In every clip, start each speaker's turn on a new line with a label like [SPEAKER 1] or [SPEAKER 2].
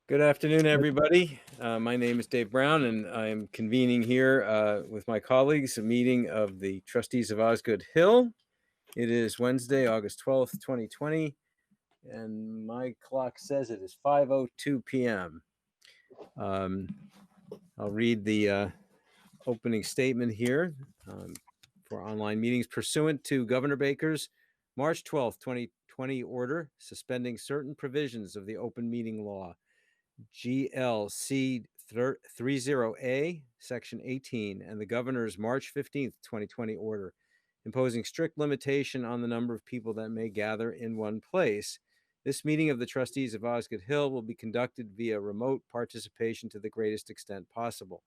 [SPEAKER 1] Good afternoon, everybody. My name is Dave Brown, and I am convening here with my colleagues a meeting of the Trustees of Osgood Hill. It is Wednesday, August 12th, 2020, and my clock says it is 5:02 p.m. I'll read the opening statement here for online meetings. Pursuant to Governor Baker's March 12th, 2020 order suspending certain provisions of the open meeting law, GLC 30A, Section 18, and the Governor's March 15th, 2020 order imposing strict limitation on the number of people that may gather in one place. This meeting of the Trustees of Osgood Hill will be conducted via remote participation to the greatest extent possible.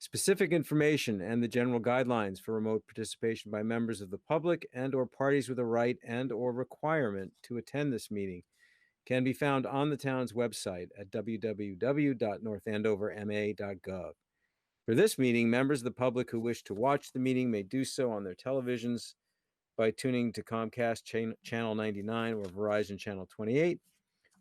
[SPEAKER 1] Specific information and the general guidelines for remote participation by members of the public and/or parties with a right and/or requirement to attend this meeting can be found on the town's website at www.northandoverma.gov. For this meeting, members of the public who wish to watch the meeting may do so on their televisions by tuning to Comcast Channel 99 or Verizon Channel 28,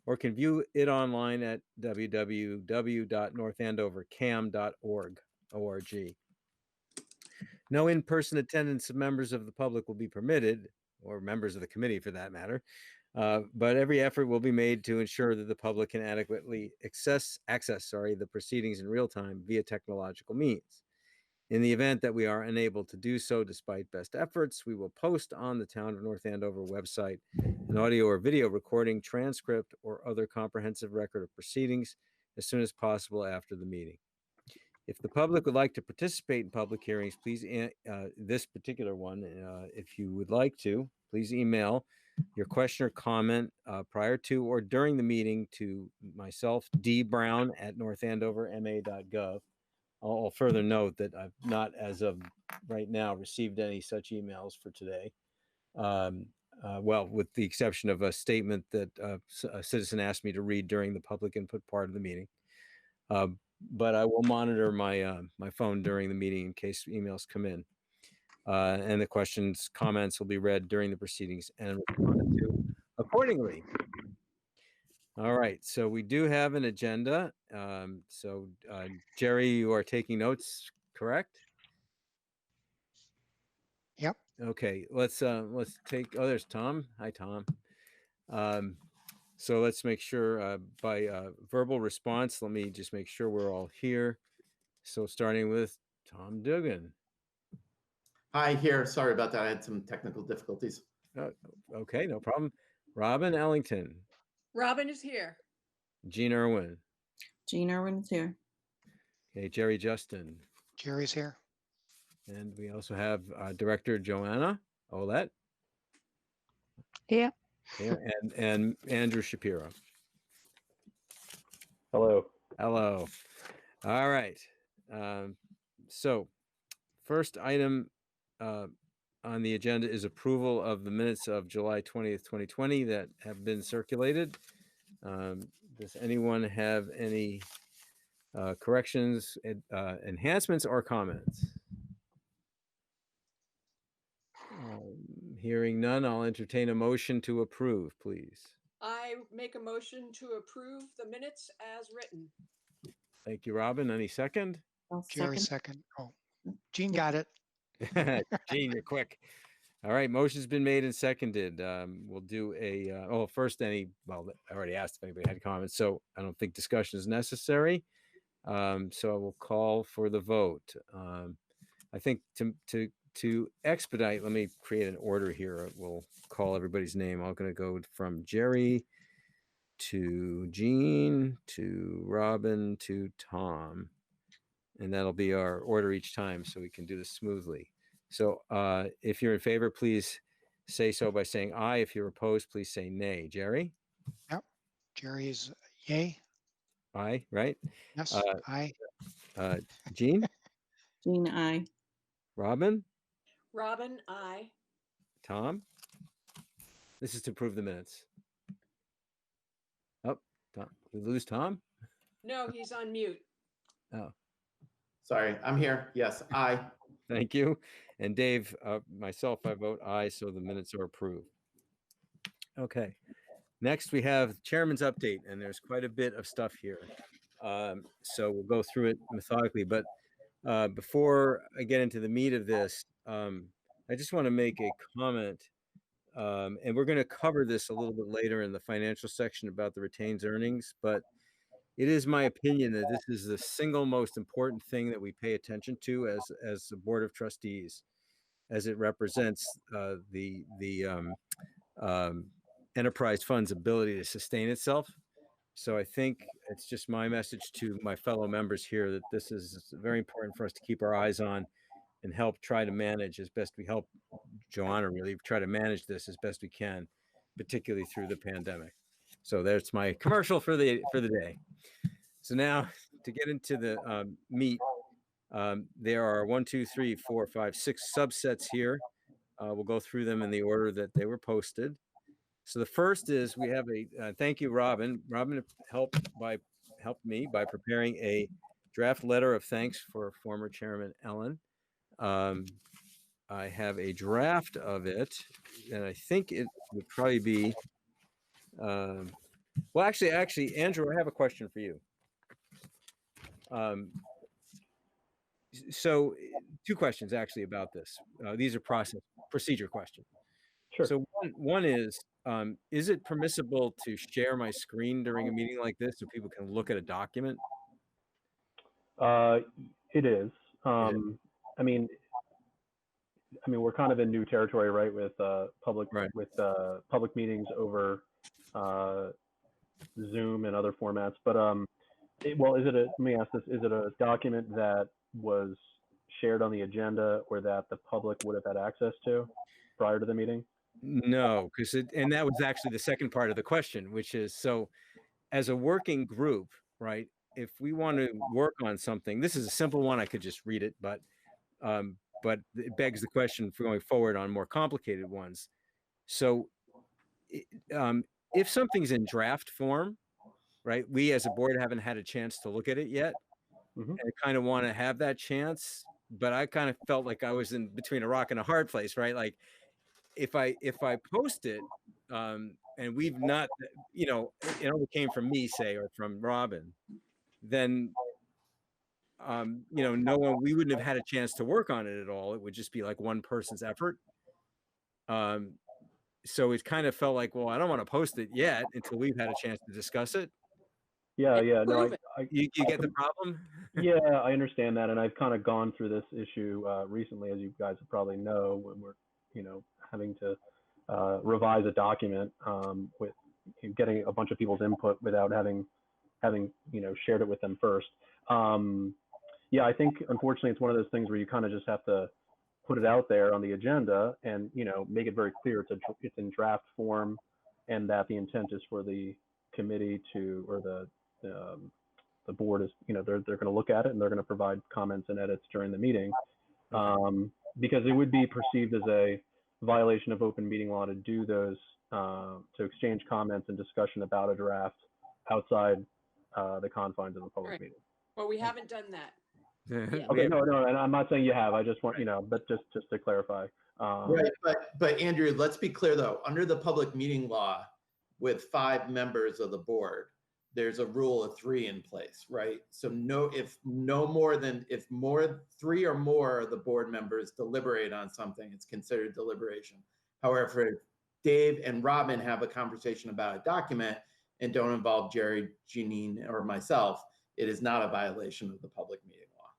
[SPEAKER 1] or can view it online at www.northandovercam.org. No in-person attendance of members of the public will be permitted, or members of the committee for that matter, but every effort will be made to ensure that the public can adequately access the proceedings in real time via technological means. In the event that we are unable to do so despite best efforts, we will post on the Town of North Andover website an audio or video recording, transcript, or other comprehensive record of proceedings as soon as possible after the meeting. If the public would like to participate in public hearings, please, this particular one, if you would like to, please email your question or comment prior to or during the meeting to myself, dbrown@northandoverma.gov. I'll further note that I've not, as of right now, received any such emails for today. Well, with the exception of a statement that a citizen asked me to read during the public input part of the meeting. But I will monitor my my phone during the meeting in case emails come in. And the questions, comments will be read during the proceedings and responded to accordingly. All right, so we do have an agenda. Jerry, you are taking notes, correct?
[SPEAKER 2] Yep.
[SPEAKER 1] Okay, let's take. Oh, there's Tom. Hi, Tom. So let's make sure by verbal response. Let me just make sure we're all here. So starting with Tom Dugan.
[SPEAKER 3] Hi, here. Sorry about that. I had some technical difficulties.
[SPEAKER 1] Okay, no problem. Robin Ellington.
[SPEAKER 4] Robin is here.
[SPEAKER 1] Jean Irwin.
[SPEAKER 5] Jean Irwin is here.
[SPEAKER 1] Okay, Jerry Justin.
[SPEAKER 2] Jerry's here.
[SPEAKER 1] And we also have Director Joanna Olette.
[SPEAKER 6] Yeah.
[SPEAKER 1] And Andrew Shapiro.
[SPEAKER 7] Hello.
[SPEAKER 1] Hello. All right. So first item on the agenda is approval of the minutes of July 20th, 2020 that have been circulated. Does anyone have any corrections, enhancements, or comments? Hearing none, I'll entertain a motion to approve, please.
[SPEAKER 4] I make a motion to approve the minutes as written.
[SPEAKER 1] Thank you, Robin. Any second?
[SPEAKER 5] I'll
[SPEAKER 2] Jerry
[SPEAKER 5] second.
[SPEAKER 2] second. Oh, Jean got it.
[SPEAKER 1] Gene, you're quick. All right, motion's been made and seconded. We'll do a, first I already asked if anybody had comments, so I don't think discussion is necessary. So I will call for the vote. I think to expedite, let me create an order here. We'll call everybody's name. I'm going to go from Jerry to Jean to Robin to Tom. And that'll be our order each time so we can do this smoothly. So if you're in favor, please say so by saying aye. If you're opposed, please say nay. Jerry?
[SPEAKER 2] Yep. Jerry is yay.
[SPEAKER 1] Aye, right?
[SPEAKER 2] Yes. Aye.
[SPEAKER 1] Jean?
[SPEAKER 5] Jean, aye.
[SPEAKER 1] Robin?
[SPEAKER 4] Robin, aye.
[SPEAKER 1] Tom? This is to approve the minutes. Oh, Tom. We lose Tom?
[SPEAKER 4] No, he's on mute.
[SPEAKER 1] Oh.
[SPEAKER 3] Sorry, I'm here. Yes, aye.
[SPEAKER 1] Thank you. And Dave, myself, I vote aye, so the minutes are approved. Okay. Next, we have chairman's update, and there's quite a bit of stuff here. So we'll go through it methodically. But before I get into the meat of this, I just want to make a comment. And we're going to cover this a little bit later in the financial section about the retained earnings. But it is my opinion that this is the single most important thing that we pay attention to as the Board of Trustees, as it represents the enterprise fund's ability to sustain itself. So I think it's just my message to my fellow members here that this is very important for us to keep our eyes on and help try to manage as best we help Joanna really try to manage this as best we can, particularly through the pandemic. So there's my commercial for the day. So now to get into the meat, there are 1, 2, 3, 4, 5, 6 subsets here. We'll go through them in the order that they were posted. So the first is we have a thank you, Robin. Robin helped me by preparing a draft letter of thanks for former Chairman Ellen. I have a draft of it, and I think it would probably be. Well, actually, Andrew, I have a question for you. So, 2 questions actually about this. These are procedure questions.
[SPEAKER 7] Sure.
[SPEAKER 1] So one is it permissible to share my screen during a meeting like this so people can look at a document?
[SPEAKER 7] It is. I mean, we're kind of in new territory, right? With public meetings over Zoom and other formats. But let me ask this: is it a document that was shared on the agenda, or that the public would have had access to prior to the meeting?
[SPEAKER 1] No, and that was actually the second part of the question, which is, so as a working group, right? If we want to work on something, this is a simple one, I could just read it, but it begs the question for going forward on more complicated ones. So if something's in draft form, right? We as a board haven't had a chance to look at it yet.
[SPEAKER 7] Mm-hmm.
[SPEAKER 1] And I kind of want to have that chance, but I kind of felt like I was in between a rock and a hard place, right? Like if I post it, and we've not, it only came from me, say, or from Robin, then, we wouldn't have had a chance to work on it at all. It would just be like one person's effort. So it kind of felt like, well, I don't want to post it yet until we've had a chance to discuss it.
[SPEAKER 7] Yeah. No,
[SPEAKER 1] you get the problem?
[SPEAKER 7] Yeah, I understand that. And I've kind of gone through this issue recently, as you guys probably know, when we're, having to revise a document with getting a bunch of people's input without having shared it with them first. Yeah, I think unfortunately it's one of those things where you kind of just have to put it out there on the agenda and make it very clear it's in draft form, and that the intent is for the committee to, or the board is, they're going to look at it and they're going to provide comments and edits during the meeting, because it would be perceived as a violation of open meeting law to do those, to exchange comments and discussion about a draft outside the confines of a public meeting.
[SPEAKER 4] Well, we haven't done that.
[SPEAKER 7] Okay, no, and I'm not saying you have. I just want, but just to clarify.
[SPEAKER 3] Right, but Andrew, let's be clear though. Under the public meeting law, with 5 members of the board, there's a rule of 3 in place, right? So if 3 or more of the board members deliberate on something, it's considered deliberation. However, if Dave and Robin have a conversation about a document and don't involve Jerry, Janine, or myself, it is not a violation of the public meeting law.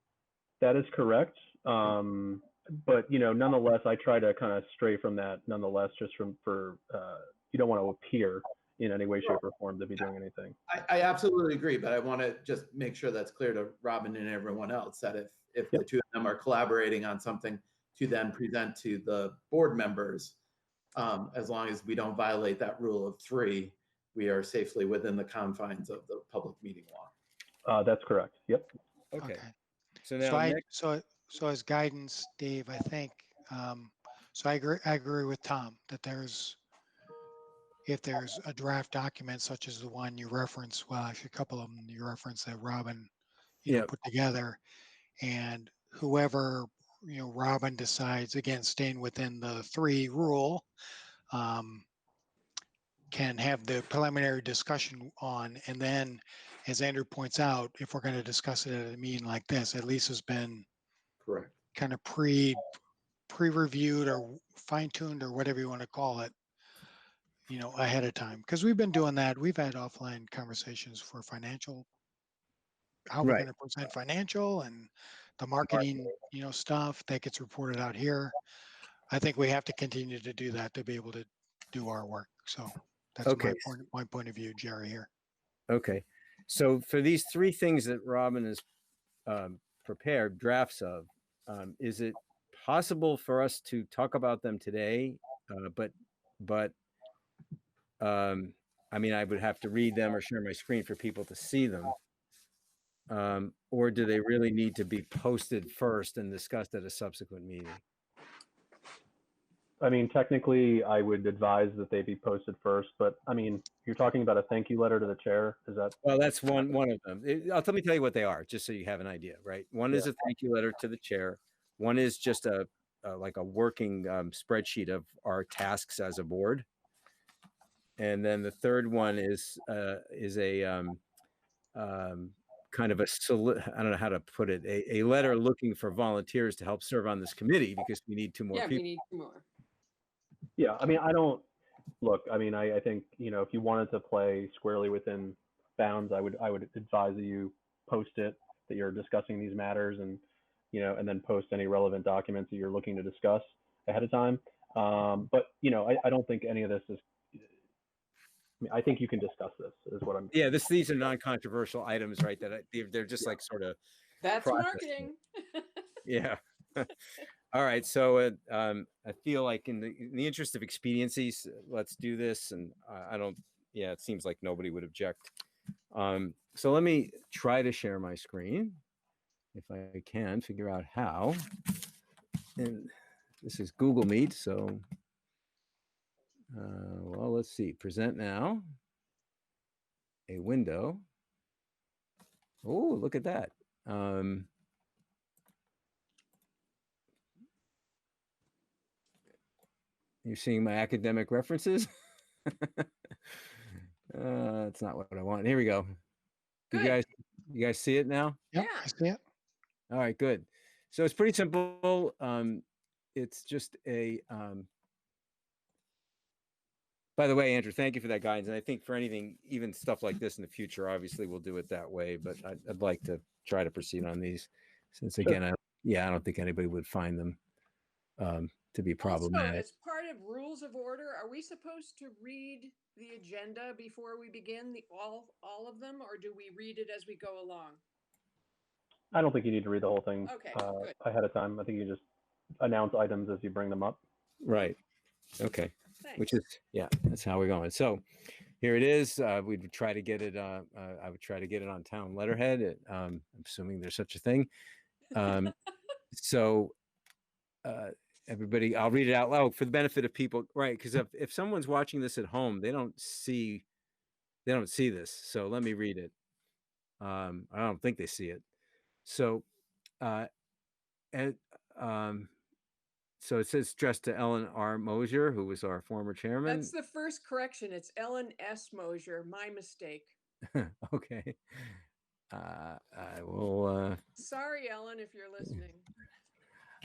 [SPEAKER 7] That is correct. But nonetheless, I try to kind of stray from that. Nonetheless, just for you don't want to appear in any way, shape, or form to be doing anything.
[SPEAKER 3] I absolutely agree, but I want to just make sure that's clear to Robin and everyone else that if the 2 of them are collaborating on something to then present to the board members, as long as we don't violate that rule of 3, we are safely within the confines of the public meeting law.
[SPEAKER 7] That's correct. Yep.
[SPEAKER 1] Okay. So now,
[SPEAKER 2] so as guidance, Dave, I think, so I agree with Tom that if there's a draft document such as the one you referenced, well, actually a couple of them you referenced that Robin, put together, and whoever, Robin decides, again, staying within the 3 rule, can have the preliminary discussion on, and then, as Andrew points out, if we're going to discuss it at a meeting like this, at least it's been
[SPEAKER 3] Correct.
[SPEAKER 2] kind of pre-reviewed or fine-tuned or whatever you want to call it, ahead of time. Because we've been doing that. We've had offline conversations for financial, how we're
[SPEAKER 1] Right.
[SPEAKER 2] going to present financial and the marketing, stuff that gets reported out here. I think we have to continue to do that to be able to do our work. So that's
[SPEAKER 1] Okay.
[SPEAKER 2] my point of view, Jerry, here.
[SPEAKER 1] Okay. So for these three things that Robin has prepared drafts of, is it possible for us to talk about them today? But I mean, I would have to read them or share my screen for people to see them. Or do they really need to be posted first and discussed at a subsequent meeting?
[SPEAKER 7] I mean, technically, I would advise that they be posted first, but I mean, you're talking about a thank you letter to the chair. Is that?
[SPEAKER 1] Well, that's one of them. Let me tell you what they are, just so you have an idea, right? One is a thank you letter to the chair. One is just like a working spreadsheet of our tasks as a board. And then the third one is a kind of I don't know how to put it, a letter looking for volunteers to help serve on this committee because we need two more
[SPEAKER 4] Yeah,
[SPEAKER 1] people.
[SPEAKER 4] we need two more.
[SPEAKER 7] Yeah, I mean, I mean, I think, if you wanted to play squarely within bounds, I would advise that you post it, that you're discussing these matters, and, and then post any relevant documents that you're looking to discuss ahead of time. But, I don't think any of this is, I mean, I think you can discuss this is what I'm.
[SPEAKER 1] Yeah, these are non-controversial items, right? That they're just like sort of.
[SPEAKER 4] That's
[SPEAKER 1] processing.
[SPEAKER 4] marketing.
[SPEAKER 1] Yeah. All right. So I feel like in the interest of expediencies, let's do this. And I don't. Yeah, it seems like nobody would object. So let me try to share my screen, if I can figure out how. And this is Google Meet, so well, let's see. Present now. A window. Oh, look at that. You're seeing my academic references. That's not what I want. Here we go.
[SPEAKER 4] Good.
[SPEAKER 1] You guys see it now?
[SPEAKER 2] Yep,
[SPEAKER 4] Yeah.
[SPEAKER 2] I see it.
[SPEAKER 1] All right, good. So it's pretty simple. It's just a. By the way, Andrew, thank you for that guidance. And I think for anything, even stuff like this in the future, obviously we'll do it that way. But I'd like to try to proceed on these, since again, I don't think anybody would find them to be problematic.
[SPEAKER 4] Also, as part of rules of order, are we supposed to read the agenda before we begin all of them, or do we read it as we go along?
[SPEAKER 7] I don't think you need to read the whole thing
[SPEAKER 4] Okay, good.
[SPEAKER 7] ahead of time. I think you just announce items as you bring them up.
[SPEAKER 1] Right. Okay.
[SPEAKER 4] Thanks.
[SPEAKER 1] Which is, that's how we're going. So here it is. We'd try to get it. I would try to get it on town letterhead. I'm assuming there's such a thing. So everybody, I'll read it out loud for the benefit of people, right? Because if someone's watching this at home, they don't see this. So let me read it. I don't think they see it. So, so it says addressed to Ellen R. Mosier, who was our former chairman.
[SPEAKER 4] That's the first correction. It's Ellen S. Mosier. My mistake.
[SPEAKER 1] Okay. I will.
[SPEAKER 4] Sorry, Ellen, if you're listening.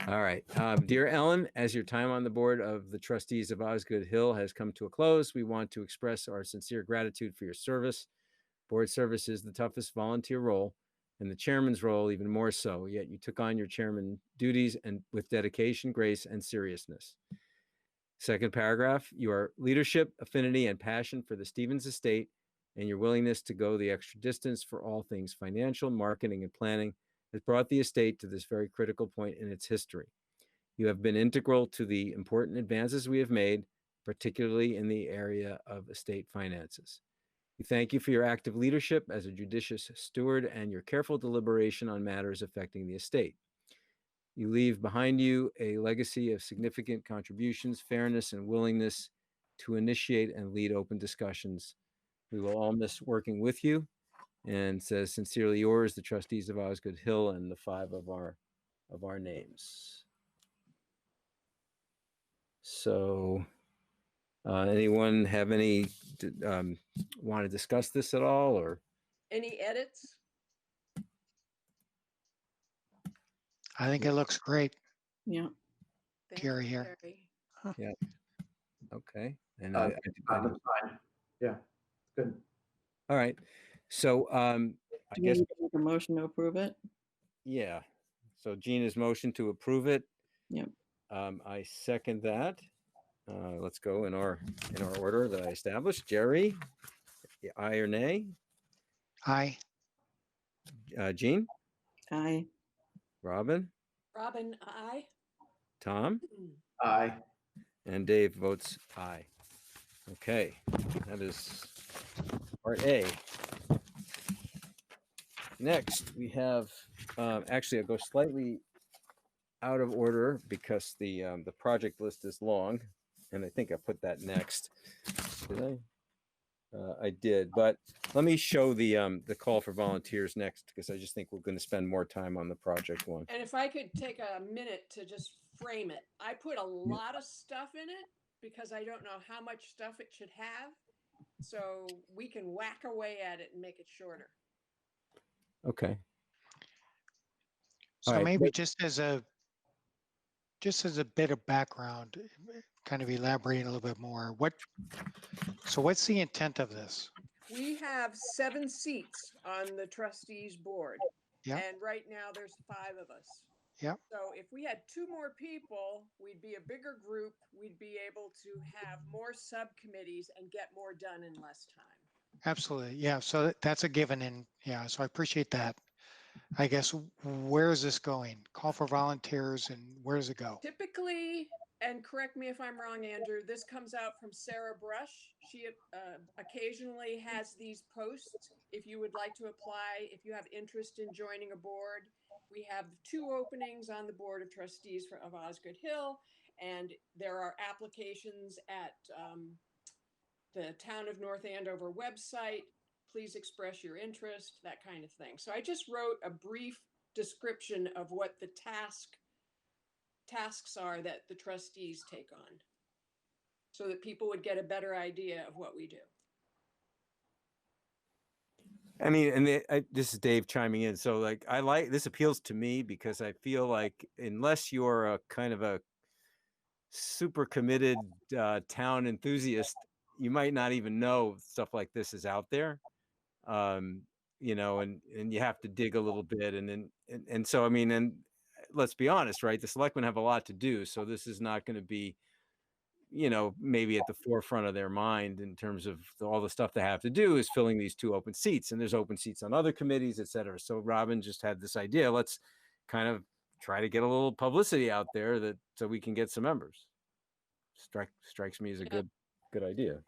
[SPEAKER 1] All right. Dear Ellen, as your time on the board of the Trustees of Osgood Hill has come to a close, we want to express our sincere gratitude for your service. Board service is the toughest volunteer role, and the chairman's role even more so, yet you took on your chairman duties and with dedication, grace, and seriousness. Second paragraph, your leadership, affinity, and passion for the Stevens estate and your willingness to go the extra distance for all things financial, marketing, and planning has brought the estate to this very critical point in its history. You have been integral to the important advances we have made, particularly in the area of estate finances. We thank you for your active leadership as a judicious steward and your careful deliberation on matters affecting the estate. You leave behind you a legacy of significant contributions, fairness, and willingness to initiate and lead open discussions. We will all miss working with you, and says sincerely yours, the Trustees of Osgood Hill, and the 5 of our names. So Anyone have any want to discuss this at all, or?
[SPEAKER 4] Any edits?
[SPEAKER 2] I think it looks great,
[SPEAKER 5] Yeah.
[SPEAKER 4] Thank
[SPEAKER 2] Jerry
[SPEAKER 4] you,
[SPEAKER 2] here.
[SPEAKER 4] Jerry.
[SPEAKER 1] Okay. And
[SPEAKER 3] Robin's fine. Yeah, good.
[SPEAKER 1] all right. So I
[SPEAKER 5] Do we
[SPEAKER 1] guess,
[SPEAKER 5] need to make a motion to approve it?
[SPEAKER 1] yeah. So Gina's motion to approve it.
[SPEAKER 5] Yep.
[SPEAKER 1] I second that. Let's go in our order that I established. Jerry, aye or nay?
[SPEAKER 2] Aye.
[SPEAKER 1] Jean,
[SPEAKER 5] Aye.
[SPEAKER 1] Robin,
[SPEAKER 4] Robin, aye.
[SPEAKER 1] Tom,
[SPEAKER 3] Aye.
[SPEAKER 1] and Dave votes aye. Okay, that is part A. Next, we have, actually, I'll go slightly out of order because the project list is long, and I think I put that next. Did I? I did, but let me show the call for volunteers next because I just think we're going to spend more time on the project one.
[SPEAKER 4] And if I could take a minute to just frame it, I put a lot of stuff in it because I don't know how much stuff it should have. So we can whack away at it and make it shorter.
[SPEAKER 1] Okay.
[SPEAKER 2] So
[SPEAKER 1] right,
[SPEAKER 2] maybe just as a bit of background, kind of elaborating a little bit more, what's the intent of this?
[SPEAKER 4] We have 7 seats on the trustees board.
[SPEAKER 2] Yep.
[SPEAKER 4] And right now there's 5 of us.
[SPEAKER 2] Yep.
[SPEAKER 4] So if we had 2 more people, we'd be a bigger group. We'd be able to have more subcommittees and get more done in less time.
[SPEAKER 2] Absolutely. Yeah. So that's a given. And yeah, so I appreciate that. I guess, where is this going? Call for volunteers, and where does it go?
[SPEAKER 4] Typically, and correct me if I'm wrong, Andrew, this comes out from Sarah Brush. She occasionally has these posts. If you would like to apply, if you have interest in joining a board, we have 2 openings on the Board of Trustees of Osgood Hill, and there are applications at the Town of North Andover website. Please express your interest, that kind of thing. So I just wrote a brief description of what the tasks are that the trustees take on so that people would get a better idea of what we do.
[SPEAKER 1] I mean, and this is Dave chiming in. So like, this appeals to me because I feel like unless you're a kind of a super committed town enthusiast, you might not even know stuff like this is out there. You know, and you have to dig a little bit, and so I mean, and let's be honest, right? The selectmen have a lot to do, so this is not going to be, you know, maybe at the forefront of their mind in terms of all the stuff they have to do is filling these 2 open seats, and there's open seats on other committees, et cetera. So Robin just had this idea. Let's kind of try to get a little publicity out there so we can get some members. Strikes me as a good idea.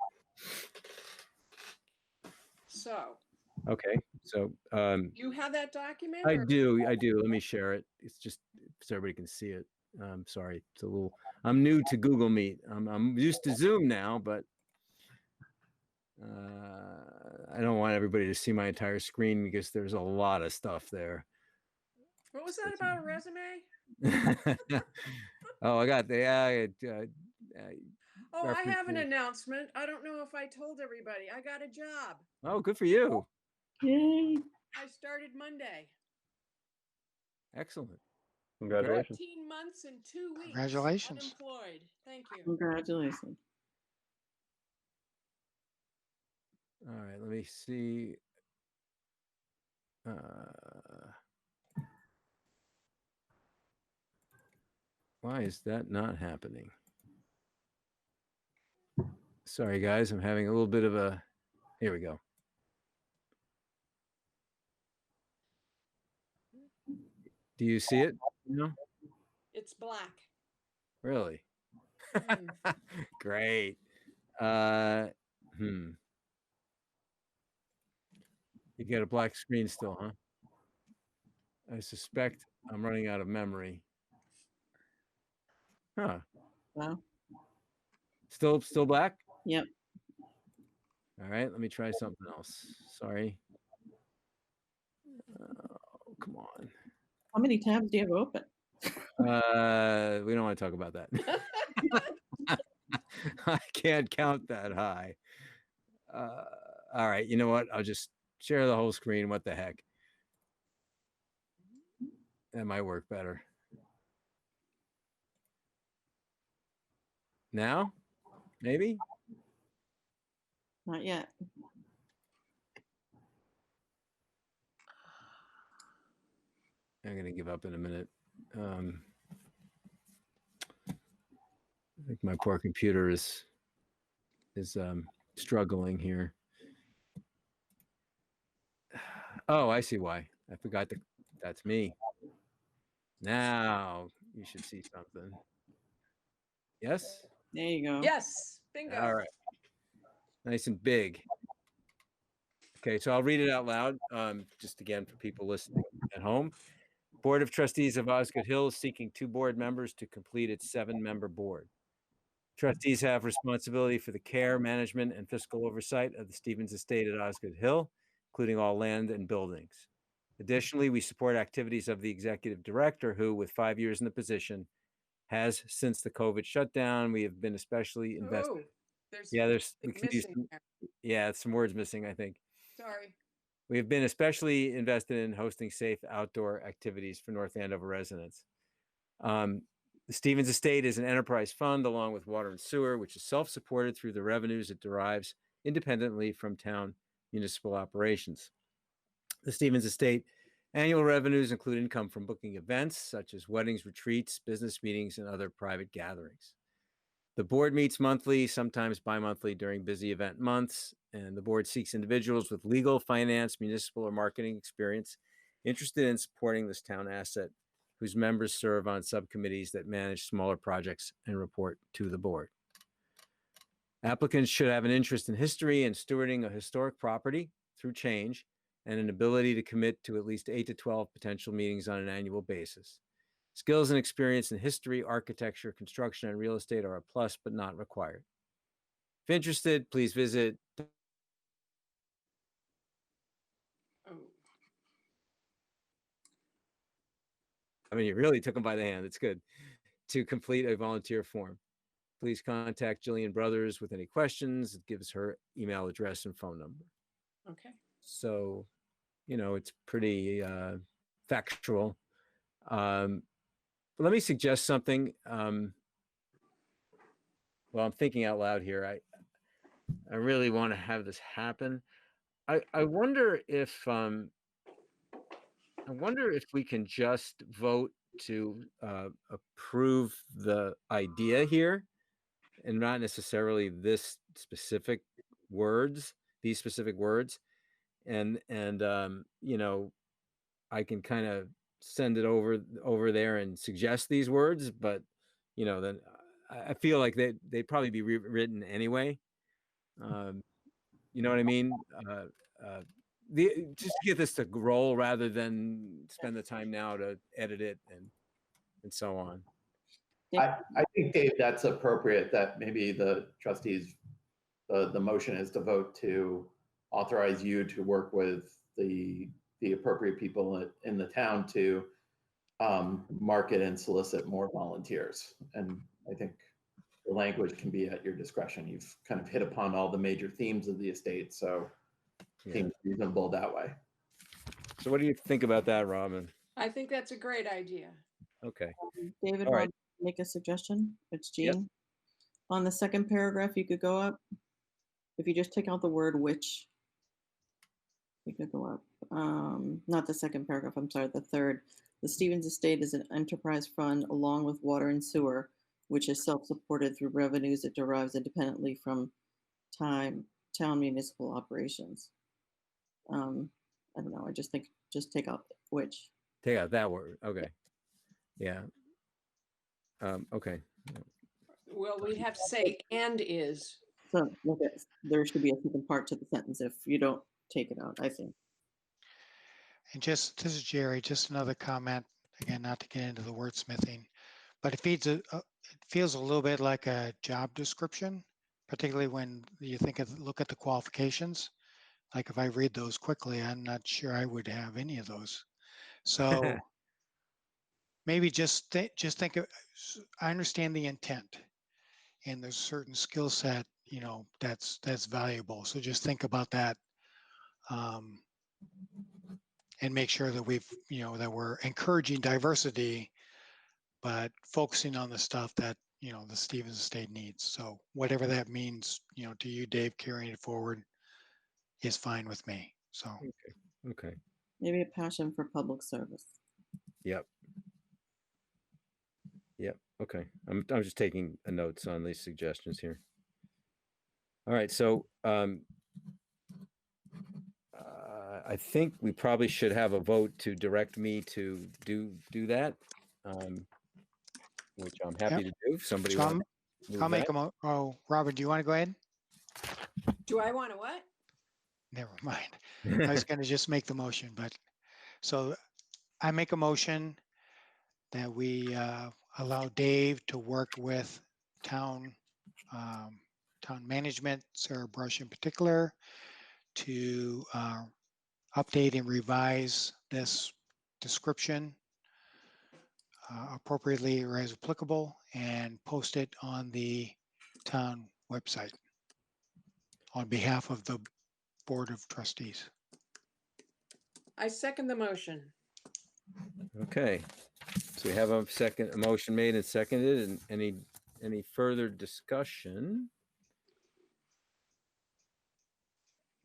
[SPEAKER 4] So.
[SPEAKER 1] Okay, so
[SPEAKER 4] You have that document?
[SPEAKER 1] I do. Let me share it. It's just so everybody can see it. Sorry, it's a little. I'm new to Google Meet. I'm used to Zoom now, but I don't want everybody to see my entire screen because there's a lot of stuff there.
[SPEAKER 4] What was that about a resume?
[SPEAKER 1] Oh, I got the.
[SPEAKER 4] Oh, I have an
[SPEAKER 1] references.
[SPEAKER 4] announcement. I don't know if I told everybody. I got a job.
[SPEAKER 1] Oh, good for you.
[SPEAKER 5] Yay.
[SPEAKER 4] I started Monday.
[SPEAKER 1] Excellent.
[SPEAKER 7] Congratulations.
[SPEAKER 4] 13 months and 2 weeks.
[SPEAKER 2] Congratulations.
[SPEAKER 4] Unemployed. Thank you.
[SPEAKER 5] Congratulations.
[SPEAKER 1] All right, let me see. Why is that not happening? Sorry, guys, I'm having a little bit of a. Here we go. Do you see it? No.
[SPEAKER 4] It's black.
[SPEAKER 1] Really?
[SPEAKER 4] Mm.
[SPEAKER 1] Great. You get a black screen still, huh? I suspect I'm running out of memory. Huh.
[SPEAKER 5] Wow.
[SPEAKER 1] Still black?
[SPEAKER 5] Yep.
[SPEAKER 1] All right, let me try something else. Sorry. Oh, come on.
[SPEAKER 5] How many tabs do you have open?
[SPEAKER 1] We don't want to talk about that. I can't count that high. All right, you know what? I'll just share the whole screen. What the heck? That might work better. Now, maybe?
[SPEAKER 5] Not yet.
[SPEAKER 1] I'm gonna give up in a minute. I think my poor computer is struggling here. Oh, I see why. I forgot that that's me. Now you should see something. Yes?
[SPEAKER 5] There you go.
[SPEAKER 4] Yes, bingo.
[SPEAKER 1] All right. Nice and big. Okay, so I'll read it out loud, just again for people listening at home. Board of Trustees of Osgood Hill is seeking 2 board members to complete its 7-member board. Trustees have responsibility for the care, management, and fiscal oversight of the Stevens Estate at Osgood Hill, including all land and buildings. Additionally, we support activities of the executive director who, with 5 years in the position, has, since the COVID shutdown, we have been especially invested.
[SPEAKER 4] Oh, there's
[SPEAKER 1] Yeah, we can use
[SPEAKER 4] missing there.
[SPEAKER 1] yeah, some words missing, I think.
[SPEAKER 4] Sorry.
[SPEAKER 1] We have been especially invested in hosting safe outdoor activities for North Andover residents. The Stevens Estate is an enterprise fund along with water and sewer, which is self-supported through the revenues it derives independently from town municipal operations. The Stevens Estate annual revenues include income from booking events such as weddings, retreats, business meetings, and other private gatherings. The board meets monthly, sometimes bi-monthly during busy event months, and the board seeks individuals with legal, finance, municipal, or marketing experience interested in supporting this town asset, whose members serve on subcommittees that manage smaller projects and report to the board. Applicants should have an interest in history and stewarding a historic property through change and an ability to commit to at least 8 to 12 potential meetings on an annual basis. Skills and experience in history, architecture, construction, and real estate are a plus, but not required. If interested, please visit.
[SPEAKER 4] Oh,
[SPEAKER 1] I mean, you really took them by the hand. It's good. To complete a volunteer form. Please contact Jillian Brothers with any questions. It gives her email address and phone number.
[SPEAKER 4] okay.
[SPEAKER 1] So, it's pretty factual. But let me suggest something. Well, I'm thinking out loud here. I really want to have this happen. I wonder if we can just vote to approve the idea here, and not necessarily these specific words, and I can kind of send it over there and suggest these words, but then I feel like they'd probably be rewritten anyway. You know what I mean? Just to get this to roll rather than spend the time now to edit it and so on.
[SPEAKER 3] I think, Dave, that's appropriate, that maybe the trustees, the motion is to vote to authorize you to work with the appropriate people in the town to market and solicit more volunteers. And I think the language can be at your discretion. You've kind of hit upon all the major themes of the estate, so it seems reasonable that way.
[SPEAKER 1] So what do you think about that, Robin?
[SPEAKER 4] I think that's a great idea.
[SPEAKER 1] Okay.
[SPEAKER 5] David,
[SPEAKER 1] All right.
[SPEAKER 5] Rob, make a suggestion. It's Jean.
[SPEAKER 1] Yep.
[SPEAKER 5] On the second paragraph, you could go up. If you just take out the word which, you could go up. Not the second paragraph, I'm sorry, the third. The Stevens Estate is an enterprise fund along with water and sewer, which is self-supported through revenues it derives independently from town municipal operations. I don't know. I just think just take out which.
[SPEAKER 1] Take out that word. Okay. Yeah. Okay.
[SPEAKER 4] Well, we'd have to say and is.
[SPEAKER 5] So look at, there should be a second part to the sentence if you don't take it out, I think.
[SPEAKER 2] And this is Jerry, just another comment, again, not to get into the wordsmithing, but it feels a little bit like a job description, particularly when you look at the qualifications. Like if I read those quickly, I'm not sure I would have any of those. So maybe just think of, I understand the intent. and there's certain skill set, that's valuable. So just think about that, and make sure that that we're encouraging diversity, but focusing on the stuff that, the Stevens estate needs. So whatever that means, to you, Dave, carrying it forward is fine with me. So,
[SPEAKER 1] Okay.
[SPEAKER 5] Maybe a passion for public service.
[SPEAKER 1] Yep. Okay. I'm just taking notes on these suggestions here. All right. So I think we probably should have a vote to direct me to do that, which I'm happy to do. If somebody
[SPEAKER 2] so
[SPEAKER 1] wants to
[SPEAKER 2] I'll
[SPEAKER 1] move
[SPEAKER 2] make
[SPEAKER 1] that.
[SPEAKER 2] Robert, do you want to go ahead?
[SPEAKER 4] Do I want to what?
[SPEAKER 2] Never mind. I was going to just make the motion, but so I make a motion that we allow Dave to work with town management, Sarah Brush in particular, to update and revise this description appropriately or as applicable, and post it on the town website on behalf of the Board of Trustees.
[SPEAKER 4] I second the motion.
[SPEAKER 1] Okay. So we have a motion made and seconded, and any further discussion?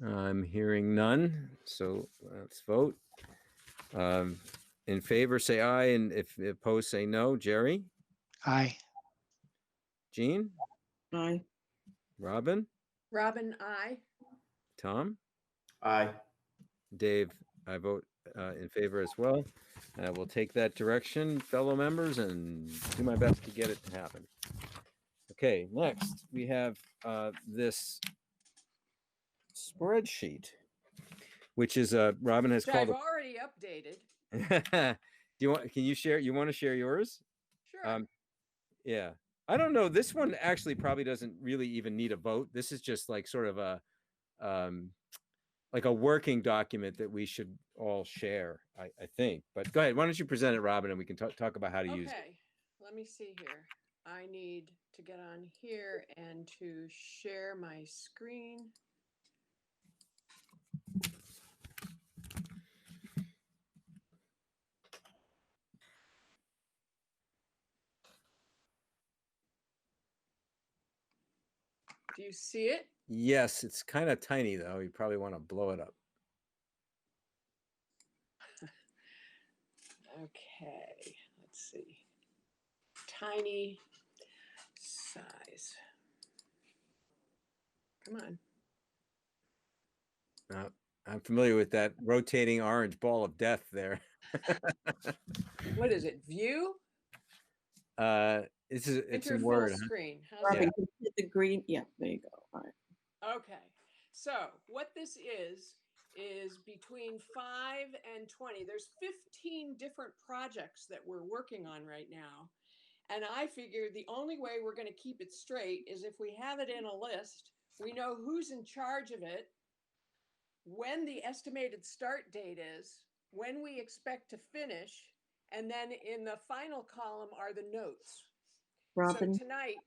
[SPEAKER 1] I'm hearing none, so let's vote. In favor, say aye, and if opposed, say no. Jerry?
[SPEAKER 2] Aye.
[SPEAKER 1] Jean?
[SPEAKER 5] Aye.
[SPEAKER 1] Robin?
[SPEAKER 4] Robin, I.
[SPEAKER 1] Tom?
[SPEAKER 3] Aye.
[SPEAKER 1] Dave? I vote in favor as well. I will take that direction, fellow members, and do my best to get it to happen. Okay, next we have this spreadsheet, which is Robin has
[SPEAKER 4] Which
[SPEAKER 1] called.
[SPEAKER 4] I've already updated.
[SPEAKER 1] Can you share? You want to share yours?
[SPEAKER 4] Sure.
[SPEAKER 1] Yeah. I don't know. This one actually probably doesn't really even need a vote. This is just like sort of a like a working document that we should all share, I think. But go ahead. Why don't you present it, Robin, and we can talk about how to use it.
[SPEAKER 4] Okay, let me see here. I need to get on here and to share my screen. Do you see it?
[SPEAKER 1] Yes, it's kind of tiny though. You probably want to blow it up.
[SPEAKER 4] Okay, let's see. Tiny size. Come on.
[SPEAKER 1] I'm familiar with that rotating orange ball of death there.
[SPEAKER 4] What is it? View?
[SPEAKER 1] It's
[SPEAKER 4] Enter
[SPEAKER 1] a
[SPEAKER 4] full
[SPEAKER 1] word.
[SPEAKER 4] screen. How's
[SPEAKER 5] Robin,
[SPEAKER 4] that?
[SPEAKER 5] can you hit the green. Yeah, there you go. All right.
[SPEAKER 4] Okay, so what this is between 5 and 20. There's 15 different projects that we're working on right now. And I figured the only way we're going to keep it straight is if we have it in a list, we know who's in charge of it, when the estimated start date is, when we expect to finish, and then in the final column are the notes.
[SPEAKER 5] Robin,
[SPEAKER 4] So tonight,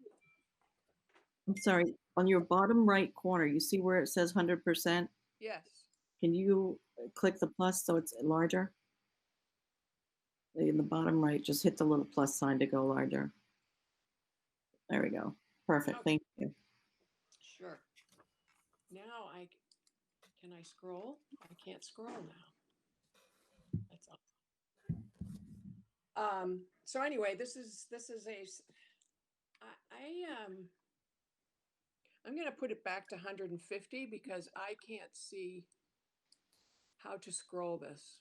[SPEAKER 5] I'm sorry. On your bottom right corner, you see where it says 100%?
[SPEAKER 4] yes.
[SPEAKER 5] Can you click the plus so it's larger? In the bottom right, just hit the little plus sign to go larger. There we go. Perfect.
[SPEAKER 4] Okay.
[SPEAKER 5] Thank you.
[SPEAKER 4] Sure. Now can I scroll? I can't scroll now. That's all. So anyway, this is I'm going to put it back to 150 because I can't see how to scroll this.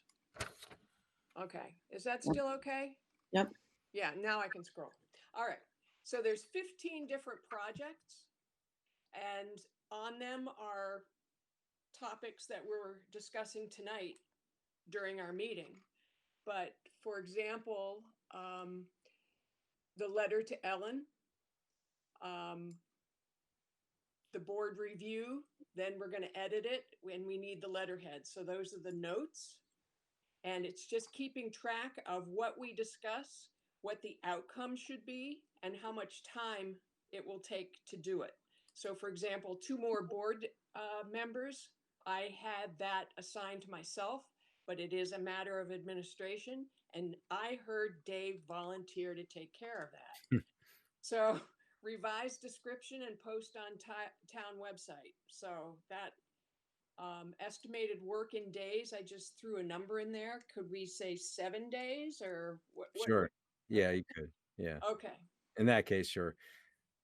[SPEAKER 4] Okay. Is that still okay?
[SPEAKER 5] Yep.
[SPEAKER 4] Yeah, now I can scroll. All right. So there's 15 different projects, and on them are topics that we're discussing tonight during our meeting. But for example, the letter to Ellen, the board review, then we're going to edit it when we need the letterhead. So those are the notes. And it's just keeping track of what we discuss, what the outcome should be, and how much time it will take to do it. So for example, 2 more board members, I had that assigned to myself, but it is a matter of administration. And I heard Dave volunteer to take care of that. So revise description and post on town website. So that estimated work in days, I just threw a number in there. Could we say 7 days or what?
[SPEAKER 1] Sure. Yeah, you could. Yeah.
[SPEAKER 4] Okay.
[SPEAKER 1] In that case, sure.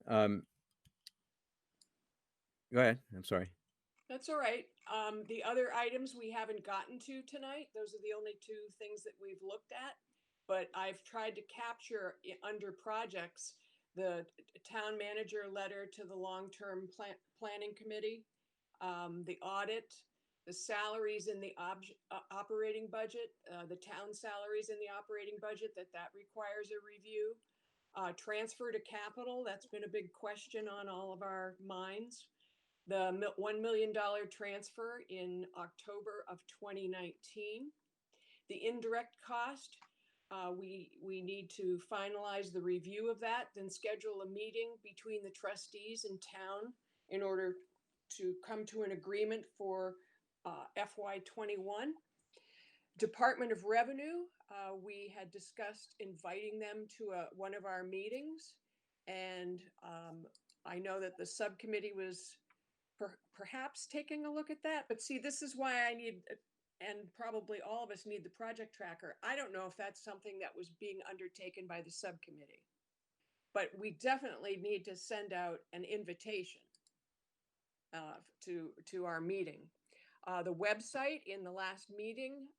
[SPEAKER 1] Go ahead. I'm sorry.
[SPEAKER 4] That's all right. The other items we haven't gotten to tonight, those are the only 2 things that we've looked at. But I've tried to capture under projects the town manager letter to the long-term planning committee, the audit, the salaries in the operating budget, the town salaries in the operating budget, that requires a review. Transfer to capital, that's been a big question on all of our minds. The $1 million transfer in October of 2019. The indirect cost, we need to finalize the review of that, then schedule a meeting between the trustees and town in order to come to an agreement for FY21. Department of Revenue, we had discussed inviting them to one of our meetings. And I know that the subcommittee was perhaps taking a look at that. But see, this is why I need, and probably all of us need, the project tracker. I don't know if that's something that was being undertaken by the subcommittee, but we definitely need to send out an invitation to our meeting. The website, in the last meeting,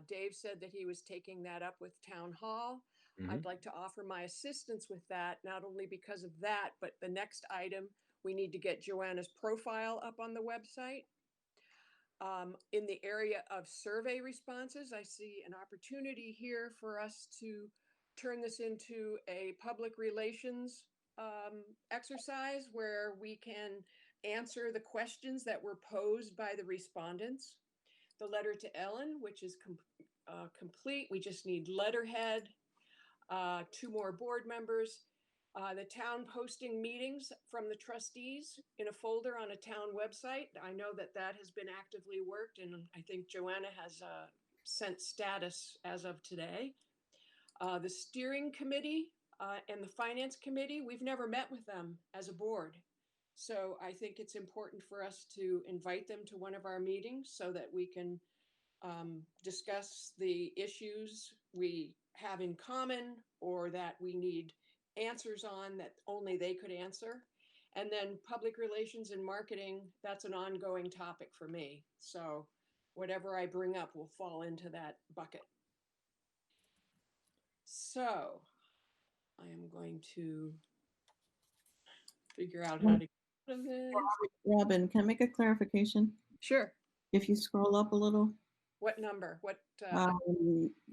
[SPEAKER 4] Dave said that he was taking that up with Town Hall. I'd like to offer my assistance with that, not only because of that, but the next item, we need to get Joanna's profile up on the website. In the area of survey responses, I see an opportunity here for us to turn this into a public relations exercise where we can answer the questions that were posed by the respondents. The letter to Ellen, which is complete. We just need letterhead, 2 more board members. The town posting meetings from the trustees in a folder on a town website. I know that has been actively worked, and I think Joanna has sent status as of today. The steering committee and the finance committee, we've never met with them as a board. So I think it's important for us to invite them to one of our meetings so that we can discuss the issues we have in common or that we need answers on that only they could answer. And then public relations and marketing, that's an ongoing topic for me. So whatever I bring up will fall into that bucket. So I am going to figure out how to get out of this.
[SPEAKER 5] Robin, can I make a clarification?
[SPEAKER 4] Sure.
[SPEAKER 5] If you scroll up a little,
[SPEAKER 4] What number? What?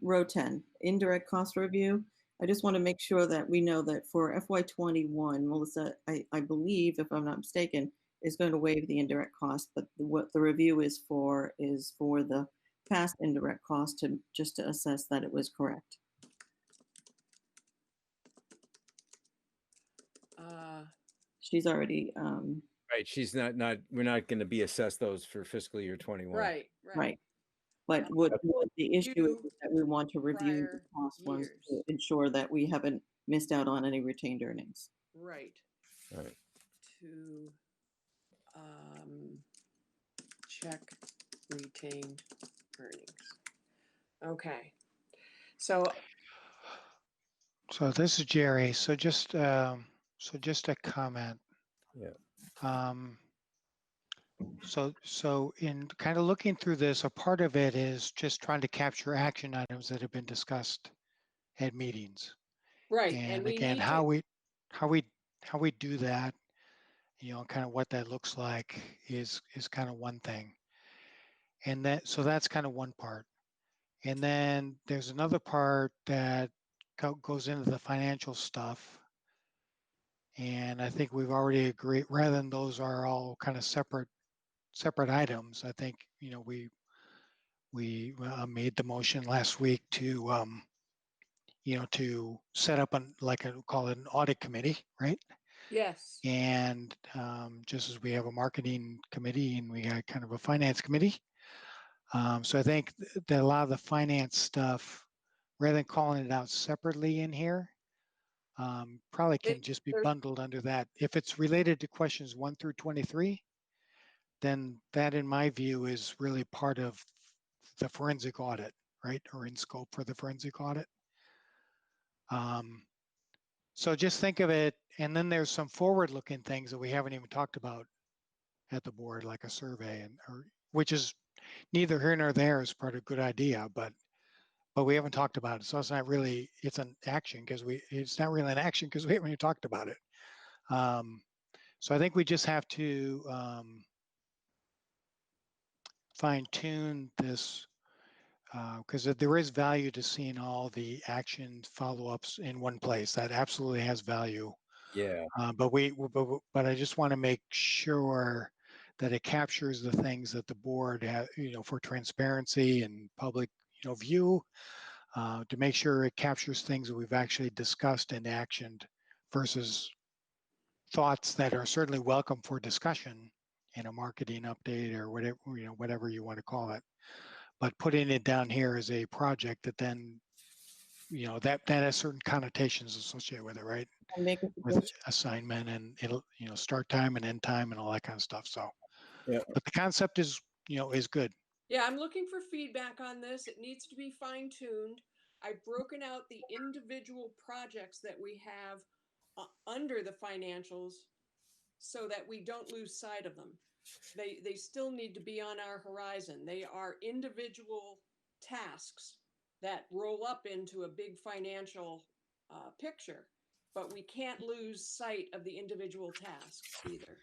[SPEAKER 5] row 10, indirect cost review. I just want to make sure that we know that for FY21, Melissa, I believe, if I'm not mistaken, is going to waive the indirect cost, but what the review is for the past indirect cost to just to assess that it was correct. She's already
[SPEAKER 1] Right. She's not, we're not going to be assessed those for fiscal year 21.
[SPEAKER 5] right. But what the issue is that we want to review the cost ones to ensure that we haven't missed out on any retained earnings.
[SPEAKER 4] Right.
[SPEAKER 1] Right.
[SPEAKER 4] To check retained earnings. Okay. So
[SPEAKER 2] this is Jerry. So just a comment.
[SPEAKER 1] Yeah.
[SPEAKER 2] So in kind of looking through this, a part of it is just trying to capture action items that have been discussed at meetings.
[SPEAKER 4] right.
[SPEAKER 2] And
[SPEAKER 4] we
[SPEAKER 2] again,
[SPEAKER 4] need
[SPEAKER 2] how we do that, kind of what that looks like is kind of one thing. And so that's kind of one part. And then there's another part that goes into the financial stuff. And I think we've already agreed, rather than those are all kind of separate items, I think, we made the motion last week to, to set up call it an audit committee, right?
[SPEAKER 4] Yes.
[SPEAKER 2] And just as we have a marketing committee and we got kind of a finance committee. So I think that a lot of the finance stuff, rather than calling it out separately in here, probably can just be
[SPEAKER 4] There's-
[SPEAKER 2] bundled under that. If it's related to questions 1 through 23, then that, in my view, is really part of the forensic audit, right? Or in scope for the forensic audit. So just think of it, and then there's some forward-looking things that we haven't even talked about at the board, like a survey, which is neither here nor there is part of a good idea, but we haven't talked about it. So it's not really, it's an action because it's not really an action because we haven't even talked about it. So I think we just have to fine tune this because there is value to seeing all the action follow-ups in one place. That absolutely has value.
[SPEAKER 1] Yeah.
[SPEAKER 2] But I just want to make sure that it captures the things that the board has, for transparency and public, view, to make sure it captures things that we've actually discussed and actioned versus thoughts that are certainly welcome for discussion in a marketing update or whatever you want to call it. But putting it down here as a project that then, that has certain connotations associated with it, right?
[SPEAKER 5] I'll make a
[SPEAKER 2] With
[SPEAKER 5] suggestion.
[SPEAKER 2] assignment and it'll, start time and end time and all that kind of stuff. So,
[SPEAKER 1] Yeah.
[SPEAKER 2] but the concept is, is good.
[SPEAKER 4] Yeah, I'm looking for feedback on this. It needs to be fine-tuned. I've broken out the individual projects that we have under the financials so that we don't lose sight of them. They still need to be on our horizon. They are individual tasks that roll up into a big financial picture, but we can't lose sight of the individual tasks either.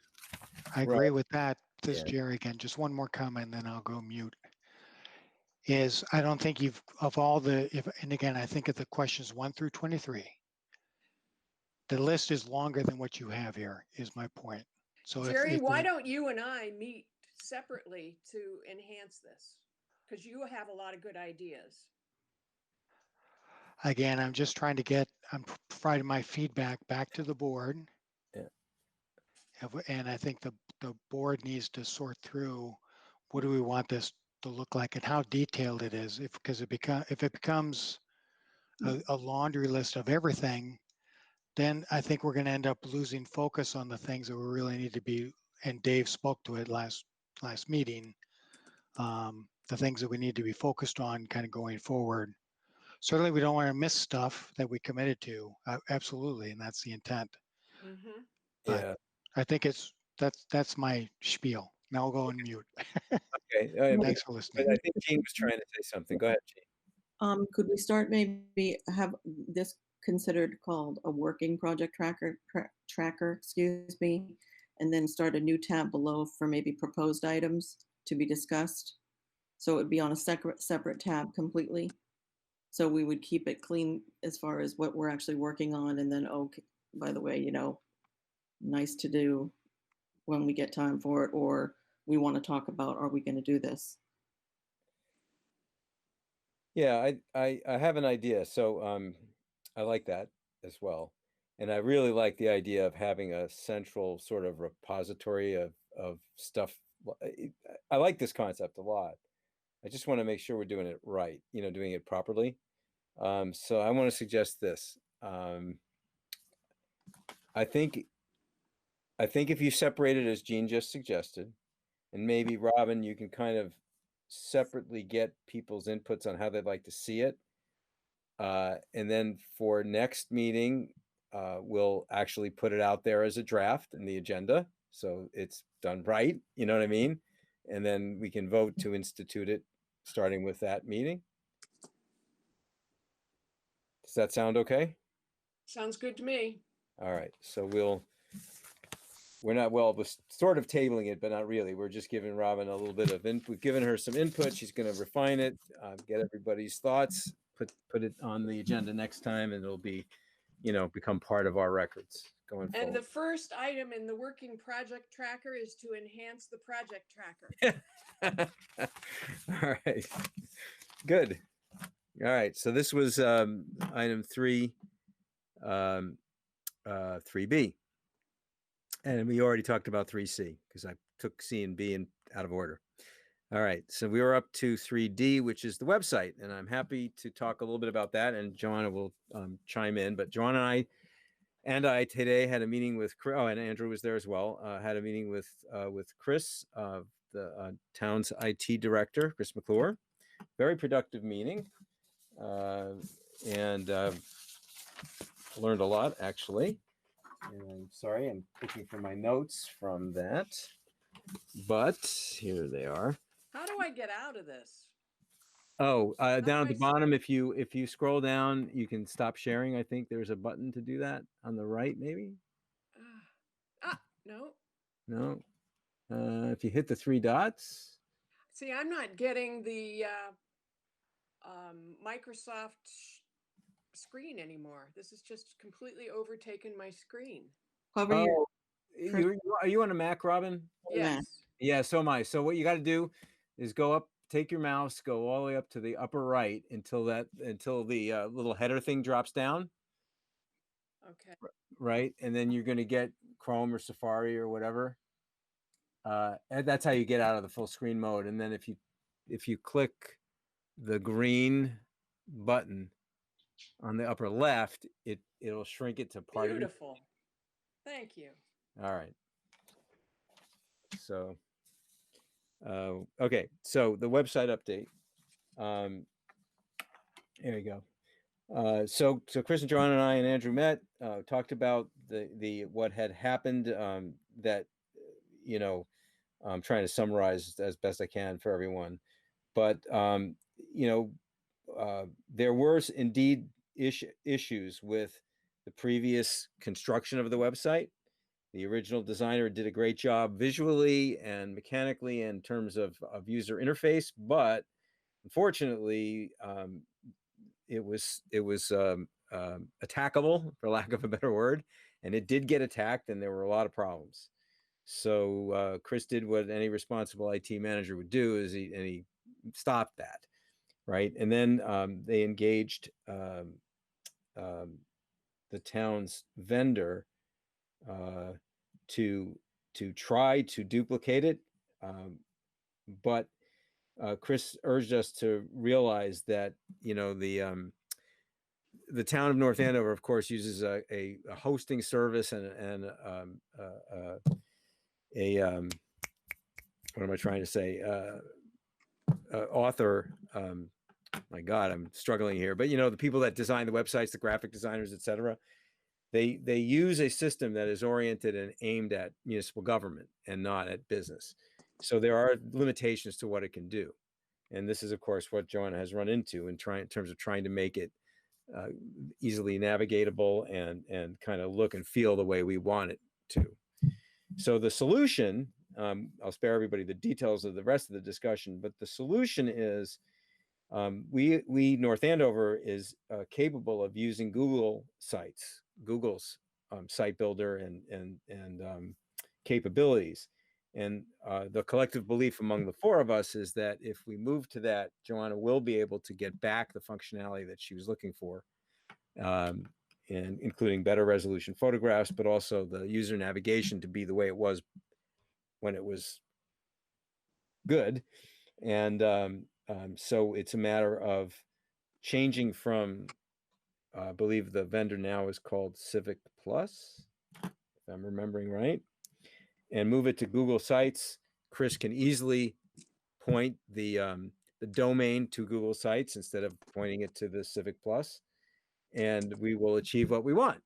[SPEAKER 2] I
[SPEAKER 1] Right.
[SPEAKER 2] agree with that. This is
[SPEAKER 1] Yeah.
[SPEAKER 2] Jerry again. Just one more comment, then I'll go mute. I don't think and again, I think of the questions 1 through 23. The list is longer than what you have here, is my point. So
[SPEAKER 4] Jerry, why don't you and I meet separately to enhance this? Because you have a lot of good ideas.
[SPEAKER 2] Again, I'm just trying to I'm providing my feedback back to the board.
[SPEAKER 1] Yeah.
[SPEAKER 2] And I think the board needs to sort through what do we want this to look like and how detailed it is. If it becomes a laundry list of everything, then I think we're going to end up losing focus on the things that we really need to be. And Dave spoke to it last meeting. The things that we need to be focused on, kind of going forward. Certainly, we don't want to miss stuff that we committed to. Absolutely, and that's the intent.
[SPEAKER 4] Mm-hmm.
[SPEAKER 2] But
[SPEAKER 1] Yeah.
[SPEAKER 2] I think that's my spiel. Now I'll go and mute.
[SPEAKER 1] Okay.
[SPEAKER 2] Thanks for listening.
[SPEAKER 1] I think Gene was trying to say something. Go ahead, Gene.
[SPEAKER 5] Could we start maybe have this considered called a working project tracker, excuse me, and then start a new tab below for maybe proposed items to be discussed. So it would be on a separate tab completely. So we would keep it clean as far as what we're actually working on. And then, okay, by the way, nice to do when we get time for it, or we want to talk about, are we going to do this?
[SPEAKER 1] Yeah, I have an idea. So I like that as well. And I really like the idea of having a central sort of repository of stuff. I like this concept a lot. I just want to make sure we're doing it right, doing it properly. So I want to suggest this. I think if you separate it as Gene just suggested, and maybe Robin, you can kind of separately get people's inputs on how they'd like to see it. And then for next meeting, we'll actually put it out there as a draft in the agenda. So it's done right, you know what I mean? And then we can vote to institute it starting with that meeting. Does that sound okay?
[SPEAKER 4] Sounds good to me.
[SPEAKER 1] All right, so we're sort of tabling it, but not really. We're just giving Robin a little bit of input. We've given her some input. She's going to refine it, get everybody's thoughts, put it on the agenda next time, and it'll be, become part of our records going forward.
[SPEAKER 4] And the first item in the working project tracker is to enhance the project tracker.
[SPEAKER 1] All right, good. All right, so this was item 3B. And we already talked about 3C because I took C and B out of order. All right, so we were up to 3D, which is the website, and I'm happy to talk a little bit about that, and Joanna will chime in. But Joanna and I today had a meeting with Chris, and Andrew was there as well. Had a meeting with Chris, the town's IT director, Chris McClure. Very productive meeting, and learned a lot actually. And I'm sorry, I'm looking for my notes from that, but here they are.
[SPEAKER 4] How do I get out of this?
[SPEAKER 1] Oh, down at
[SPEAKER 4] do
[SPEAKER 1] the
[SPEAKER 4] I
[SPEAKER 1] bottom, if you scroll down, you can stop sharing. I think there's a button to do that on the right, maybe.
[SPEAKER 4] No.
[SPEAKER 1] No. If you hit the three dots.
[SPEAKER 4] See, I'm not getting the Microsoft screen anymore. This has just completely overtaken my screen.
[SPEAKER 5] Hover your
[SPEAKER 1] Are you on a Mac, Robin?
[SPEAKER 4] Yes.
[SPEAKER 1] Yeah, so am I. So what you got to do is go up, take your mouse, go all the way up to the upper right until the little header thing drops down.
[SPEAKER 4] Okay.
[SPEAKER 1] Right, and then you're going to get Chrome or Safari or whatever. And that's how you get out of the full screen mode. And then if you click the green button on the upper left, it'll shrink it to part
[SPEAKER 4] Beautiful. Thank you.
[SPEAKER 1] All right. So, okay. So the website update. There you go. So Chris and John and I and Andrew met, talked about the what had happened. That I'm trying to summarize as best I can for everyone. But there were indeed issues with the previous construction of the website. The original designer did a great job visually and mechanically in terms of user interface, but unfortunately, it was attackable, for lack of a better word, and it did get attacked, and there were a lot of problems. So Chris did what any responsible IT manager would do, is he stopped that, right? And then they engaged the town's vendor to try to duplicate it, but Chris urged us to realize that the town of North Andover, of course, uses a hosting service and what am I trying to say? Author. My God, I'm struggling here. But the people that design the websites, the graphic designers, etc., they use a system that is oriented and aimed at municipal government and not at business. So there are limitations to what it can do, and this is, of course, what Joanna has run into in terms of trying to make it easily navigatable and kind of look and feel the way we want it to. So the solution, I'll spare everybody the details of the rest of the discussion, but the solution is we North Andover is capable of using Google's site builder and capabilities. And the collective belief among the four of us is that if we move to that, Joanna will be able to get back the functionality that she was looking for, and including better resolution photographs, but also the user navigation to be the way it was when it was good. And so it's a matter of changing from, I believe the vendor now is called Civic Plus, if I'm remembering right, and move it to Google Sites. Chris can easily point the domain to Google Sites instead of pointing it to the Civic Plus, and we will achieve what we want.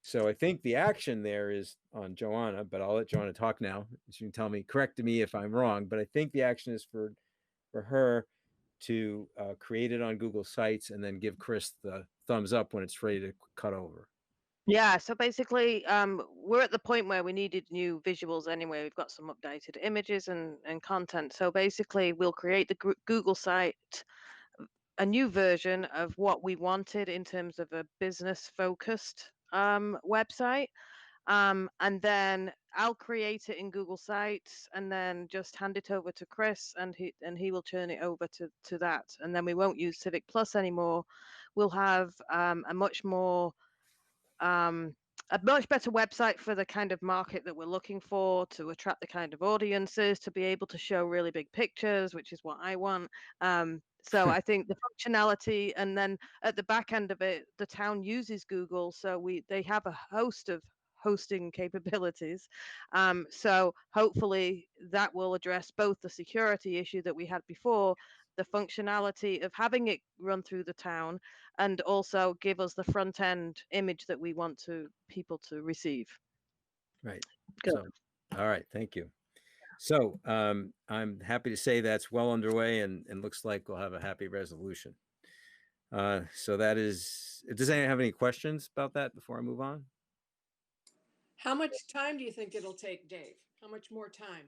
[SPEAKER 1] So I think the action there is on Joanna, but I'll let Joanna talk now. She can tell me, correct me if I'm wrong, but I think the action is for her to create it on Google Sites and then give Chris the thumbs up when it's ready to cut over.
[SPEAKER 6] Yeah, so basically, we're at the point where we needed new visuals anyway. We've got some updated images and content. So basically, we'll create the Google site, a new version of what we wanted in terms of a business-focused website. And then I'll create it in Google Sites and then just hand it over to Chris, and he will turn it over to that. And then we won't use Civic Plus anymore. We'll have a much more a much better website for the kind of market that we're looking for, to attract the kind of audiences, to be able to show really big pictures, which is what I want. So I think the functionality, and then at the back end of it, the town uses Google, so they have a host of hosting capabilities. So hopefully that will address both the security issue that we had before, the functionality of having it run through the town, and also give us the front end image that we want people to receive.
[SPEAKER 1] Right.
[SPEAKER 6] Good.
[SPEAKER 1] So, all right. Thank you. So I'm happy to say that's well underway and looks like we'll have a happy resolution. So that is, does anyone have any questions about that before I move on?
[SPEAKER 4] How much time do you think it'll take, Dave? How much more time?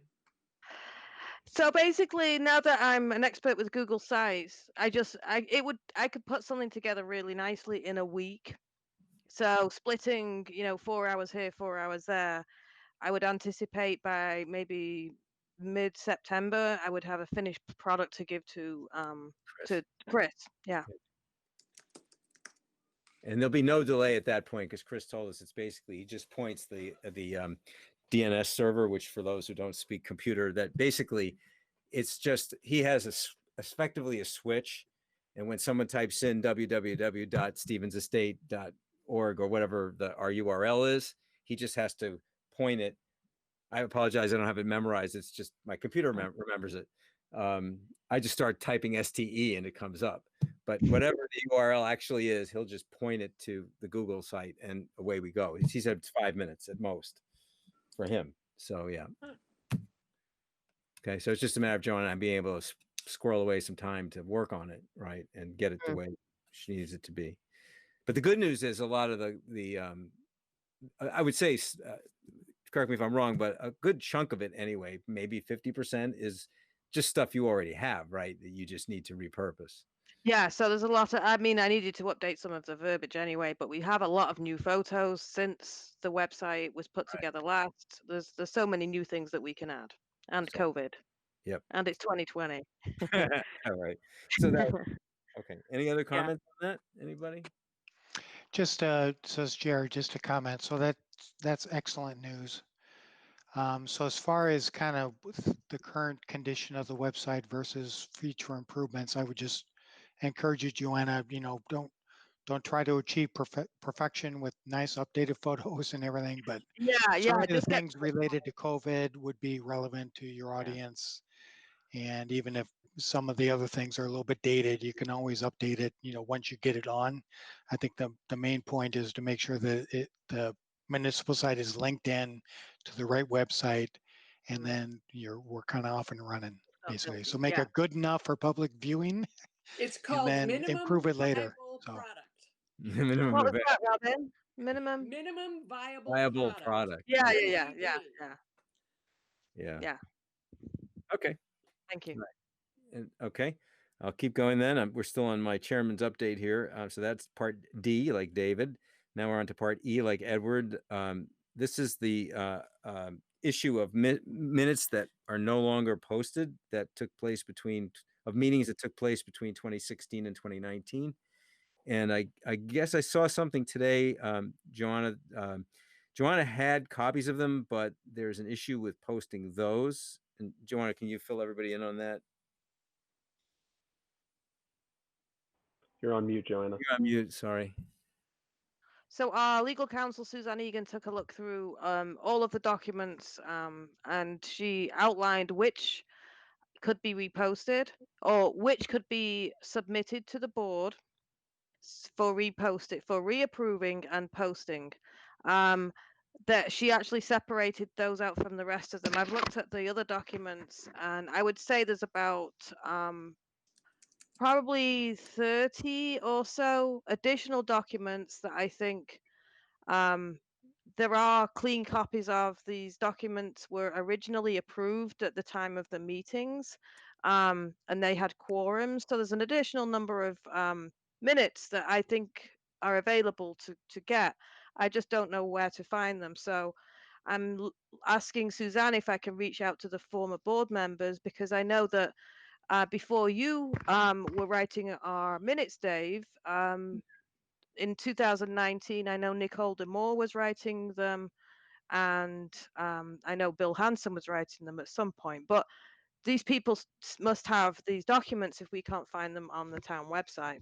[SPEAKER 6] So basically, now that I'm an expert with Google Sites, I could put something together really nicely in a week. So splitting, 4 hours here, 4 hours there, I would anticipate by maybe mid-September, I would have a finished product to give to Chris. Yeah.
[SPEAKER 1] And there'll be no delay at that point because Chris told us it's basically, he just points the DNS server, which for those who don't speak computer, that basically it's just, he has effectively a switch. And when someone types in www.stevensestate.org or whatever our URL is, he just has to point it. I apologize, I don't have it memorized. It's just my computer remembers it. I just start typing STE and it comes up. But whatever the URL actually is, he'll just point it to the Google site and away we go. He said it's 5 minutes at most for him. So yeah. Okay, so it's just a matter of Joanna and I being able to squirrel away some time to work on it, right, and get it the way she needs it to be. But the good news is a lot of the I would say, correct me if I'm wrong, but a good chunk of it anyway, maybe 50% is just stuff you already have, right, that you just need to repurpose.
[SPEAKER 6] Yeah, so there's a lot of, I needed to update some of the verbiage anyway, but we have a lot of new photos since the website was put together last. There's so many new things that we can add, and
[SPEAKER 1] So,
[SPEAKER 6] COVID.
[SPEAKER 1] Yep.
[SPEAKER 6] And it's 2020.
[SPEAKER 1] All right. So that, okay. Any other
[SPEAKER 6] Yeah.
[SPEAKER 1] comments on that? Anybody?
[SPEAKER 2] Just says Jared, just a comment. So that's excellent news. So as far as kind of the current condition of the website versus future improvements, I would just encourage you, Joanna, don't try to achieve perfection with nice updated photos and everything, but
[SPEAKER 6] Yeah,
[SPEAKER 2] certainly the
[SPEAKER 6] just get
[SPEAKER 2] things related to COVID would be relevant to your audience. And even if some of the other things are a little bit dated, you can always update it, once you get it on. I think the main point is to make sure that the municipal site is linked in to the right website, and then we're kind of off and running, basically. So make it good enough for public viewing.
[SPEAKER 4] It's
[SPEAKER 2] And
[SPEAKER 4] called
[SPEAKER 2] then
[SPEAKER 4] minimum
[SPEAKER 2] improve it later.
[SPEAKER 4] viable
[SPEAKER 2] So
[SPEAKER 4] product.
[SPEAKER 1] Minimum
[SPEAKER 6] What was that, Robin? Minimum
[SPEAKER 4] Viable
[SPEAKER 1] product.
[SPEAKER 6] Yeah.
[SPEAKER 1] Yeah. Okay.
[SPEAKER 6] Thank you.
[SPEAKER 1] And okay, I'll keep going then. We're still on my chairman's update here. So that's part D, like David. Now we're on to part E, like Edward. This is the issue of minutes that are no longer posted that took place of meetings that took place between 2016 and 2019. And I guess I saw something today, Joanna. Joanna had copies of them, but there's an issue with posting those. And Joanna, can you fill everybody in on that?
[SPEAKER 7] You're on mute, Joanna.
[SPEAKER 1] You're on mute, sorry.
[SPEAKER 6] So our legal counsel, Suzanne Egan, took a look through all of the documents, and she outlined which could be reposted or which could be submitted to the board for reapproving and posting. That she actually separated those out from the rest of them. I've looked at the other documents, and I would say there's about probably 30 or so additional documents that I think there are clean copies of. These documents were originally approved at the time of the meetings, and they had quorums. So there's an additional number of minutes that I think are available to get. I just don't know where to find them. So I'm asking Suzanne if I can reach out to the former board members, because I know that before you were writing our minutes, Dave, in 2019, I know Nicole DeMoore was writing them, and I know Bill Hansen was writing them at some point. But these people must have these documents if we can't find them on the town website.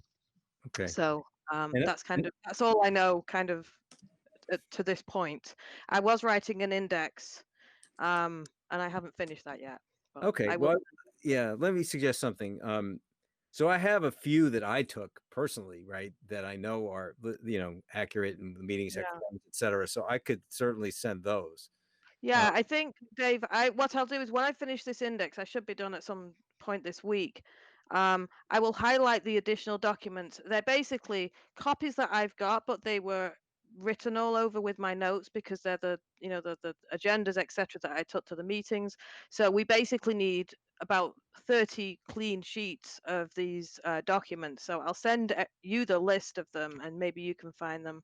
[SPEAKER 1] Okay.
[SPEAKER 6] So
[SPEAKER 1] And-
[SPEAKER 6] that's all I know kind of to this point. I was writing an index, and I haven't finished that yet. But
[SPEAKER 1] Okay.
[SPEAKER 6] I will.
[SPEAKER 1] Well, yeah, let me suggest something. So I have a few that I took personally, right, that I know are, accurate in the meetings, et cetera. So I could certainly send those.
[SPEAKER 6] Yeah, I think, Dave, what I'll do is when I finish this index, I should be done at some point this week. I will highlight the additional documents. They're basically copies that I've got, but they were written all over with my notes because they're the agendas, etc., that I took to the meetings. So we basically need about 30 clean sheets of these documents. So I'll send you the list of them, and maybe you can find them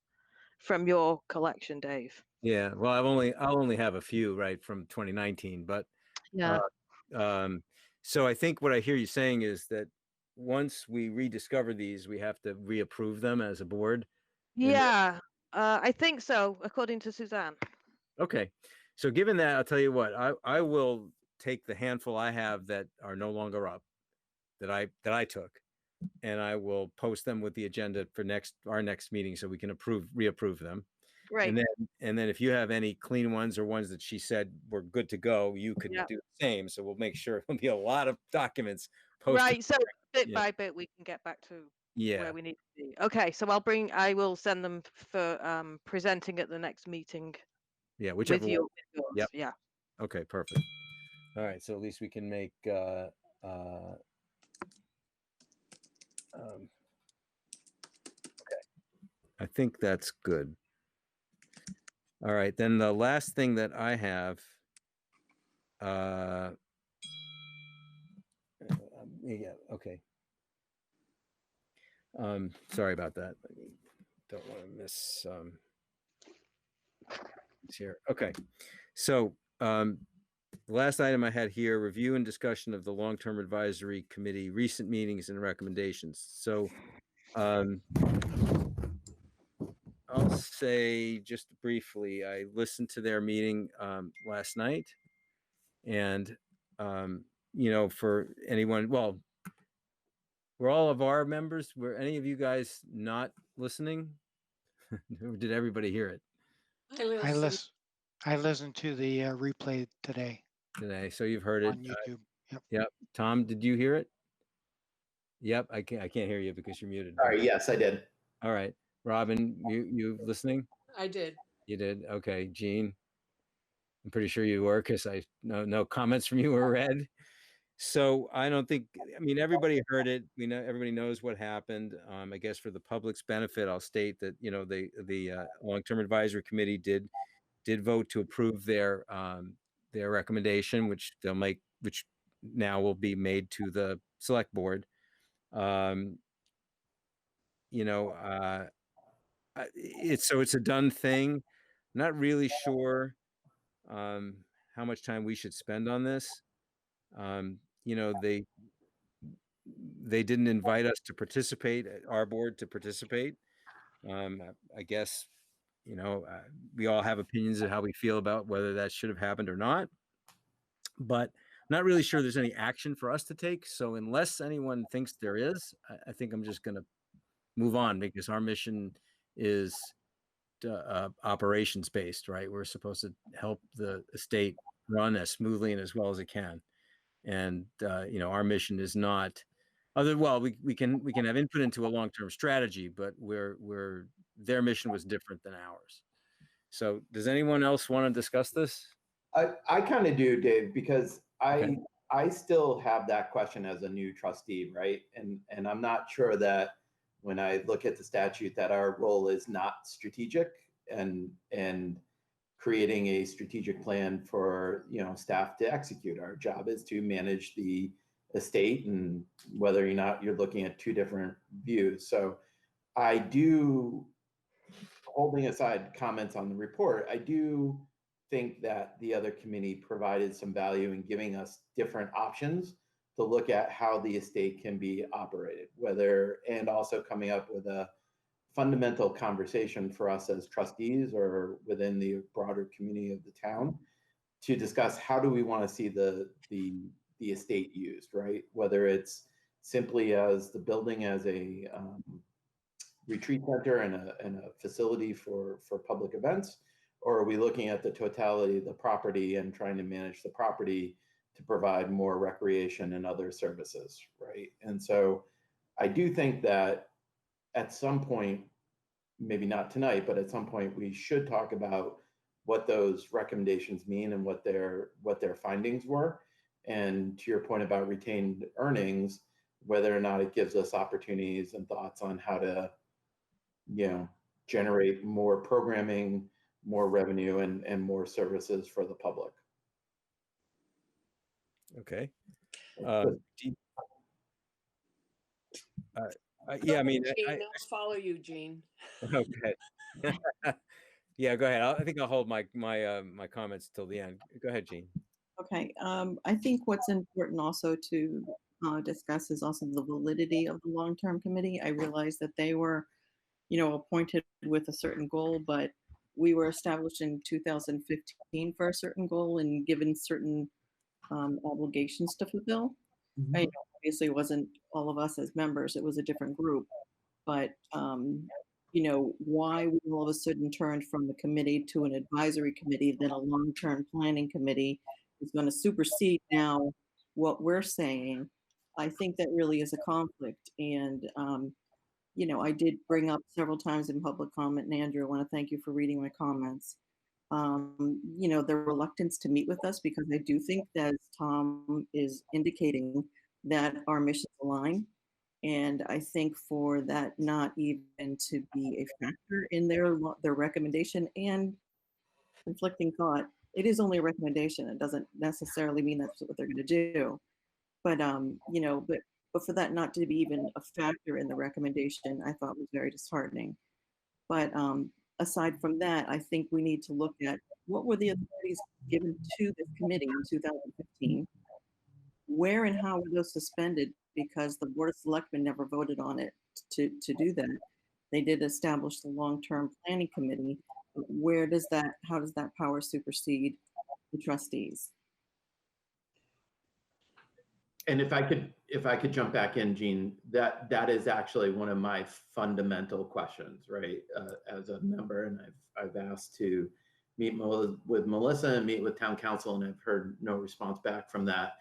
[SPEAKER 6] from your collection, Dave.
[SPEAKER 1] Yeah, well, I'll only have a few, right, from 2019, but
[SPEAKER 6] Yeah.
[SPEAKER 1] so I think what I hear you saying is that once we rediscover these, we have to reapprove them as a board.
[SPEAKER 6] Yeah, I think so, according to Suzanne.
[SPEAKER 1] Okay, so given that, I'll tell you what, I will take the handful I have that are no longer up, that I took, and I will post them with the agenda for our next meeting so we can reapprove them.
[SPEAKER 6] Right.
[SPEAKER 1] And then if you have any clean ones or ones that she said were good to go, you could
[SPEAKER 6] Yeah.
[SPEAKER 1] do the same. So we'll make sure there'll be a lot of documents posted.
[SPEAKER 6] Right. So bit
[SPEAKER 1] Yeah.
[SPEAKER 6] by bit, we can get back to
[SPEAKER 1] Yeah.
[SPEAKER 6] where we need to be. Okay. So I will send them for presenting at the next meeting.
[SPEAKER 1] Yeah.
[SPEAKER 6] With
[SPEAKER 1] Whichever
[SPEAKER 6] you.
[SPEAKER 1] one.
[SPEAKER 6] With
[SPEAKER 1] Yep.
[SPEAKER 6] Yeah.
[SPEAKER 1] Okay. Perfect. All right. So at least we can make, okay. I think that's good. All right. Then the last thing that I have, yeah. Okay. Sorry about that. Don't want to miss it's here. Okay. So the last item I had here, review and discussion of the long-term advisory committee recent meetings and recommendations. So I'll say just briefly, I listened to their meeting last night, and for anyone, well, were all of our members, were any of you guys not listening? Or did everybody hear it
[SPEAKER 2] I listened to the replay today
[SPEAKER 1] today? So you've heard it
[SPEAKER 2] on YouTube. Yep.
[SPEAKER 1] Yep. Tom, did you hear it? Yep. I can't hear you because you're muted.
[SPEAKER 3] Sorry, yes, I did.
[SPEAKER 1] All right. Robin, you listening?
[SPEAKER 4] I did.
[SPEAKER 1] You did? Okay. Jean, I'm pretty sure you were because no comments from you were read. So I don't think, everybody heard it. We know, everybody knows what happened. I guess for the public's benefit, I'll state that, the long-term advisory committee did vote to approve their recommendation, which now will be made to the select board. It's a done thing. Not really sure how much time we should spend on this. They didn't invite us to participate, our board to participate. I guess, we all have opinions of how we feel about whether that should have happened or not, but not really sure there's any action for us to take. So unless anyone thinks there is, I think I'm just going to move on because our mission is operations based, right? We're supposed to help the estate run as smoothly and as well as it can. And, our mission is not we can have input into a long-term strategy, but their mission was different than ours. So does anyone else want to discuss this?
[SPEAKER 3] I kind of do, Dave, because
[SPEAKER 1] Okay.
[SPEAKER 3] I still have that question as a new trustee, right? And I'm not sure that when I look at the statute that our role is not strategic and creating a strategic plan for staff to execute. Our job is to manage the estate, and whether or not you're looking at two different views. So I do, holding aside comments on the report, I do think that the other committee provided some value in giving us different options to look at how the estate can be operated, and also coming up with a fundamental conversation for us as trustees or within the broader community of the town to discuss how do we want to see the estate used, right? Whether it's simply as the building as a retreat center and a facility for public events, or are we looking at the totality of the property and trying to manage the property to provide more recreation and other services, right? And so I do think that at some point, maybe not tonight, but at some point we should talk about what those recommendations mean and what their findings were. And to your point about retained earnings, whether or not it gives us opportunities and thoughts on how to, generate more programming, more revenue, and more services for the public.
[SPEAKER 1] Okay.
[SPEAKER 3] Good.
[SPEAKER 1] Yeah, I mean,
[SPEAKER 4] Gene, I'll follow you, Gene.
[SPEAKER 1] okay. Yeah, go ahead. I think I'll hold my comments till the end. Go ahead, Gene.
[SPEAKER 5] Okay. I think what's important also to discuss is also the validity of the long-term committee. I realized that they were, appointed with a certain goal, but we were established in 2015 for a certain goal and given certain obligations to fulfill. I know obviously it wasn't all of us as members, it was a different group, but why we all of a sudden turned from the committee to an advisory committee, then a long-term planning committee is going to supersede now what we're saying. I think that really is a conflict. And, I did bring up several times in public comment, and Andrew, I want to thank you for reading my comments. The reluctance to meet with us, because I do think that Tom is indicating that our missions align. And I think for that not even to be a factor in their recommendation, and conflicting thought, it is only a recommendation. It doesn't necessarily mean that's what they're going to do. But but for that not to be even a factor in the recommendation, I thought was very disheartening. But aside from that, I think we need to look at what were the authorities given to this committee in 2015. Where and how were those suspended? Because the Board of Selectmen never voted on it to do that. They did establish the long-term planning committee. But how does that power supersede the trustees?
[SPEAKER 3] And if I could jump back in, Gene, that is actually one of my fundamental questions, right? As a member, and I've asked to meet with Melissa and meet with town council, and I've heard no response back from that.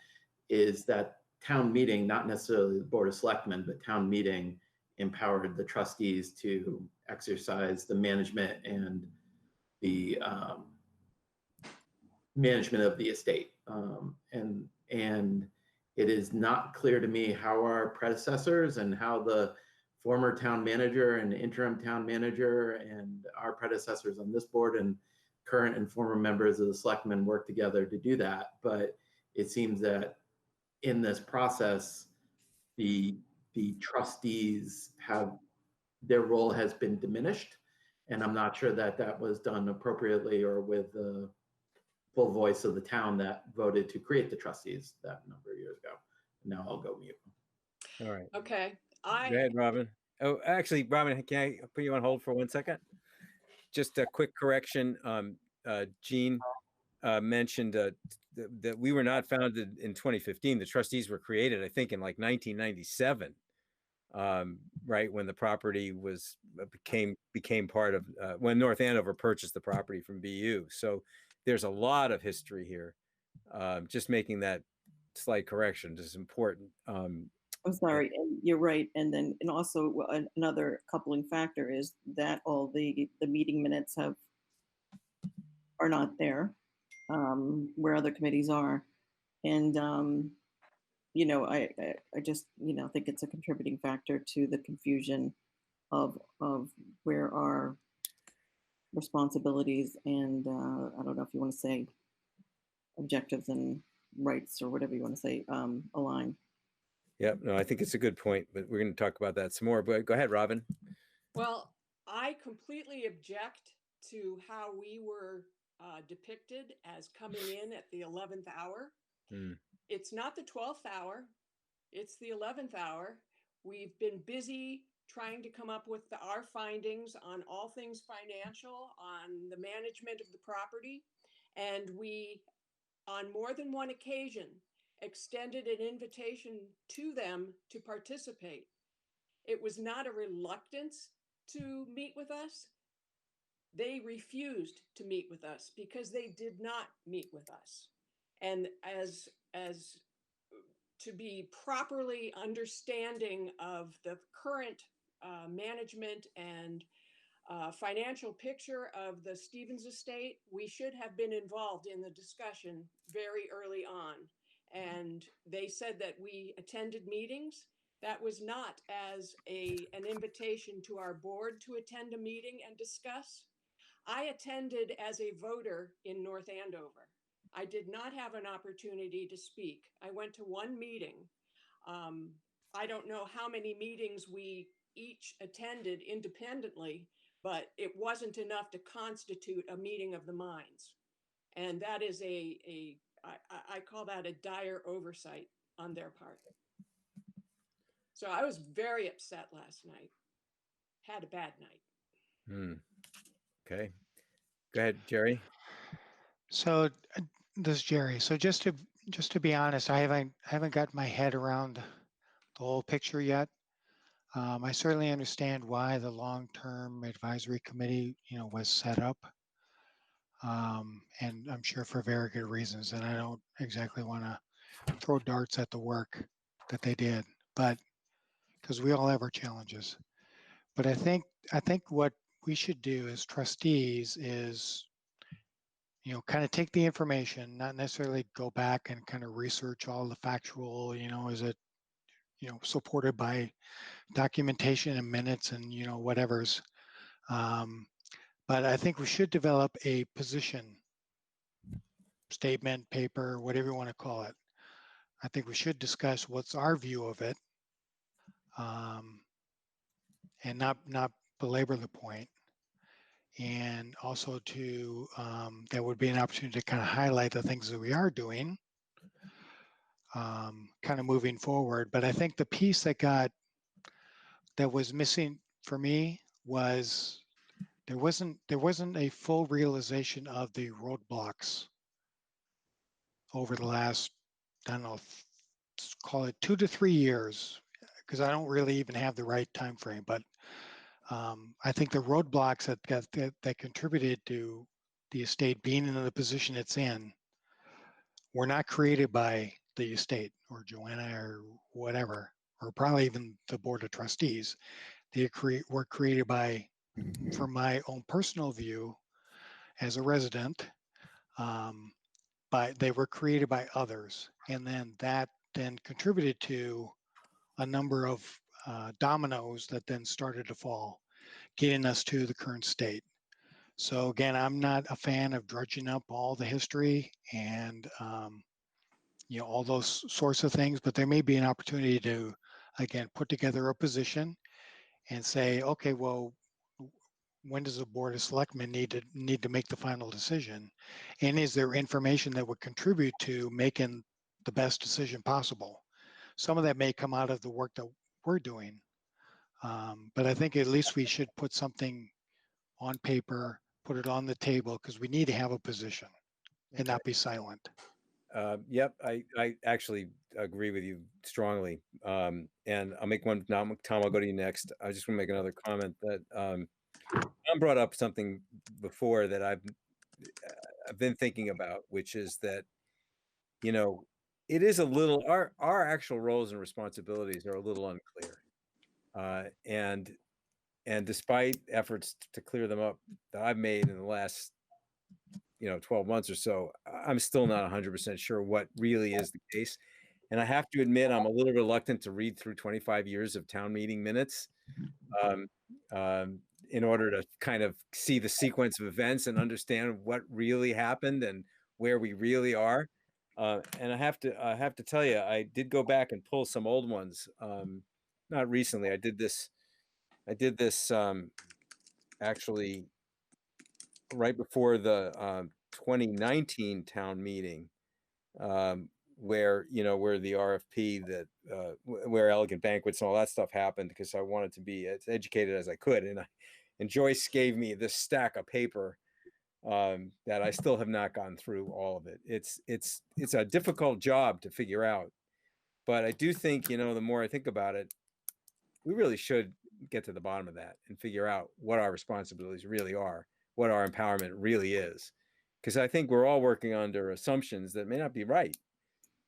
[SPEAKER 3] Is that town meeting, not necessarily the Board of Selectmen, but town meeting empowered the trustees to exercise the management and the management of the estate, and it is not clear to me how our predecessors and how the former town manager and interim town manager and our predecessors on this board and current and former members of the selectmen work together to do that. But it seems that in this process, the trustees their role has been diminished. And I'm not sure that was done appropriately or with the full voice of the town that voted to create the trustees that number of years ago. Now I'll go mute.
[SPEAKER 1] All right.
[SPEAKER 4] Okay.
[SPEAKER 1] Go ahead, Robin. Oh, actually, Robin, can I put you on hold for 1 second? Just a quick correction. Gene mentioned that we were not founded in 2015. The trustees were created, I think, in like 1997. Right when the property became part of when North Andover purchased the property from BU. So there's a lot of history here. Just making that slight correction is important.
[SPEAKER 5] I'm sorry, and you're right. And also another coupling factor is that all the meeting minutes are not there, where other committees are. And I just think it's a contributing factor to the confusion of where our responsibilities and I don't know if you want to say objectives and rights or whatever you want to say align.
[SPEAKER 1] Yeah, no, I think it's a good point, but we're going to talk about that some more. But go ahead, Robin.
[SPEAKER 4] Well, I completely object to how we were depicted as coming in at the 11th hour. It's not the 12th hour. It's the 11th hour. We've been busy trying to come up with our findings on all things financial, on the management of the property. And we, on more than one occasion, extended an invitation to them to participate. It was not a reluctance to meet with us. They refused to meet with us because they did not meet with us. And as to be properly understanding of the current management and financial picture of the Stevens estate, we should have been involved in the discussion very early on. And they said that we attended meetings. That was not as an invitation to our board to attend a meeting and discuss. I attended as a voter in North Andover. I did not have an opportunity to speak. I went to one meeting. I don't know how many meetings we each attended independently, but it wasn't enough to constitute a meeting of the minds. And that is I call that a dire oversight on their part. So I was very upset last night. Had a bad night.
[SPEAKER 1] Okay. Go ahead, Jerry.
[SPEAKER 2] So this is Jerry. So just to be honest, I haven't got my head around the whole picture yet. I certainly understand why the long-term advisory committee, was set up. And I'm sure for very good reasons. And I don't exactly want to throw darts at the work that they did, but because we all have our challenges. But I think what we should do as trustees is, kind of take the information, not necessarily go back and kind of research all the factual, is it, supported by documentation and minutes and, whatever's. But I think we should develop a position statement, paper, whatever you want to call it. I think we should discuss what's our view of it, and not belabor the point. And also to, that would be an opportunity to kind of highlight the things that we are doing, kind of moving forward. But I think the piece that was missing for me was there wasn't a full realization of the roadblocks over the last, I don't know, call it 2 to 3 years, because I don't really even have the right time frame. But I think the roadblocks that contributed to the estate being in the position it's in were not created by the estate or Joanna or whatever, or probably even the board of trustees. They were created by, from my own personal view as a resident, but they were created by others, and then that contributed to a number of dominoes that then started to fall, getting us to the current state. So again, I'm not a fan of drudging up all the history and all those sorts of things, but there may be an opportunity to, again, put together a position and say, okay, well, when does the board of selectmen need to make the final decision? And is there information that would contribute to making the best decision possible? Some of that may come out of the work that we're doing. But I think at least we should put something on paper, put it on the table, because we need to have a position and not be silent.
[SPEAKER 1] Yep, I actually agree with you strongly. And I'll make one. Now, Tom, I'll go to you next. I just want to make another comment that Tom brought up something before that I've been thinking about, which is that, it is a little, our actual roles and responsibilities are a little unclear. And despite efforts to clear them up that I've made in the last 12 months or so, I'm still not 100% sure what really is the case. And I have to admit, I'm a little reluctant to read through 25 years of town meeting minutes in order to kind of see the sequence of events and understand what really happened and where we really are. And I have to tell you, I did go back and pull some old ones. Not recently. I did this actually right before the 2019 town meeting, where, you know, where the RFP that where Elegant Banquets and all that stuff happened, because I wanted to be as educated as I could. And Joyce gave me this stack of paper that I still have not gone through all of it. It's a difficult job to figure out, but I do think, you know, the more I think about it, we really should get to the bottom of that and figure out what our responsibilities really are, what our empowerment really is, because I think we're all working under assumptions that may not be right.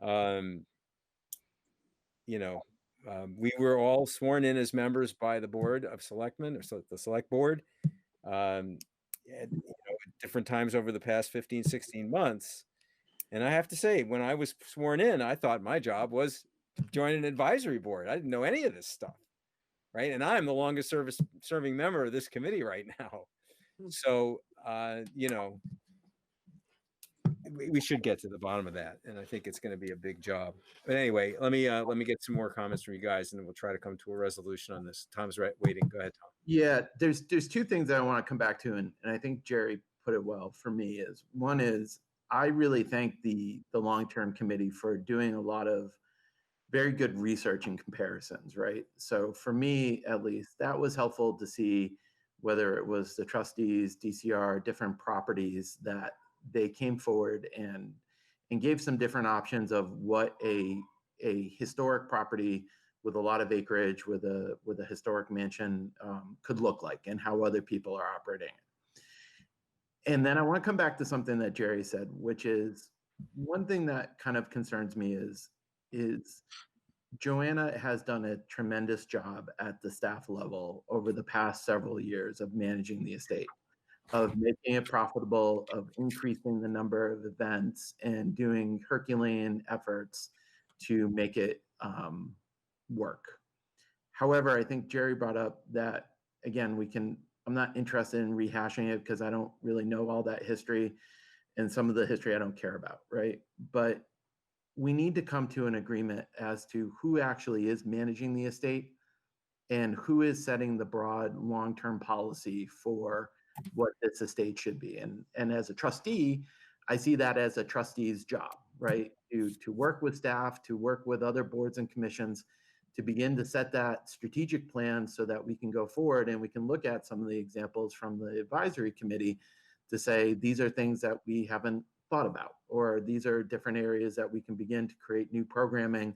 [SPEAKER 1] Um, you know, we were all sworn in as members by the Board of Selectmen, or the Select Board, at, you know, at different times over the past 15, 16 months. And I have to say, when I was sworn in, I thought my job was to join an advisory board. I didn't know any of this stuff, right? And I'm the longest serving member of this committee right now. So, you know, we should get to the bottom of that, and I think it's going to be a big job. But anyway, let me get some more comments from you guys, and then we'll try to come to a resolution on this. Tom's waiting. Go ahead, Tom.
[SPEAKER 3] Yeah, there's two things that I want to come back to, and I think Jerry put it well for me. Is one is I really thank the long-term committee for doing a lot of very good research and comparisons, right? So for me, at least, that was helpful to see whether it was the trustees, DCR, different properties that they came forward and gave some different options of what a historic property with a lot of acreage with a historic mansion could look like, and how other people are operating it. And then I want to come back to something that Jerry said, which is one thing that kind of concerns me is Joanna has done a tremendous job at the staff level over the past several years of managing the estate, of making it profitable, of increasing the number of events, and doing Herculean efforts to make it work. However, I think Jerry brought up that, again, I'm not interested in rehashing it because I don't really know all that history, and some of the history I don't care about, right? But we need to come to an agreement as to who actually is managing the estate and who is setting the broad long-term policy for what this estate should be. And as a trustee, I see that as a trustee's job, right? To work with staff, to work with other boards and commissions, to begin to set that strategic plan so that we can go forward and we can look at some of the examples from the advisory committee to say, these are things that we haven't thought about, or these are different areas that we can begin to create new programming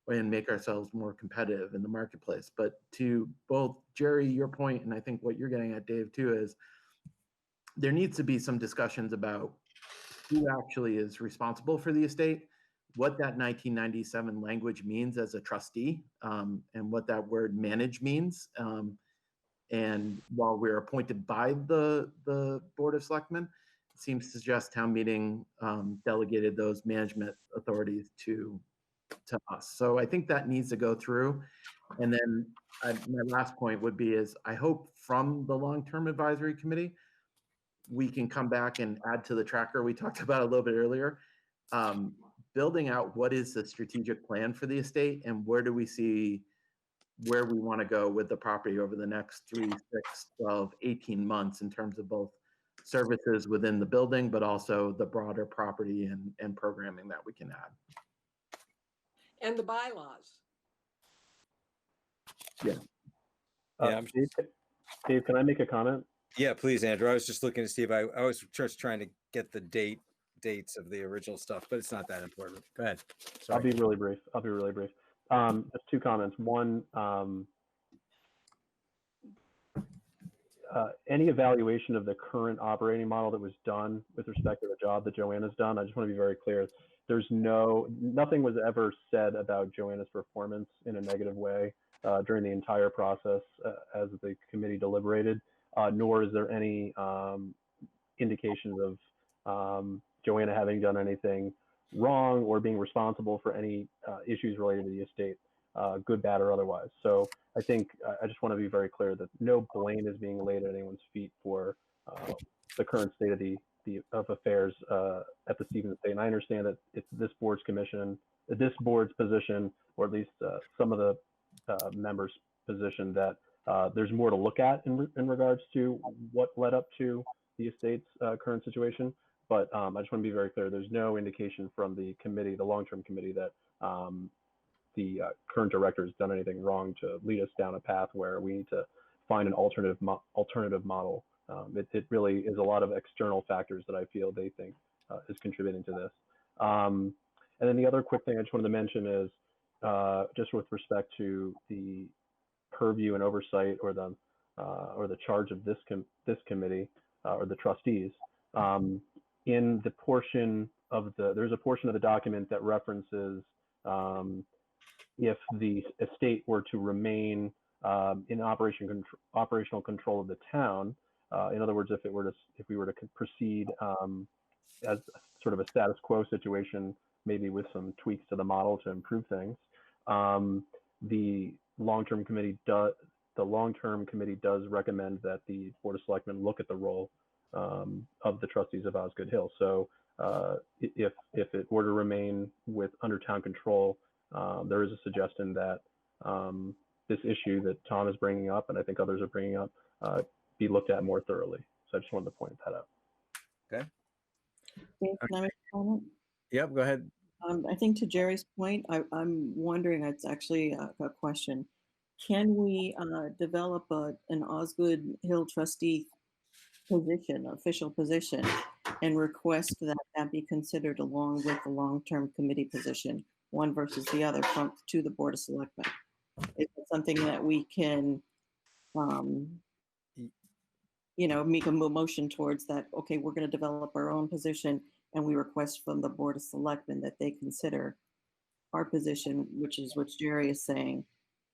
[SPEAKER 3] and make ourselves more competitive in the marketplace. But to both Jerry, your point, and I think what you're getting at, Dave, too, is there needs to be some discussions about who actually is responsible for the estate, what that 1997 language means as a trustee, and what that word manage means. And while we're appointed by the Board of Selectmen, it seems to suggest town meeting delegated those management authorities to us. So I think that needs to go through. And then my last point would be is I hope from the long-term advisory committee, we can come back and add to the tracker we talked about a little bit earlier, building out what is the strategic plan for the estate and where do we see where we want to go with the property over the next 3, 6, 12, 18 months in terms of both services within the building, but also the broader property and programming that we can add.
[SPEAKER 4] And the bylaws.
[SPEAKER 3] Yeah.
[SPEAKER 1] Yeah,
[SPEAKER 7] Dave, can I make a comment?
[SPEAKER 1] Yeah, please, Andrew. I was just looking to see if I was just trying to get the dates of the original stuff, but it's not that important. Go ahead. Sorry.
[SPEAKER 7] I'll be really brief. Just two comments. One, any evaluation of the current operating model that was done with respect to the job that Joanna's done, I just want to be very clear. Nothing was ever said about Joanna's performance in a negative way during the entire process as the committee deliberated, nor is there any indications of Joanna having done anything wrong or being responsible for any issues related to the estate, good, bad, or otherwise. So I think I just want to be very clear that no blame is being laid at anyone's feet for the current state of affairs at the Stevens estate. And I understand that it's this board's position, or at least some of the members' position, that there's more to look at in regards to what led up to the estate's current situation. But I just want to be very clear. There's no indication from the committee, the long-term committee, that the current director has done anything wrong to lead us down a path where we need to find an alternative model. It really is a lot of external factors that I feel they think is contributing to this. And then the other quick thing I just wanted to mention is just with respect to the purview and oversight or the charge of this committee or the trustees. In the portion of there's a portion of the document that references if the estate were to remain in operational control of the town. In other words, if we were to proceed as sort of a status quo situation, maybe with some tweaks to the model to improve things, the long-term committee does recommend that the Board of Selectmen look at the role of the trustees of Osgood Hill. So if it were to remain under town control, there is a suggestion that this issue that Tom is bringing up, and I think others are bringing up, be looked at more thoroughly. So I just wanted to point that out.
[SPEAKER 1] Okay.
[SPEAKER 5] Dave, can I make a comment?
[SPEAKER 1] Yep, go ahead.
[SPEAKER 5] I think to Jerry's point, I'm wondering, it's actually a question. Can we develop an Osgood Hill trustee position, official position, and request that that be considered along with the long-term committee position, one versus the other, to the Board of Selectmen? Is it something that we can, make a motion towards that? Okay, we're going to develop our own position, and we request from the Board of Selectmen that they consider our position, which is what Jerry is saying,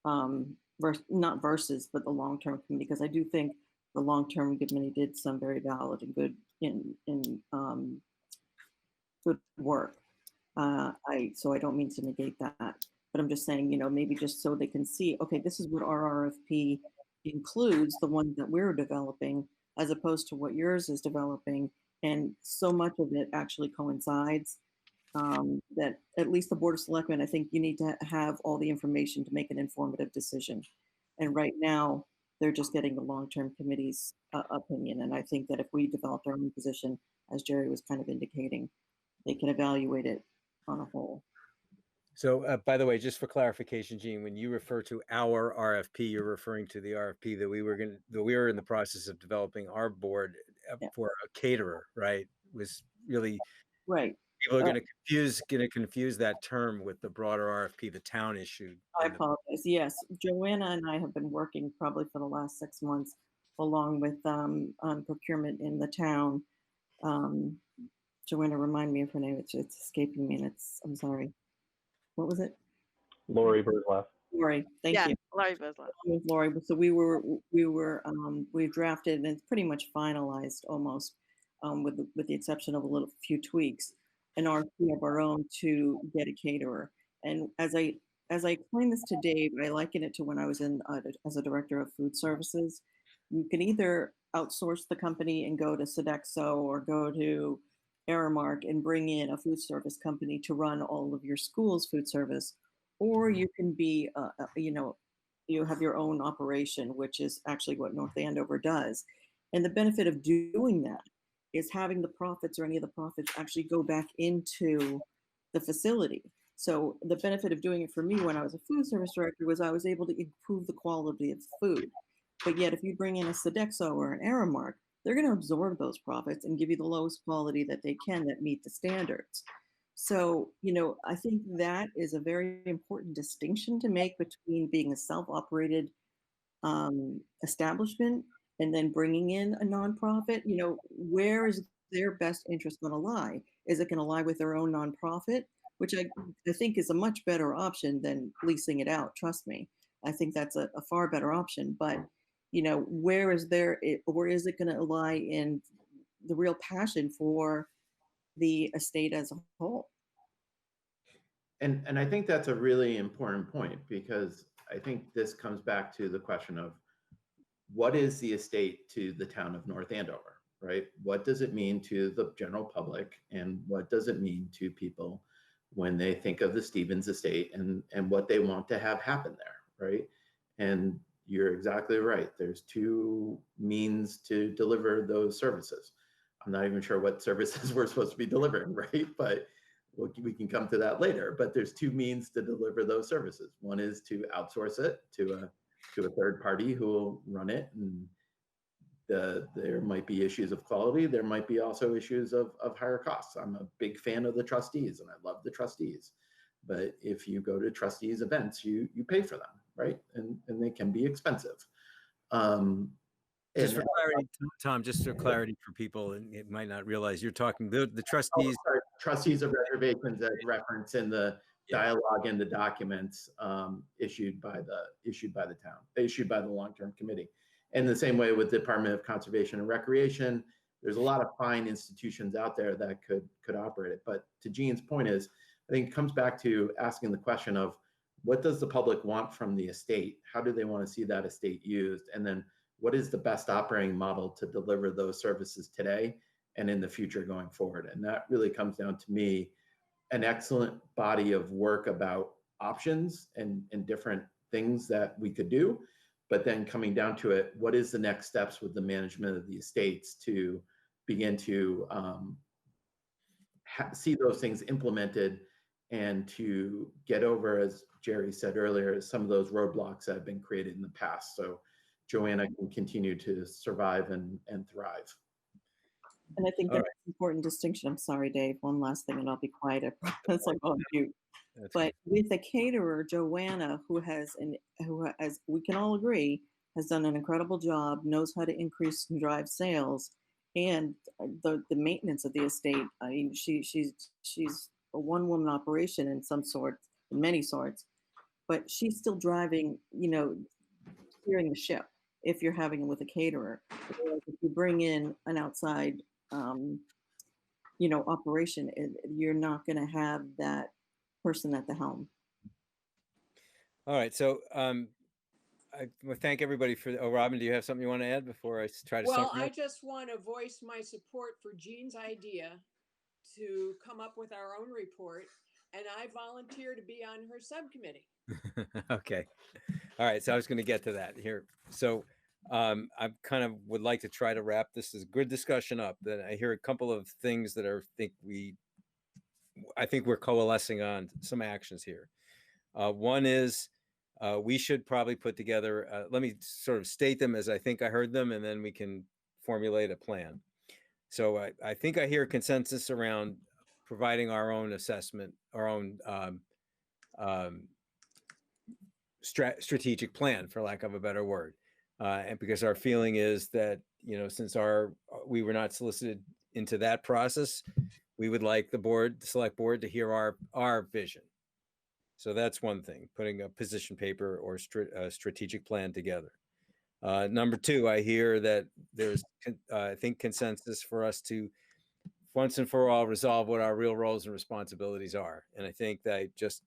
[SPEAKER 5] not versus, but the long-term committee, because I do think the long-term committee did some very valid and good good work. So I don't mean to negate that, but I'm just saying, maybe just so they can see, okay, this is what our RFP includes, the one that we're developing, as opposed to what yours is developing. And so much of it actually coincides that at least the Board of Selectmen, I think you need to have all the information to make an informative decision. And right now, they're just getting the long-term committee's opinion. And I think that if we developed our own position, as Jerry was kind of indicating, they can evaluate it on a whole.
[SPEAKER 1] So, by the way, just for clarification, Gene, when you refer to our RFP, you're referring to the RFP that we were in the process of developing our board for a caterer, right? Was really
[SPEAKER 5] right.
[SPEAKER 1] People are going to confuse that term with the broader RFP the town issued.
[SPEAKER 5] I apologize. Yes, Joanna and I have been working probably for the last 6 months, along with procurement in the town. Joanna, remind me of her name. It's escaping me, and I'm sorry. What was it?
[SPEAKER 7] Lori Burzlaff.
[SPEAKER 5] Lori, thank you.
[SPEAKER 6] Lori Burzlaff.
[SPEAKER 5] With Lori, so we drafted, and it's pretty much finalized almost, with the exception of a few tweaks, an RFP of our own to get a caterer. And as I explained this to Dave, I liken it to when I was as a director of food services. You can either outsource the company and go to Sodexo or go to Aramark and bring in a food service company to run all of your school's food service, or you can be, you have your own operation, which is actually what North Andover does. And the benefit of doing that is having the profits or any of the profits actually go back into the facility. So the benefit of doing it for me when I was a food service director was I was able to improve the quality of food. But yet if you bring in a Sodexo or an Aramark, they're going to absorb those profits and give you the lowest quality that they can that meet the standards. So, I think that is a very important distinction to make between being a self-operated establishment and then bringing in a nonprofit. Where is their best interest going to lie? Is it going to lie with their own nonprofit, which I think is a much better option than leasing it out. Trust me. I think that's a far better option. But, where is it going to lie in the real passion for the estate as a whole?
[SPEAKER 3] And I think that's a really important point, because I think this comes back to the question of what is the estate to the town of North Andover, right? What does it mean to the general public, and what does it mean to people when they think of the Stevens estate and what they want to have happen there, right? And you're exactly right. There's two means to deliver those services. I'm not even sure what services we're supposed to be delivering, right? But we can come to that later. But there's two means to deliver those services. One is to outsource it to a third party who will run it, and there might be issues of quality. There might be also issues of higher costs. I'm a big fan of the trustees, and I love the trustees. But if you go to trustees events, you pay for them, right? And they can be expensive.
[SPEAKER 1] Just for clarity, Tom, just for clarity for people, and it might not realize you're talking the trustees.
[SPEAKER 3] Oh, sorry. Trustees of reservations as reference in the dialogue in the documents issued by the town, issued by the long-term committee. And the same way with the Department of Conservation and Recreation, there's a lot of fine institutions out there that could operate it. But to Gene's point is, I think it comes back to asking the question of what does the public want from the estate? How do they want to see that estate used? And then what is the best operating model to deliver those services today and in the future going forward? And that really comes down to me, an excellent body of work about options and different things that we could do. But then coming down to it, what is the next steps with the management of the estates to begin to see those things implemented and to get over, as Jerry said earlier, some of those roadblocks that have been created in the past. So Joanna can continue to survive and thrive.
[SPEAKER 5] And I think that's an important distinction. I'm sorry, Dave. One last thing, and I'll be quiet. I promise I won't mute. But with the caterer, Joanna, who we can all agree, has done an incredible job, knows how to increase and drive sales, and the maintenance of the estate. I mean, she's a one-woman operation in many sorts, but she's still driving, steering the ship if you're having it with a caterer. Whereas if you bring in an outside, operation, you're not going to have that person at the helm.
[SPEAKER 1] All right. So I thank everybody for. Oh, Robin, do you have something you want to add before I try to?
[SPEAKER 4] Well, I just want to voice my support for Gene's idea to come up with our own report, and I volunteer to be on her subcommittee.
[SPEAKER 1] Okay. All right. So I was going to get to that here. So I kind of would like to try to wrap this as good discussion up. That I hear a couple of things that I think we're coalescing on some actions here. One is we should probably put together, let me sort of state them as I think I heard them, and then we can formulate a plan. So I think I hear consensus around providing our own assessment, our own strategic plan, for lack of a better word. And because our feeling is that, since we were not solicited into that process, we would like the select board to hear our vision. So that's one thing, putting a position paper or a strategic plan together. Number two, I hear that there's, I think, consensus for us to once and for all resolve what our real roles and responsibilities are. And I think that I just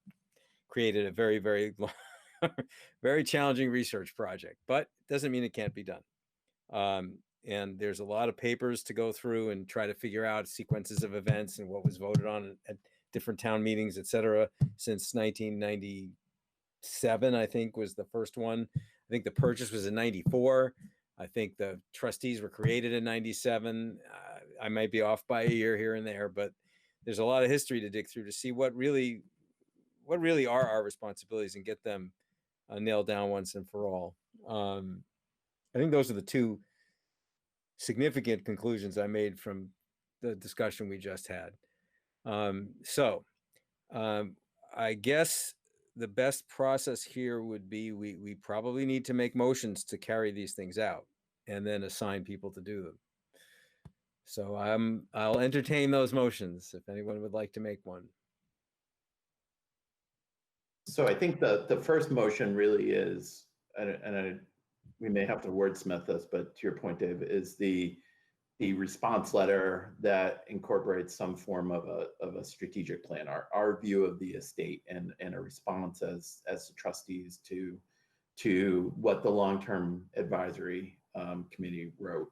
[SPEAKER 1] created a very, very long, very challenging research project, but it doesn't mean it can't be done. And there's a lot of papers to go through and try to figure out sequences of events and what was voted on at different town meetings, et cetera, since 1997, I think, was the first one. I think the purchase was in 94. I think the trustees were created in 97. I might be off by a year here and there, but there's a lot of history to dig through to see what really are our responsibilities and get them nailed down once and for all. I think those are the two significant conclusions I made from the discussion we just had. I guess the best process here would be we probably need to make motions to carry these things out and then assign people to do them. So I'll entertain those motions if anyone would like to make one.
[SPEAKER 3] So I think the first motion really is, we may have to wordsmith this, but to your point, Dave, is the response letter that incorporates some form of a strategic plan, our view of the estate, and a response as the trustees to what the long-term advisory committee wrote.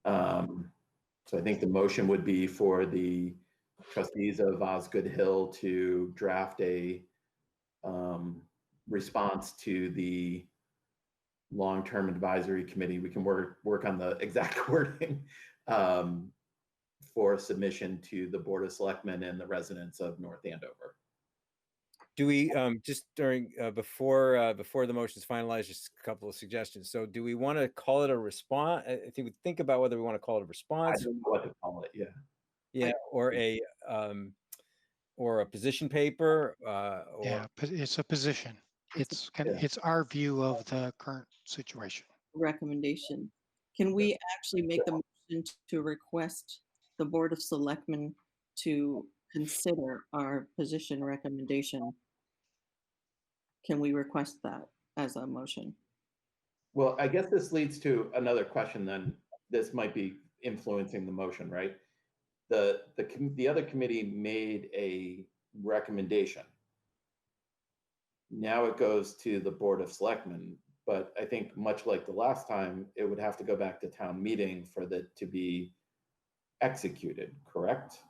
[SPEAKER 3] So I think the motion would be for the trustees of Osgood Hill to draft a response to the long-term advisory committee. We can work on the exact wording for submission to the Board of Selectmen and the residents of North Andover.
[SPEAKER 1] Do we just during before the motion is finalized, just a couple of suggestions. So do we want to call it a response? I think we think about whether we want to call it a
[SPEAKER 3] I
[SPEAKER 1] response,
[SPEAKER 3] don't know what to call it. Yeah.
[SPEAKER 1] yeah, or a position paper, or
[SPEAKER 2] Yeah, it's a position. It's
[SPEAKER 3] Yeah.
[SPEAKER 2] it's our view of the current situation.
[SPEAKER 5] Recommendation. Can we actually make the motion to request the Board of Selectmen to consider our position recommendation? Can we request that as a motion?
[SPEAKER 3] Well, I guess this leads to another question then. This might be influencing the motion, right? The other committee made a recommendation. Now it goes to the Board of Selectmen, but I think much like the last time, it would have to go back to town meeting for that to be executed, correct?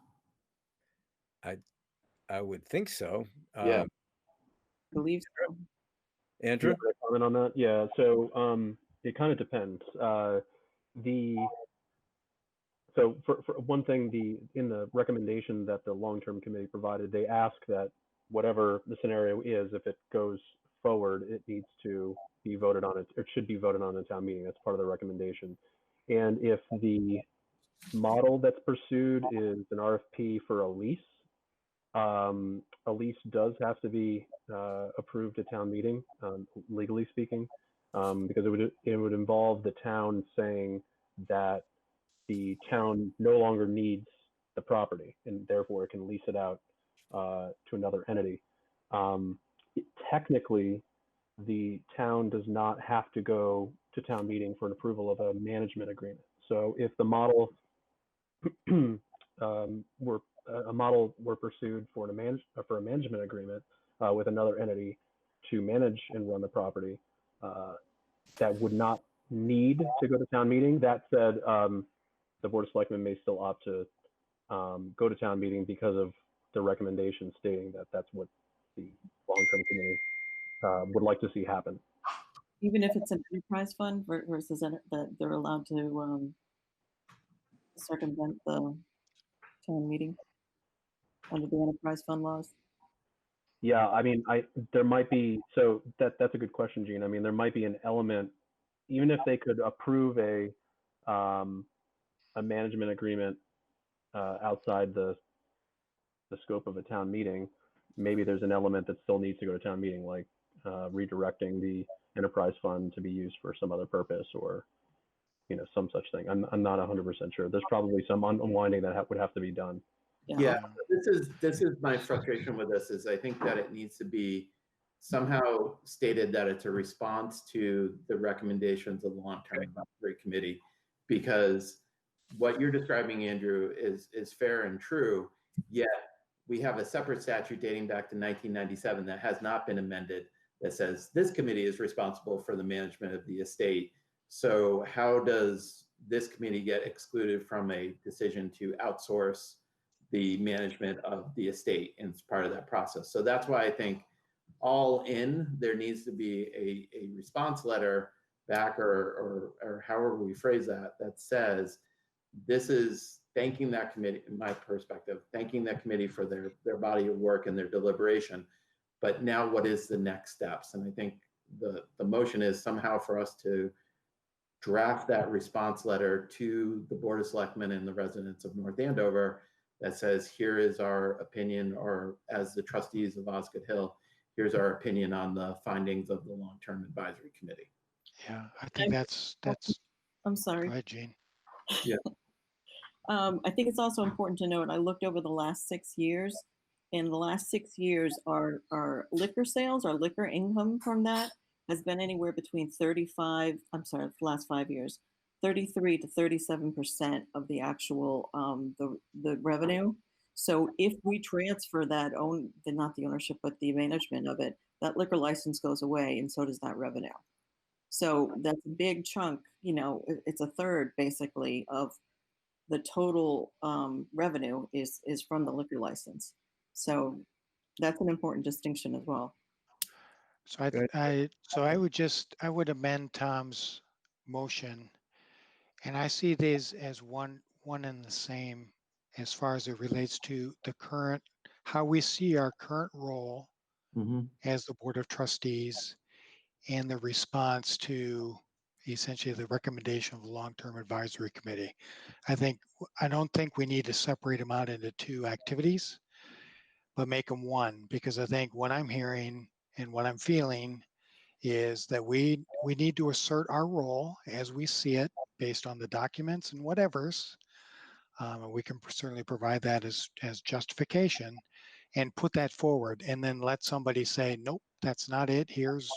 [SPEAKER 1] I would think so.
[SPEAKER 3] Yeah.
[SPEAKER 5] I believe so.
[SPEAKER 1] Andrew?
[SPEAKER 7] You want to comment on that? Yeah. So it kind of depends. So for one thing, in the recommendation that the long-term committee provided, they ask that whatever the scenario is, if it goes forward, it needs to be voted on. It should be voted on in town meeting. That's part of the recommendation. And if the model that's pursued is an RFP for a lease does have to be approved at town meeting, legally speaking, because it would involve the town saying that the town no longer needs the property and therefore it can lease it out to another entity. Technically, the town does not have to go to town meeting for an approval of a management agreement. So if the model were pursued for a management agreement with another entity to manage and run the property, that would not need to go to town meeting. That said, the Board of Selectmen may still opt to go to town meeting because of the recommendation stating that that's what the long-term committee would like to see happen.
[SPEAKER 5] Even if it's an enterprise fund versus that they're allowed to circumvent the town meeting under the enterprise fund laws.
[SPEAKER 7] Yeah, I mean, there might be, so that's a good question, Gene. I mean, there might be an element, even if they could approve a management agreement outside the scope of a town meeting, maybe there's an element that still needs to go to town meeting, like redirecting the enterprise fund to be used for some other purpose, or some such thing. I'm not 100% sure. There's probably some unwinding that would have to be done.
[SPEAKER 3] Yeah, this is my frustration with this. Is I think that it needs to be somehow stated that it's a response to the recommendations of the long-term advisory committee, because what you're describing, Andrew, is fair and true. Yet we have a separate statute dating back to 1997 that has not been amended that says this committee is responsible for the management of the estate. So how does this committee get excluded from a decision to outsource the management of the estate as part of that process? So that's why I think all in, there needs to be a response letter back, or however we phrase that says, this is thanking that committee, in my perspective, thanking that committee for their body of work and their deliberation. But now what is the next steps? And I think the motion is somehow for us to draft that response letter to the Board of Selectmen and the residents of North Andover that says, here is our opinion, or as the trustees of Osgood Hill, here's our opinion on the findings of the long-term advisory committee.
[SPEAKER 2] Yeah, I think that's.
[SPEAKER 5] I'm sorry.
[SPEAKER 2] Go ahead, Gene.
[SPEAKER 3] Yeah.
[SPEAKER 5] I think it's also important to note, I looked over the last 6 years. In the last 6 years, our liquor sales, our liquor income from that has been anywhere between the last 5 years, 33 to 37% of the actual, the revenue. So if we transfer that not the ownership, but the management of it, that liquor license goes away, and so does that revenue. So that's a big chunk, it's a third basically of the total revenue is from the liquor license. So that's an important distinction as well.
[SPEAKER 2] So I would amend Tom's motion, and I see these as one and the same as far as it relates to the current, how we see our current role
[SPEAKER 3] Mhm.
[SPEAKER 2] as the Board of Trustees and the response to essentially the recommendation of the Long-Term Advisory Committee. I don't think we need to separate them out into two activities, but make them one, because I think what I'm hearing and what I'm feeling is that we need to assert our role as we see it based on the documents and whatever's. And we can certainly provide that as justification and put that forward, and then let somebody say, nope, that's not it. Here's,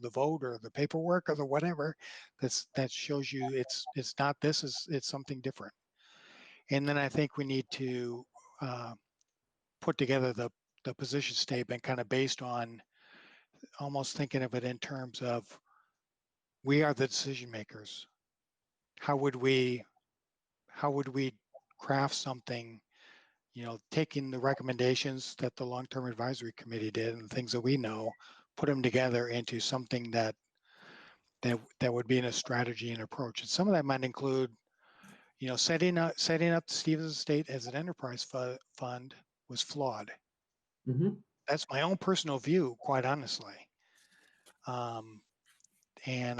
[SPEAKER 2] the vote or the paperwork or the whatever that shows you it's not this, it's something different. And then I think we need to put together the position statement kind of based on almost thinking of it in terms of we are the decision makers. How would we craft something, taking the recommendations that the long-term advisory committee did and the things that we know, put them together into something that would be in a strategy and approach. And some of that might include, setting up the Stevens Estate as an enterprise fund was flawed.
[SPEAKER 3] Mhm.
[SPEAKER 2] That's my own personal view, quite honestly. And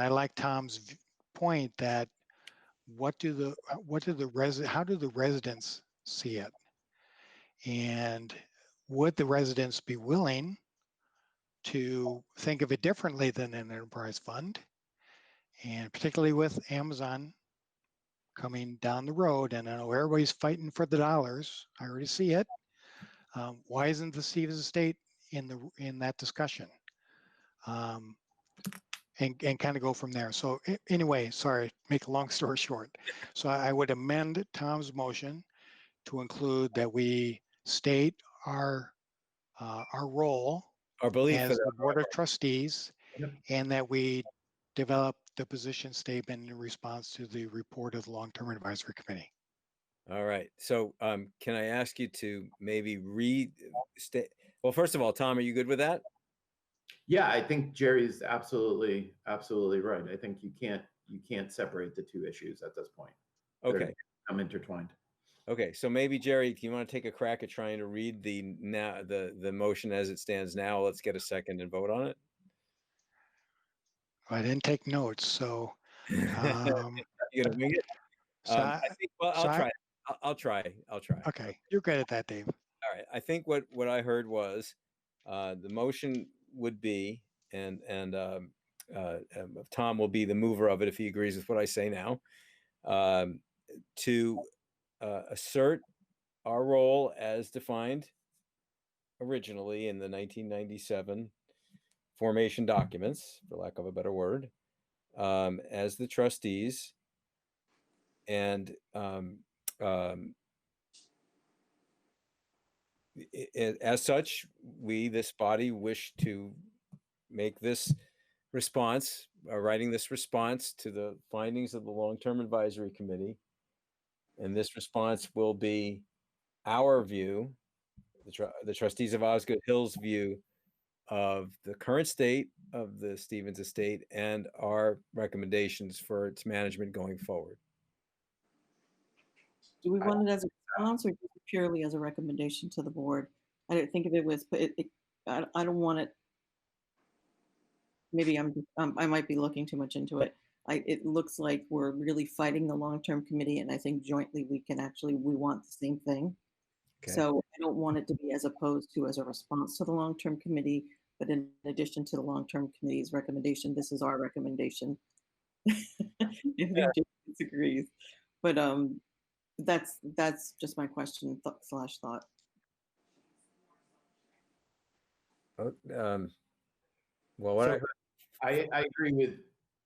[SPEAKER 2] I like Tom's point that how do the residents see it? And would the residents be willing to think of it differently than an enterprise fund? And particularly with Amazon coming down the road, and I know everybody's fighting for the dollars. I already see it. Why isn't the Stevens Estate in that discussion? And kind of go from there. So anyway, sorry, make a long story short. So I would amend Tom's motion to include that we state our role
[SPEAKER 1] Our belief
[SPEAKER 2] as
[SPEAKER 1] for
[SPEAKER 2] the Board of Trustees,
[SPEAKER 3] Yep.
[SPEAKER 2] and that we develop the position statement in response to the report of the Long-Term Advisory Committee.
[SPEAKER 1] All right. So can I ask you to maybe restate? Well, first of all, Tom, are you good with that?
[SPEAKER 3] Yeah, I think Jerry's absolutely right. I think you can't separate the two issues at this point.
[SPEAKER 1] Okay.
[SPEAKER 3] I'm intertwined.
[SPEAKER 1] Okay. So maybe Jerry, do you want to take a crack at trying to read the motion as it stands now? Let's get a second and vote on it.
[SPEAKER 2] I didn't take notes, so
[SPEAKER 1] You gonna wing it?
[SPEAKER 2] so
[SPEAKER 1] I think, well,
[SPEAKER 2] so
[SPEAKER 1] I'll try. I'll try.
[SPEAKER 2] okay, you're good at that, Dave.
[SPEAKER 1] All right. I think what I heard was the motion would be, and Tom will be the mover of it if he agrees with what I say now, to assert our role as defined originally in the 1997 formation documents, for lack of a better word, as the trustees, and as such, we, this body, wish to make this response, writing this response to the findings of the Long-Term Advisory Committee. And this response will be our view, the Trustees of Osgood Hill's view of the current state of the Stevens Estate and our recommendations for its management going forward.
[SPEAKER 5] Do we want it as a response or just purely as a recommendation to the board? I didn't think of it was, but I don't want it. Maybe I might be looking too much into it. It looks like we're really fighting the long-term committee, and I think jointly we want the same thing.
[SPEAKER 1] Okay.
[SPEAKER 5] So I don't want it to be as opposed to as a response to the long-term committee, but in addition to the long-term committee's recommendation, this is our recommendation. If Jim disagrees, but that's just my question slash thought.
[SPEAKER 1] Well, what
[SPEAKER 3] I agree with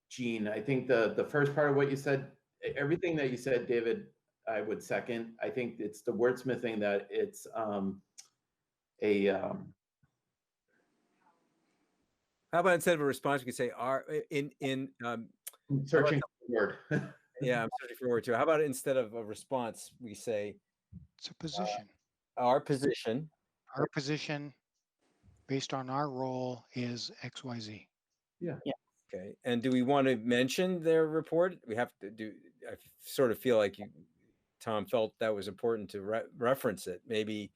[SPEAKER 3] Gene. I think the first part of what you said, everything that you said, David, I would second. I think it's the wordsmithing that it's
[SPEAKER 1] how about instead of a response, we could say
[SPEAKER 3] searching for the word.
[SPEAKER 1] Yeah, I'm searching for a word too. How about instead of a response, we say
[SPEAKER 2] It's a position.
[SPEAKER 1] our position.
[SPEAKER 2] Our position based on our role is XYZ.
[SPEAKER 3] Yeah.
[SPEAKER 1] Okay. And do we want to mention their report? We have to do, I sort of feel like Tom felt that was important to reference it, maybe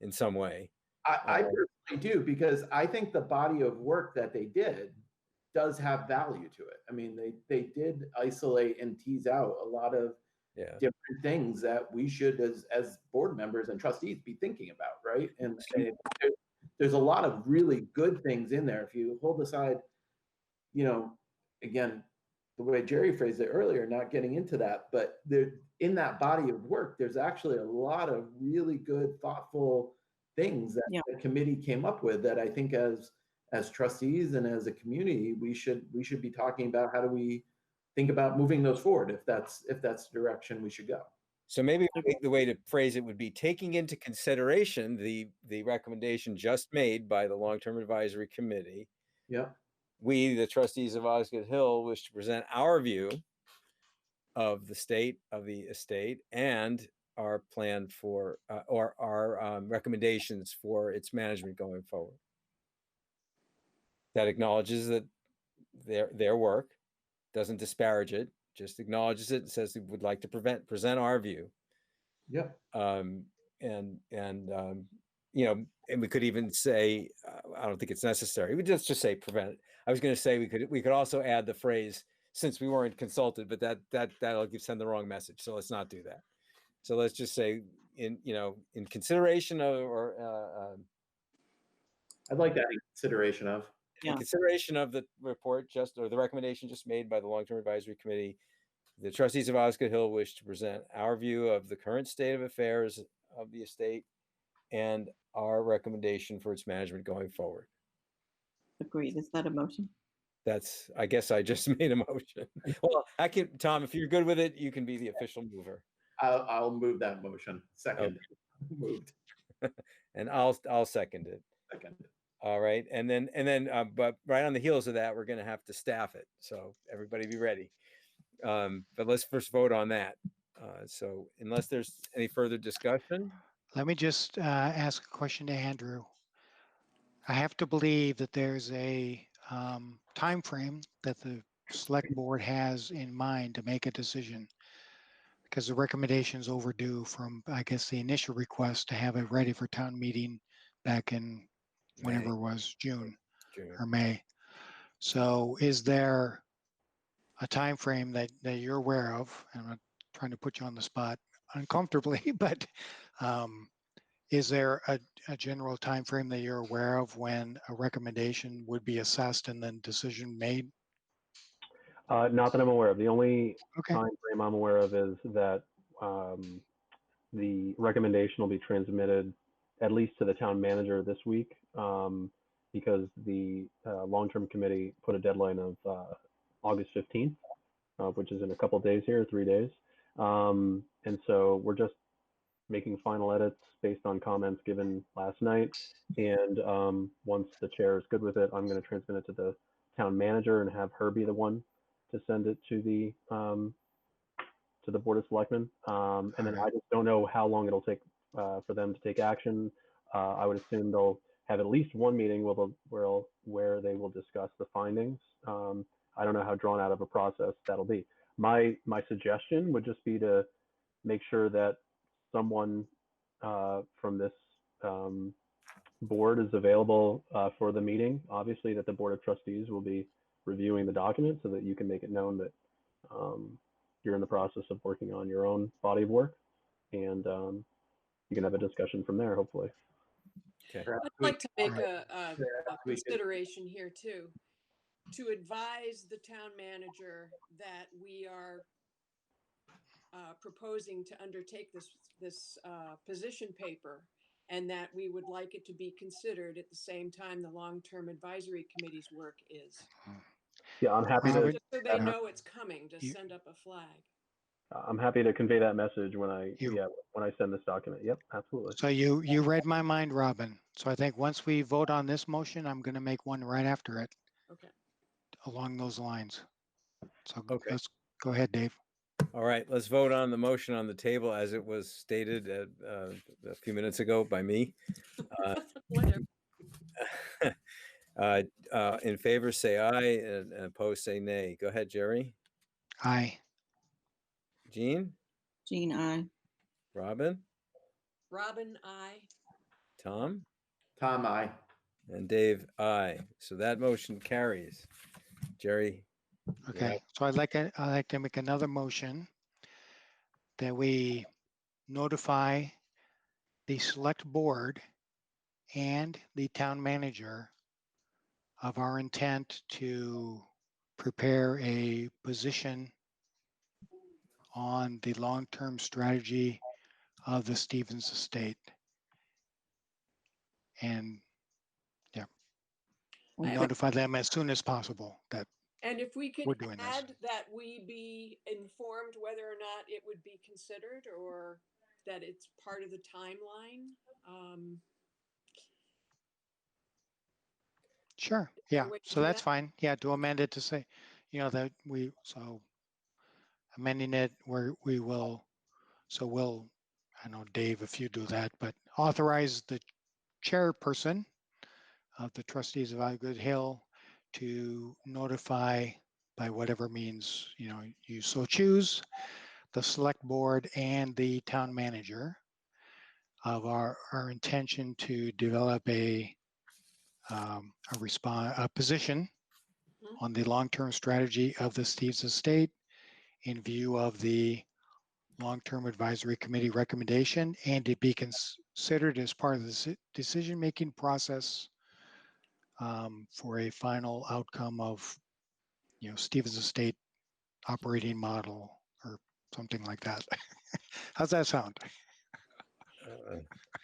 [SPEAKER 1] in some way.
[SPEAKER 3] I personally do, because I think the body of work that they did does have value to it. I mean, they did isolate and tease out a lot of different things that we should, as board members and trustees, be thinking about, right? And there's a lot of really good things in there. If you hold aside, again, the way Jerry phrased it earlier, not getting into that, but there, in that body of work, there's actually a lot of really good, thoughtful things that the committee came up with that I think as trustees and as a community, we should be talking about how do we think about moving those forward if that's the direction we should go.
[SPEAKER 1] So maybe the way to phrase it would be taking into consideration the recommendation just made by the Long-Term Advisory Committee.
[SPEAKER 3] Yeah.
[SPEAKER 1] We, the trustees of Osgood Hill, wish to present our view of the state of the estate and our plan for, or our recommendations for its management going forward. That acknowledges that their work, doesn't disparage it, just acknowledges it and says we would like to present our view.
[SPEAKER 3] Yep.
[SPEAKER 1] And we could even say, I don't think it's necessary. We just say prevent. I was going to say we could also add the phrase since we weren't consulted, but that'll send the wrong message. So let's not do that. So let's just say in consideration of, or
[SPEAKER 3] I'd like that in consideration of.
[SPEAKER 1] in consideration of the report or the recommendation just made by the Long-Term Advisory Committee, the trustees of Osgood Hill wish to present our view of the current state of affairs of the estate and our recommendation for its management going forward.
[SPEAKER 5] Agreed. Is that a motion?
[SPEAKER 1] I guess I just made a motion. Well, Tom, if you're good with it, you can be the official mover.
[SPEAKER 3] I'll move that motion. Second. Okay. Moved.
[SPEAKER 1] And I'll second it.
[SPEAKER 3] Second.
[SPEAKER 1] All right. And then, but right on the heels of that, we're going to have to staff it. So everybody be ready. But let's first vote on that. So unless there's any further discussion.
[SPEAKER 2] Let me just ask a question to Andrew. I have to believe that there's a time frame that the select board has in mind to make a decision, because the recommendation is overdue from, I guess, the initial request to have it ready for town meeting back in whenever it was, June or May. So is there a time frame that you're aware of? And I'm not trying to put you on the spot uncomfortably, but is there a general time frame that you're aware of when a recommendation would be assessed and then decision made?
[SPEAKER 7] Not that I'm aware of. The only time frame I'm aware of is that the recommendation will be transmitted at least to the town manager this week, because the long-term committee put a deadline of August 15th, which is in a couple of days here, 3 days. And so we're just making final edits based on comments given last night. And once the chair is good with it, I'm going to transmit it to the town manager and have her be the one to send it to the Board of Selectmen. And then I just don't know how long it'll take for them to take action. I would assume they'll have at least one meeting where they will discuss the findings. I don't know how drawn out of a process that'll be. My suggestion would just be to make sure that someone from this board is available for the meeting. Obviously, that the Board of Trustees will be reviewing the document so that you can make it known that you're in the process of working on your own body of work, and you can have a discussion from there, hopefully.
[SPEAKER 1] Okay.
[SPEAKER 4] I'd like to make a consideration here too, to advise the town manager that we are proposing to undertake this position paper, and that we would like it to be considered at the same time the Long-Term Advisory Committee's work is.
[SPEAKER 7] Yeah, I'm happy to.
[SPEAKER 4] Just so they know it's coming, to send up a flag.
[SPEAKER 7] I'm happy to convey that message when I send this document. Yep, absolutely.
[SPEAKER 2] So you read my mind, Robin. So I think once we vote on this motion, I'm going to make one right after it.
[SPEAKER 4] Okay.
[SPEAKER 2] Along those lines. So
[SPEAKER 1] Okay.
[SPEAKER 2] let's go ahead, Dave.
[SPEAKER 1] All right, let's vote on the motion on the table as it was stated a few minutes ago by me. In favor, say aye, and opposed, say nay. Go ahead, Jerry.
[SPEAKER 2] Aye.
[SPEAKER 1] Jean?
[SPEAKER 5] Jean, aye.
[SPEAKER 1] Robin,
[SPEAKER 4] Robin, I.
[SPEAKER 1] Tom,
[SPEAKER 3] Tom, I.
[SPEAKER 1] and Dave, aye. So that motion carries. Jerry,
[SPEAKER 2] Okay, so I'd like to make another motion that we notify the select board and the town manager of our intent to prepare a position on the long-term strategy of the Stevens estate. And
[SPEAKER 5] Okay.
[SPEAKER 2] notify them as soon as possible that
[SPEAKER 4] And if we could
[SPEAKER 2] we're doing this.
[SPEAKER 4] add that we be informed whether or not it would be considered or that it's part of the timeline.
[SPEAKER 2] Sure,
[SPEAKER 4] Is there
[SPEAKER 2] yeah,
[SPEAKER 4] a way to
[SPEAKER 2] so
[SPEAKER 4] do
[SPEAKER 2] that's
[SPEAKER 4] that?
[SPEAKER 2] fine. Yeah, to amend it to say, that so amending it where we will, so we'll, I know Dave, if you do that, but authorize the chairperson of the trustees of Osgood Hill to notify by whatever means, you so choose, the select board and the town manager of our intention to develop a position
[SPEAKER 4] Mhm.
[SPEAKER 2] on the long-term strategy of the Steves estate in view of the long-term advisory committee recommendation and to be considered as part of the decision-making process for a final outcome of, Stevens estate operating model or something like that. How's that sound?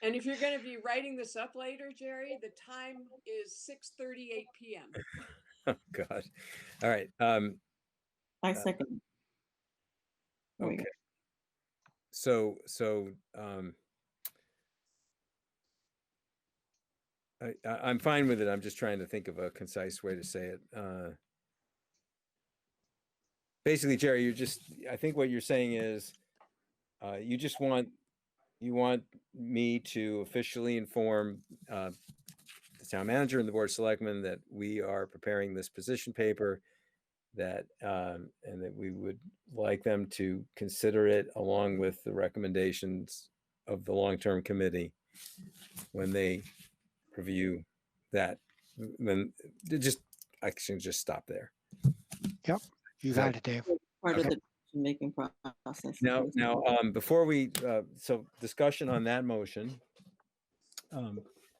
[SPEAKER 4] And if you're going to be writing this up later, Jerry, the time is 6:38 p.m.
[SPEAKER 1] oh God. All right.
[SPEAKER 5] I second. There we go.
[SPEAKER 1] Okay. So I'm fine with it. I'm just trying to think of a concise way to say it. Basically, Jerry, I think what you're saying is you want me to officially inform the town manager and the board of selectmen that we are preparing this position paper and that we would like them to consider it along with the recommendations of the long-term committee when they review that. Then I can just stop there.
[SPEAKER 2] Yep, you
[SPEAKER 1] So-
[SPEAKER 2] got it, Dave.
[SPEAKER 5] Part of
[SPEAKER 1] Okay.
[SPEAKER 5] the making process.
[SPEAKER 1] Now, before we, so discussion on that motion.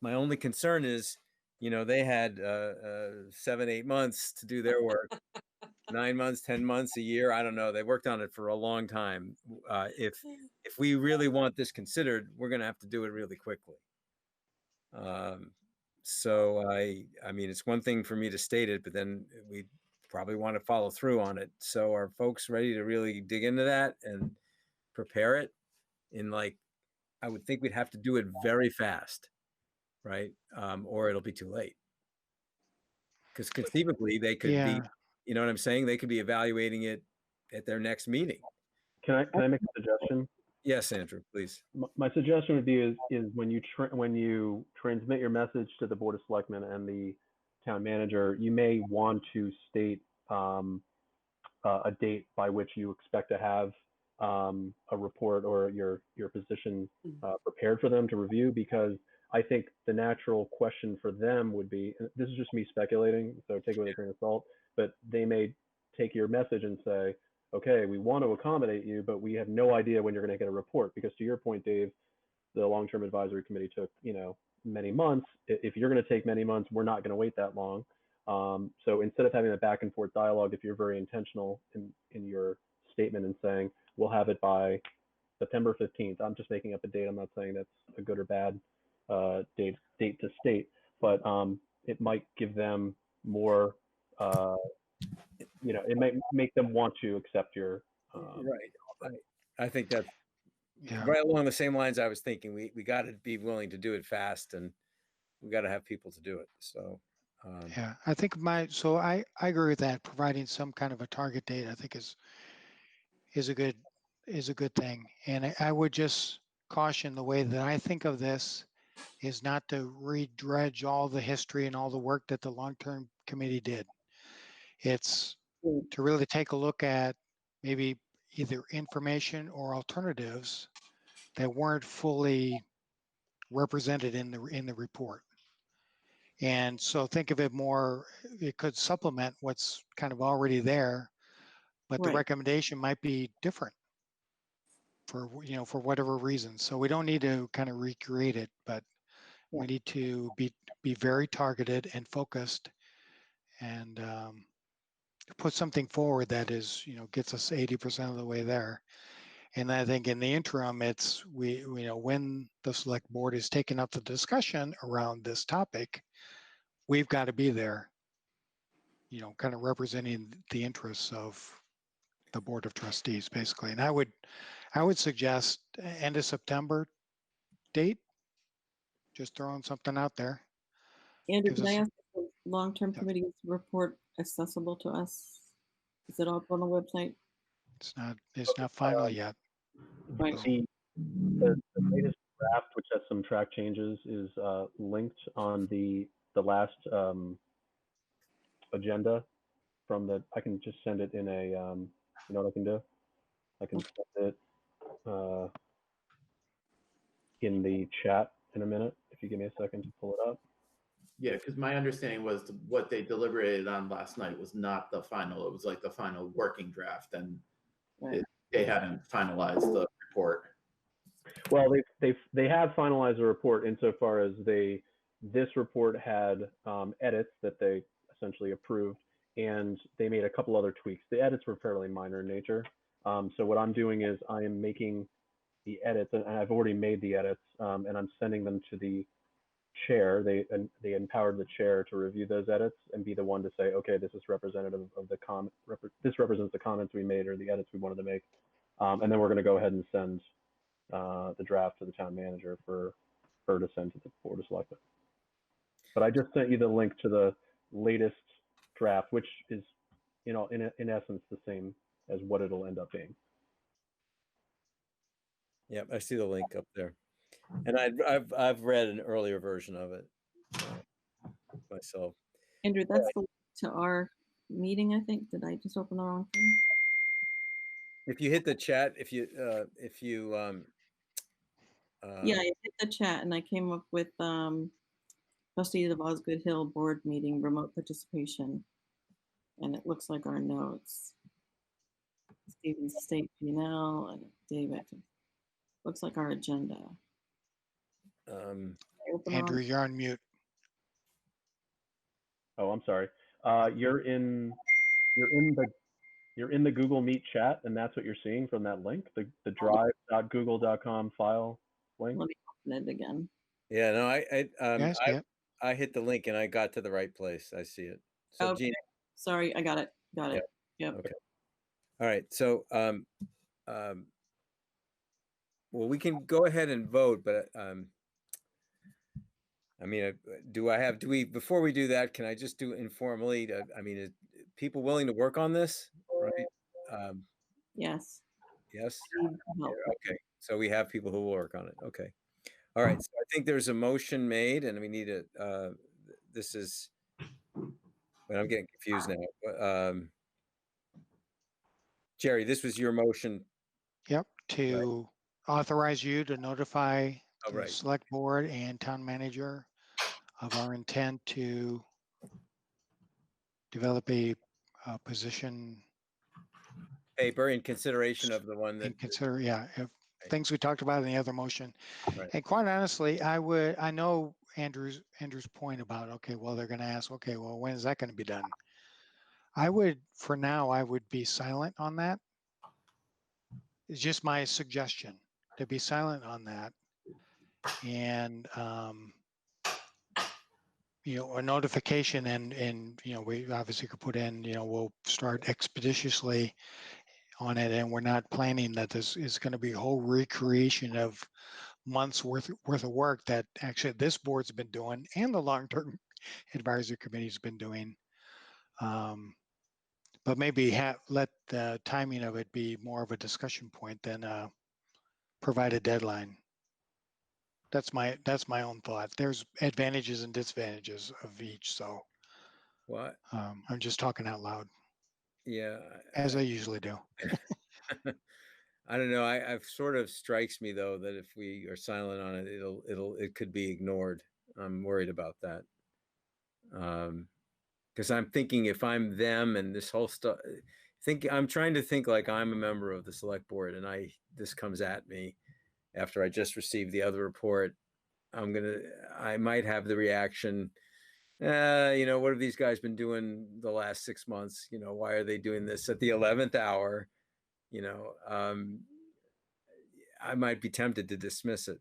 [SPEAKER 1] My only concern is, they had 7-8 months to do their work. 9 months, 10 months, a year. I don't know. They worked on it for a long time. If we really want this considered, we're going to have to do it really quickly. So I mean, it's one thing for me to state it, but then we probably want to follow through on it. So are folks ready to really dig into that and prepare it I would think we'd have to do it very fast, right? Or it'll be too late. Because conceivably they could be,
[SPEAKER 2] Yeah,
[SPEAKER 1] you know what I'm saying? They could be evaluating it at their next meeting.
[SPEAKER 7] Can I make a suggestion?
[SPEAKER 1] Yes, Andrew, please.
[SPEAKER 7] My suggestion would be is when you transmit your message to the Board of Selectmen and the town manager, you may want to state a date by which you expect to have a report or your position prepared for them to review, because I think the natural question for them would be, and this is just me speculating, so take it with a grain of salt, but they may take your message and say, okay, we want to accommodate you, but we have no idea when you're going to get a report. Because to your point, Dave, the long-term advisory committee took, many months. If you're going to take many months, we're not going to wait that long. So instead of having a back and forth dialogue, if you're very intentional in your statement and saying, we'll have it by September 15th, I'm just making up a date. I'm not saying that's a good or bad date to state, but it might give them more, it might make them want to accept your
[SPEAKER 1] Right. I think that's
[SPEAKER 2] yeah,
[SPEAKER 1] right along the same lines I was thinking. We got to be willing to do it fast, and we got to have people to do it. So,
[SPEAKER 2] yeah. I think I agree with that. Providing some kind of a target date, I think is a good thing. And I would just caution the way that I think of this is not to redredge all the history and all the work that the long-term committee did. It's to really take a look at maybe either information or alternatives that weren't fully represented in the report. And so think of it more, it could supplement what's kind of already there, but the
[SPEAKER 5] Right.
[SPEAKER 2] recommendation might be different for, you know, for whatever reason. So we don't need to kind of recreate it, but
[SPEAKER 5] Yeah.
[SPEAKER 2] we need to be very targeted and focused, and put something forward that is, you know, gets us 80% of the way there. And I think in the interim, it's you know, when the select board is taking up the discussion around this topic, we've got to be there, you know, kind of representing the interests of the Board of Trustees, basically. And I would suggest end of September date, just throwing something out there.
[SPEAKER 5] Andrew,
[SPEAKER 2] Gives
[SPEAKER 5] can I
[SPEAKER 2] us-
[SPEAKER 5] ask if the long-term
[SPEAKER 2] Yep.
[SPEAKER 5] committee report accessible to us? Is it up on the website?
[SPEAKER 2] It's not final yet.
[SPEAKER 5] Right.
[SPEAKER 2] So,
[SPEAKER 7] The latest draft, which has some track changes, is linked on the last agenda from the. I can just send it in a. You know what I can do? I can send it in the chat in a minute. If you give me a second to pull it up.
[SPEAKER 3] Yeah, because my understanding was what they deliberated on last night was not the final. It was like the final working draft, and
[SPEAKER 5] Right.
[SPEAKER 3] they hadn't finalized the report.
[SPEAKER 7] Well, they have finalized the report insofar as this report had edits that they essentially approved, and they made a couple other tweaks. The edits were fairly minor in nature. So what I'm doing is I am making the edits, and I've already made the edits, and I'm sending them to the chair. They empowered the chair to review those edits and be the one to say, okay, this is representative of the this represents the comments we made or the edits we wanted to make, and then we're going to go ahead and send the draft to the town manager for her to send to the Board of Selectmen. But I just sent you the link to the latest draft, which is, you know, in essence the same as what it'll end up being.
[SPEAKER 1] Yep, I see the link up there, and I've read an earlier version of it myself.
[SPEAKER 5] Andrew, that's the link to our meeting, I think. Did I just open the wrong thing?
[SPEAKER 1] If you hit the chat, if you
[SPEAKER 5] Yeah, I hit the chat and I came up with Trustees of Osgood Hill board meeting remote participation. And it looks like our notes. Stephen's State P&L and David. Looks like our agenda.
[SPEAKER 1] um,
[SPEAKER 2] Andrew, you're on mute.
[SPEAKER 7] Oh, I'm sorry. You're in the Google Meet chat, and that's what you're seeing from that link, the drive.google.com file link.
[SPEAKER 5] Let me open it again.
[SPEAKER 1] yeah, no,
[SPEAKER 2] Yes, yeah.
[SPEAKER 1] I hit the link and I got to the right place. I see it. So
[SPEAKER 5] Okay.
[SPEAKER 1] Gina,
[SPEAKER 5] Sorry, I got it. Got it. Yep.
[SPEAKER 1] okay. All right. So well, we can go ahead and vote, but I mean, do we, before we do that, can I just do informally? I mean, is people willing to work on this, right?
[SPEAKER 5] Yes.
[SPEAKER 1] Yes.
[SPEAKER 5] Need help.
[SPEAKER 1] Okay. So we have people who will work on it. Okay. All right. So I think there's a motion made, and we need a. This is. But I'm getting confused now. Jerry, this was your motion.
[SPEAKER 2] Yep, to authorize you to notify
[SPEAKER 1] Oh,
[SPEAKER 2] the
[SPEAKER 1] right.
[SPEAKER 2] select board and town manager of our intent to develop a position
[SPEAKER 1] Paper in consideration of the one that.
[SPEAKER 2] and consider, yeah, if things we talked about in the other motion.
[SPEAKER 1] Right.
[SPEAKER 2] And quite honestly, I know Andrew's point about, okay, well, they're going to ask, okay, well, when is that going to be done? For now, I would be silent on that. It's just my suggestion to be silent on that. And, you know, a notification and, you know, we obviously could put in, you know, we'll start expeditiously on it. And we're not planning that this is going to be a whole recreation of months worth of work that actually this board's been doing and the long-term advisory committee's been doing. But maybe let the timing of it be more of a discussion point than provide a deadline. That's my own thought. There's advantages and disadvantages of each. So
[SPEAKER 1] What?
[SPEAKER 2] I'm just talking out loud.
[SPEAKER 1] Yeah.
[SPEAKER 2] As I usually do.
[SPEAKER 1] I don't know. I've sort of strikes me though that if we are silent on it, it could be ignored. I'm worried about that. Because I'm thinking if I'm them and this whole stuff, I'm trying to think like I'm a member of the select board and this comes at me after I just received the other report. I might have the reaction, what have these guys been doing the last 6 months? Why are they doing this at the 11th hour? I might be tempted to dismiss it.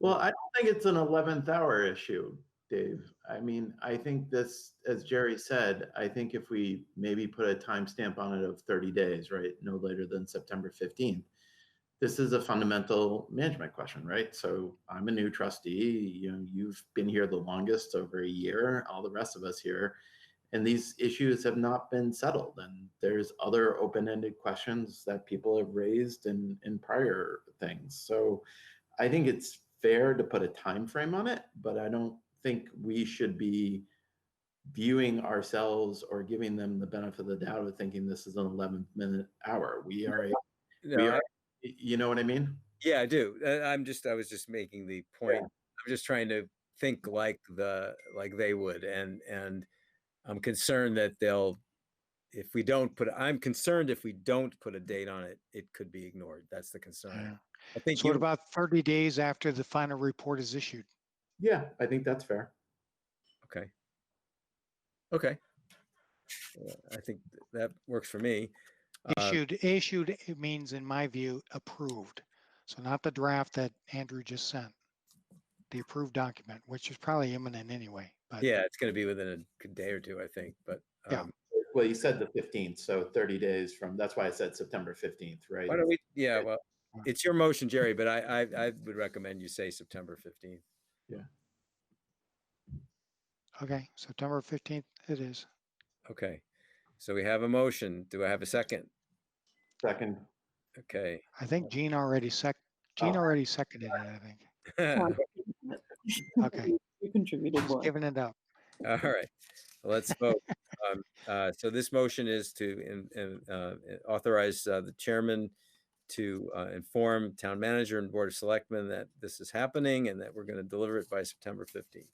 [SPEAKER 3] Well, I don't think it's an 11th hour issue, Dave. I mean, I think this, as Jerry said, I think if we maybe put a timestamp on it of 30 days, right? No later than September 15th. This is a fundamental management question, right? So I'm a new trustee. You've been here the longest, over a year, all the rest of us here. And these issues have not been settled. And there's other open-ended questions that people have raised in prior things. So I think it's fair to put a time frame on it, but I don't think we should be viewing ourselves or giving them the benefit of the doubt of thinking this is an 11th minute hour. We are, you know what I mean?
[SPEAKER 1] Yeah, I do. I was just making the point.
[SPEAKER 3] Yeah.
[SPEAKER 1] I'm just trying to think like they would. And I'm concerned that I'm concerned if we don't put a date on it, it could be ignored. That's the concern.
[SPEAKER 2] Yeah.
[SPEAKER 1] I think
[SPEAKER 2] So what about 30 days after the final report is issued?
[SPEAKER 3] Yeah, I think that's fair.
[SPEAKER 1] Okay. Okay. I think that works for me.
[SPEAKER 2] Issued, it means, in my view, approved. So not the draft that Andrew just sent, the approved document, which is probably imminent anyway. But
[SPEAKER 1] Yeah, it's going to be within a day or two, I think. But
[SPEAKER 2] Yeah.
[SPEAKER 3] Well, you said the 15th, so 30 days from, that's why I said September 15th, right?
[SPEAKER 1] why don't we? Yeah, well, it's your motion, Jerry, but I would recommend you say September 15th.
[SPEAKER 3] Yeah.
[SPEAKER 2] Okay, September 15th it is.
[SPEAKER 1] Okay. So we have a motion. Do I have a second?
[SPEAKER 3] Second.
[SPEAKER 1] Okay.
[SPEAKER 2] I think Gene already seconded it, I think. Okay.
[SPEAKER 5] You contributed
[SPEAKER 2] Just
[SPEAKER 5] well.
[SPEAKER 2] giving it up.
[SPEAKER 1] All right. Let's vote. So this motion is to authorize the chairman to inform town manager and board of selectmen that this is happening and that we're going to deliver it by September 15th.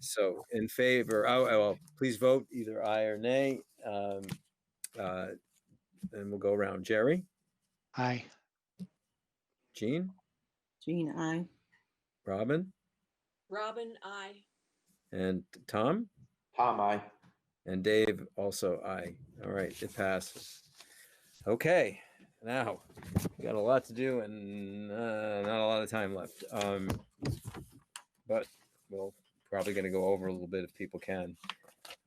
[SPEAKER 1] So in favor, well, please vote either aye or nay. And we'll go around. Jerry?
[SPEAKER 2] Aye.
[SPEAKER 1] Jean?
[SPEAKER 5] Jean, aye.
[SPEAKER 1] Robin?
[SPEAKER 4] Robin, I.
[SPEAKER 1] And Tom?
[SPEAKER 3] Tom, aye.
[SPEAKER 1] And Dave also aye. All right, it passes. Okay, now we got a lot to do and not a lot of time left. But we're probably going to go over a little bit if people can.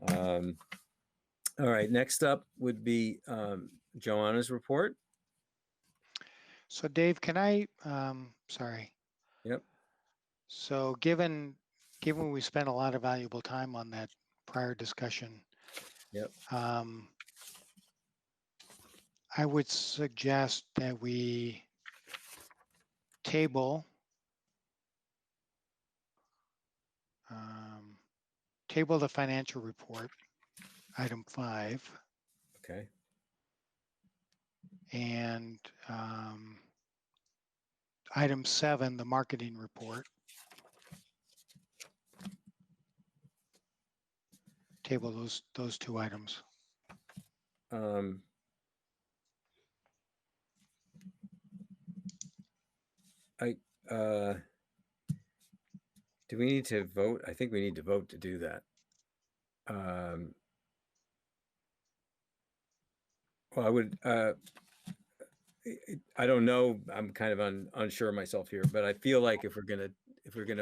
[SPEAKER 1] All right, next up would be Joanna's report.
[SPEAKER 2] So Dave, can I, sorry.
[SPEAKER 1] Yep.
[SPEAKER 2] So given we spent a lot of valuable time on that prior discussion.
[SPEAKER 1] Yep.
[SPEAKER 2] I would suggest that we table the financial report, item 5.
[SPEAKER 1] Okay.
[SPEAKER 2] And item 7, the marketing report. Table those 2 items.
[SPEAKER 1] Do we need to vote? I think we need to vote to do that. Well, I would, I don't know. I'm kind of unsure myself here, but I feel like if we're gonna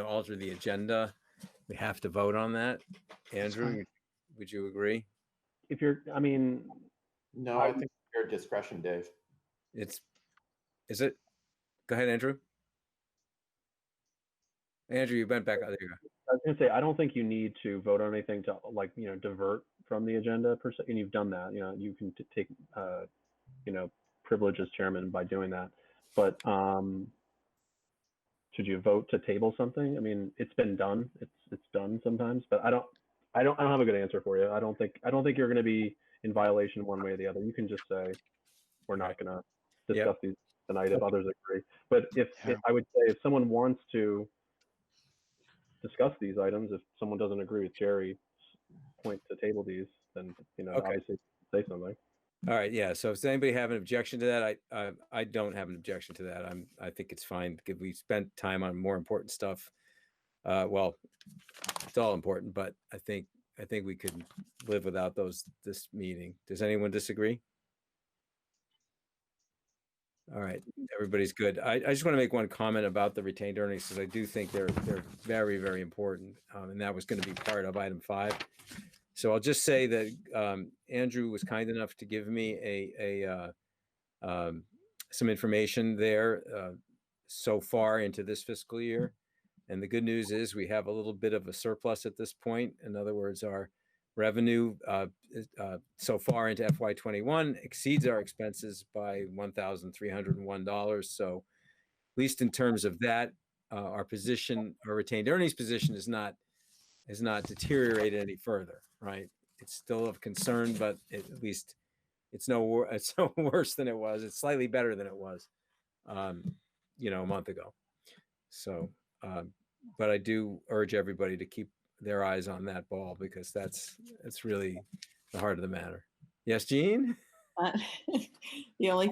[SPEAKER 1] alter the agenda, we have to vote on that. Andrew, would you agree?
[SPEAKER 7] If you're, I mean,
[SPEAKER 3] No, I think it's your discretion, Dave.
[SPEAKER 1] Is it? Go ahead, Andrew. Andrew, you went back. There you go.
[SPEAKER 7] I was gonna say, I don't think you need to vote on anything to divert from the agenda per se, and you've done that. You can take privilege as chairman by doing that. But should you vote to table something? I mean, it's been done. It's done sometimes, but I don't have a good answer for you. I don't think you're going to be in violation one way or the other. You can just say we're not going to. discuss these tonight if others agree. But I would say if someone wants to discuss these items, if someone doesn't agree with Jerry's point to table these, then obviously say something.
[SPEAKER 1] All right, yeah. So does anybody have an objection to that? I don't have an objection to that. I think it's fine because we spent time on more important stuff. Well, it's all important, but I think we could live without this meeting. Does anyone disagree? All right, everybody's good. I just want to make one comment about the retained earnings because I do think they're very, very important, and that was going to be part of item 5. So I'll just say that Andrew was kind enough to give me some information there so far into this fiscal year. And the good news is we have a little bit of a surplus at this point. In other words, our revenue so far into FY21 exceeds our expenses by $1,301. So at least in terms of that, our retained earnings position is not deteriorated any further, right? It's still of concern, but at least it's no worse than it was. It's slightly better than it was, a month ago. So, but I do urge everybody to keep their eyes on that ball because that's really the heart of the matter. Yes, Jean?
[SPEAKER 5] The only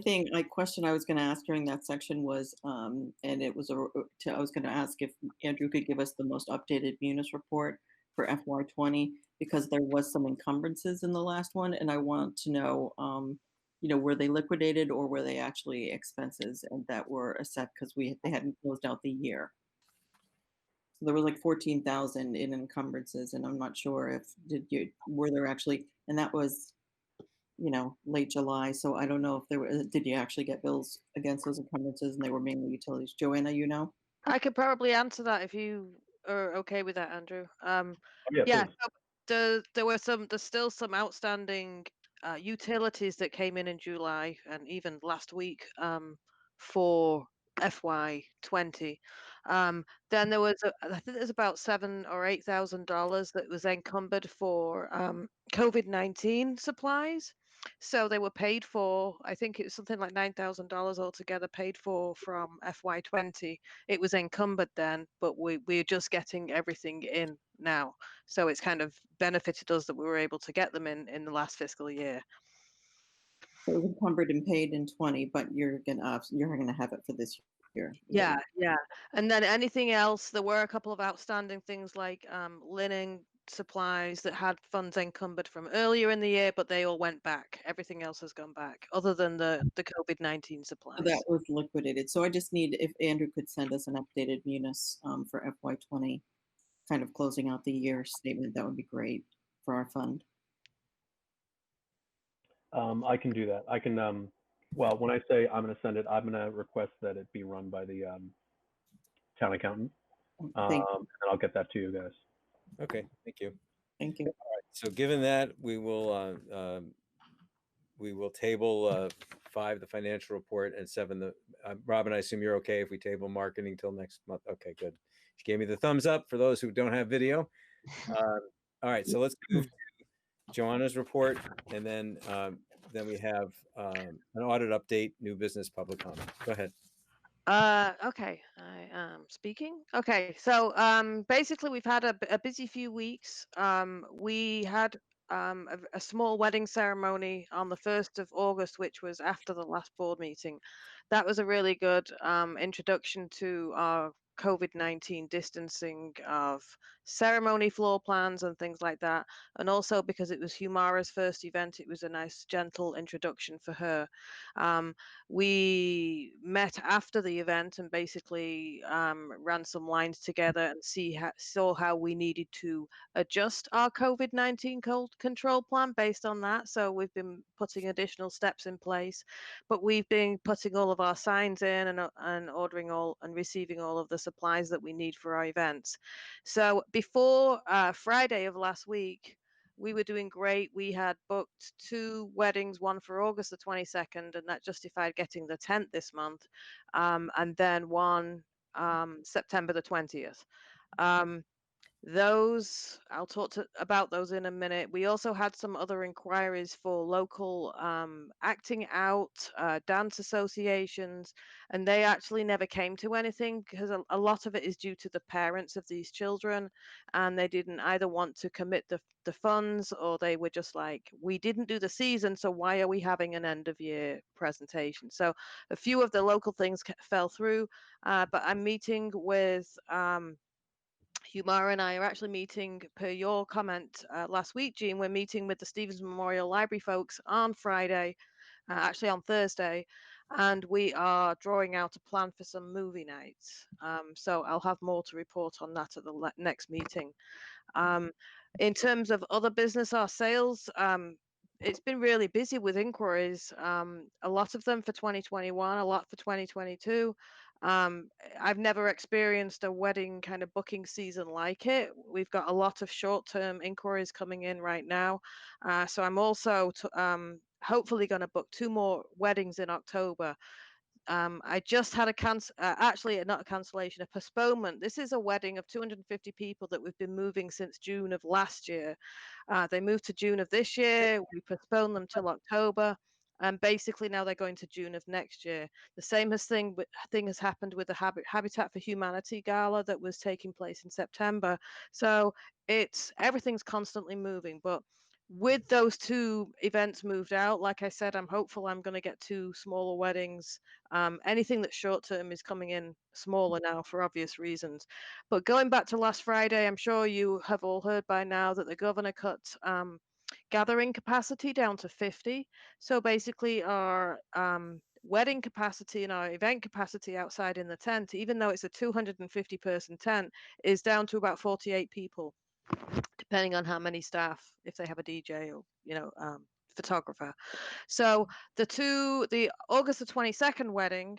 [SPEAKER 5] question I was going to ask during that section was, and it was I was going to ask if Andrew could give us the most updated Munis report for FY20 because there was some encumbrances in the last one, and I want to know, were they liquidated or were they actually expenses and that were assessed because they hadn't closed out the year. So there was like 14,000 in encumbrances, and I'm not sure if were there actually, and that was late July. So I don't know if did you actually get bills against those encumbrances and they were mainly utilities? Joanna,
[SPEAKER 6] I could probably answer that if you are okay with that, Andrew.
[SPEAKER 7] Yeah.
[SPEAKER 6] So there's still some outstanding utilities that came in July and even last week for FY20. Then there was I think there's about $7,000 or $8,000 that was encumbered for COVID-19 supplies. So they were paid for. I think it was something like $9,000 altogether paid for from FY20. It was encumbered then, but we're just getting everything in now. So it's kind of benefited us that we were able to get them in the last fiscal year.
[SPEAKER 5] So it was encumbered and paid in 20, but you're gonna have it for this year.
[SPEAKER 6] Yeah. And then anything else, there were a couple of outstanding things like linen supplies that had funds encumbered from earlier in the year, but they all went back. Everything else has gone back, other than the COVID-19 supplies.
[SPEAKER 5] So that was liquidated. So I just need if Andrew could send us an updated Munis for FY20, kind of closing out the year statement, that would be great for our fund.
[SPEAKER 7] I can do that. I can, well, when I say I'm going to send it, I'm going to request that it be run by the town accountant. And I'll get that to you guys.
[SPEAKER 1] Okay, thank you.
[SPEAKER 5] Thank you.
[SPEAKER 1] All right, so given that, we will table 5, the financial report, and 7, Robin, I assume you're okay if we table marketing till next month? Okay, good. She gave me the thumbs up for those who don't have video. All right, so let's move to Joanna's report, and then we have an audit update, new business, public comment. Go ahead.
[SPEAKER 6] Okay, I am speaking. Okay, so basically we've had a busy few weeks. We had a small wedding ceremony on the 1st of August, which was after the last board meeting. That was a really good introduction to our COVID-19 distancing of ceremony floor plans and things like that. And also because it was Humara's first event, it was a nice gentle introduction for her. We met after the event and basically ran some lines together and saw how we needed to adjust our COVID-19 control plan based on that. So we've been putting additional steps in place, but we've been putting all of our signs in and ordering all and receiving all of the supplies that we need for our events. So before Friday of last week, we were doing great. We had booked 2 weddings, one for August the 22nd, and that justified getting the tent this month, and then one September the 20th. those, I'll talk about those in a minute. We also had some other inquiries for local acting out, dance associations, and they actually never came to anything because a lot of it is due to the parents of these children, and they didn't either want to commit the funds, or they were just like, we didn't do the season, so why are we having an end of year presentation? So a few of the local things fell through, but I'm meeting with Humara and I are actually meeting, per your comment last week, Jean. We're meeting with the Stevens Memorial Library folks on Friday, actually on Thursday, and we are drawing out a plan for some movie nights. So I'll have more to report on that at the next meeting. In terms of other business or sales, it's been really busy with inquiries. A lot of them for 2021, a lot for 2022. I've never experienced a wedding kind of booking season like it. We've got a lot of short-term inquiries coming in right now. So I'm also hopefully going to book 2 more weddings in October. I just had actually not a cancellation, a postponement. This is a wedding of 250 people that we've been moving since June of last year. They moved to June of this year. We postponed them till October, and basically now they're going to June of next year. The same thing has happened with the Habitat for Humanity gala that was taking place in September. So everything's constantly moving, but with those 2 events moved out, like I said, I'm hopeful I'm going to get 2 smaller weddings. Anything that's short term is coming in smaller now for obvious reasons. But going back to last Friday, I'm sure you have all heard by now that the governor cut gathering capacity down to 50. So basically, our wedding capacity and our event capacity outside in the tent, even though it's a 250 person tent, is down to about 48 people, depending on how many staff, if they have a DJ or photographer. So the August the 22nd wedding,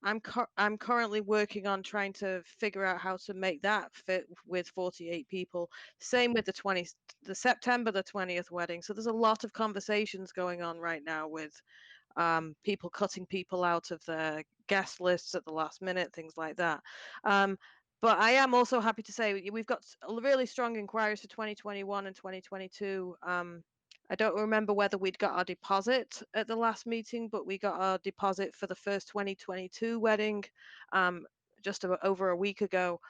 [SPEAKER 6] I'm currently working on trying to figure out how to make that fit with 48 people. Same with the September the 20th wedding. So there's a lot of conversations going on right now with people cutting people out of their guest lists at the last minute, things like that. But I am also happy to say we've got really strong inquiries for 2021 and 2022. I don't remember whether we'd got our deposit at the last meeting, but we got our deposit for the first 2022 wedding just over a week ago.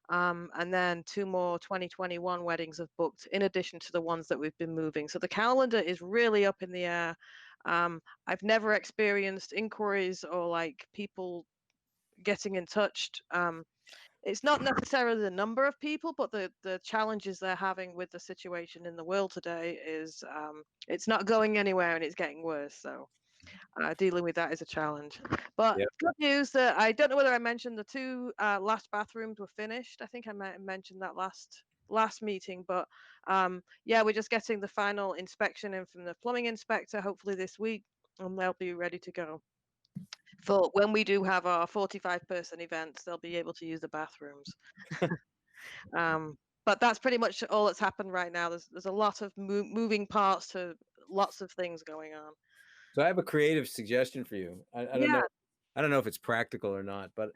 [SPEAKER 6] And then 2 more 2021 weddings have booked in addition to the ones that we've been moving. So the calendar is really up in the air. I've never experienced inquiries or like people getting in touch. It's not necessarily the number of people, but the challenges they're having with the situation in the world today is it's not going anywhere and it's getting worse. So dealing with that is a challenge. But
[SPEAKER 1] Yep.
[SPEAKER 6] good news that I don't know whether I mentioned the 2 last bathrooms were finished. I think I might have mentioned that last meeting, but yeah, we're just getting the final inspection in from the plumbing inspector hopefully this week, and they'll be ready to go. For when we do have our 45-person events, they'll be able to use the bathrooms. But that's pretty much all that's happened right now. There's a lot of moving parts to lots of things going on.
[SPEAKER 1] So I have a creative suggestion for you. I don't
[SPEAKER 6] Yeah.
[SPEAKER 1] know. I don't know if it's practical or not, but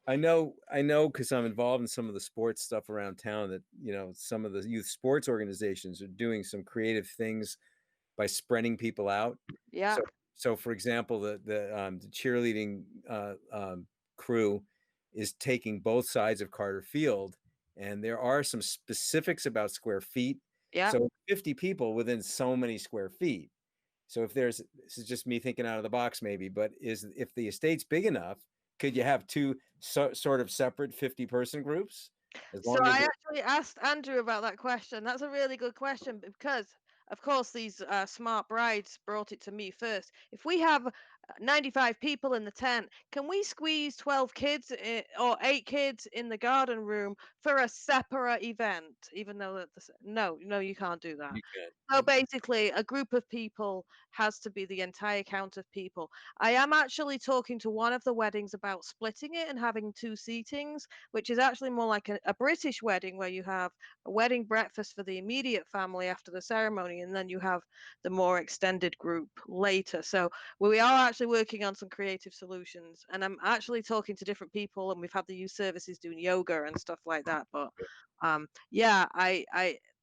[SPEAKER 1] I know because I'm involved in some of the sports stuff around town that, some of the youth sports organizations are doing some creative things by spreading people out.
[SPEAKER 6] Yeah.
[SPEAKER 1] So for example, the cheerleading crew is taking both sides of Carter Field, and there are some specifics about square feet.
[SPEAKER 6] Yeah.
[SPEAKER 1] So 50 people within so many square feet. So this is just me thinking out of the box maybe, but if the estate's big enough, could you have 2 sort of separate 50-person groups?
[SPEAKER 6] So I actually asked Andrew about that question. That's a really good question because, of course, these smart brides brought it to me first. If we have 95 people in the tent, can we squeeze 12 kids or 8 kids in the garden room for a separate event? Even though no, you can't do that.
[SPEAKER 1] You can.
[SPEAKER 6] So basically, a group of people has to be the entire count of people. I am actually talking to one of the weddings about splitting it and having 2 seatings, which is actually more like a British wedding where you have a wedding breakfast for the immediate family after the ceremony, and then you have the more extended group later. So we are actually actually working on some creative solutions, and I'm actually talking to different people, and we've had the youth services doing yoga and stuff like that. But yeah,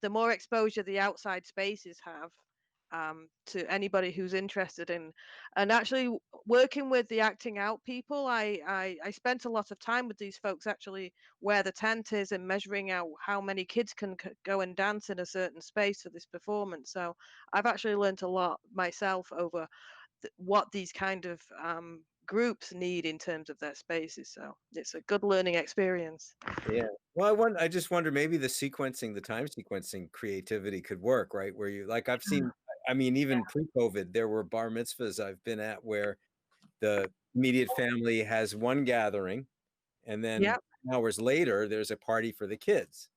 [SPEAKER 6] the more exposure the outside spaces have to anybody who's interested in, and actually working with the acting out people, I spent a lot of time with these folks actually where the tent is and measuring out how many kids can go and dance in a certain space for this performance. So I've actually learned a lot myself over what these kind of groups need in terms of their spaces. So it's a good learning experience.
[SPEAKER 1] Yeah. Well, I just wonder maybe the sequencing, the time sequencing creativity could work, right? Where you like I've seen, I mean, even pre-COVID, there were bar mitzvahs I've been at where the immediate family has one gathering, and then
[SPEAKER 6] Yep,
[SPEAKER 1] hours later there's a party for the kids.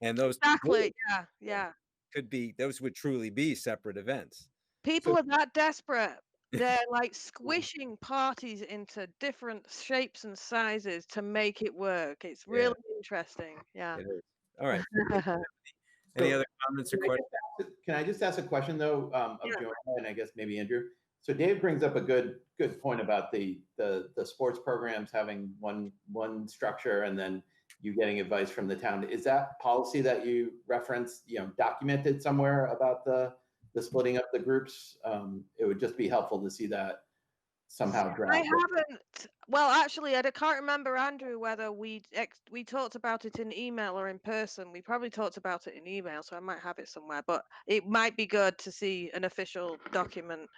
[SPEAKER 1] And those
[SPEAKER 6] exactly.
[SPEAKER 1] really
[SPEAKER 6] Yeah.
[SPEAKER 1] those would truly be separate events.
[SPEAKER 6] People
[SPEAKER 3] So
[SPEAKER 6] are that desperate. They're like squishing parties into different shapes and sizes to make it work. It's
[SPEAKER 1] Yeah,
[SPEAKER 6] really interesting. Yeah.
[SPEAKER 1] it is. All right. Any
[SPEAKER 3] So
[SPEAKER 1] other comments or
[SPEAKER 3] can I
[SPEAKER 1] questions?
[SPEAKER 3] can I just ask a question though, of
[SPEAKER 6] Yeah.
[SPEAKER 3] Joanna and I guess maybe Andrew? So Dave brings up a good point about the sports programs having one structure and then you getting advice from the town. Is that policy that you referenced, documented somewhere about the splitting up the groups? It would just be helpful to see that somehow
[SPEAKER 6] I
[SPEAKER 3] drafted.
[SPEAKER 6] haven't. Well, actually, I can't remember, Andrew, whether we talked about it in email or in person. We probably talked about it in email, so I might have it somewhere. But it might be good to see an official document.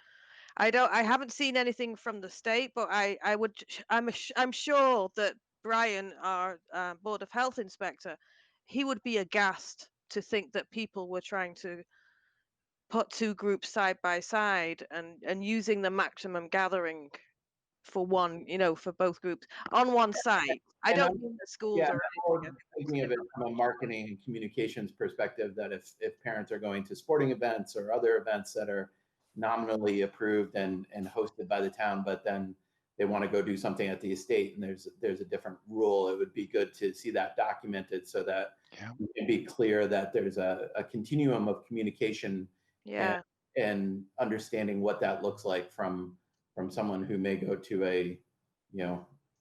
[SPEAKER 6] I haven't seen anything from the state, but I'm sure that Brian, our Board of Health inspector, he would be aghast to think that people were trying to put two groups side by side and using the maximum gathering for one, for both groups on one site. I
[SPEAKER 3] And
[SPEAKER 6] don't mean the schools
[SPEAKER 3] yeah,
[SPEAKER 6] or
[SPEAKER 3] I'm
[SPEAKER 6] anything.
[SPEAKER 3] more thinking of it from a marketing and communications perspective that if parents are going to sporting events or other events that are nominally approved and hosted by the town, but then they want to go do something at the estate and there's a different rule, it would be good to see that documented so that it can be clear that there's a continuum of communication
[SPEAKER 6] Yeah.
[SPEAKER 3] and understanding what that looks like from someone who may go to a,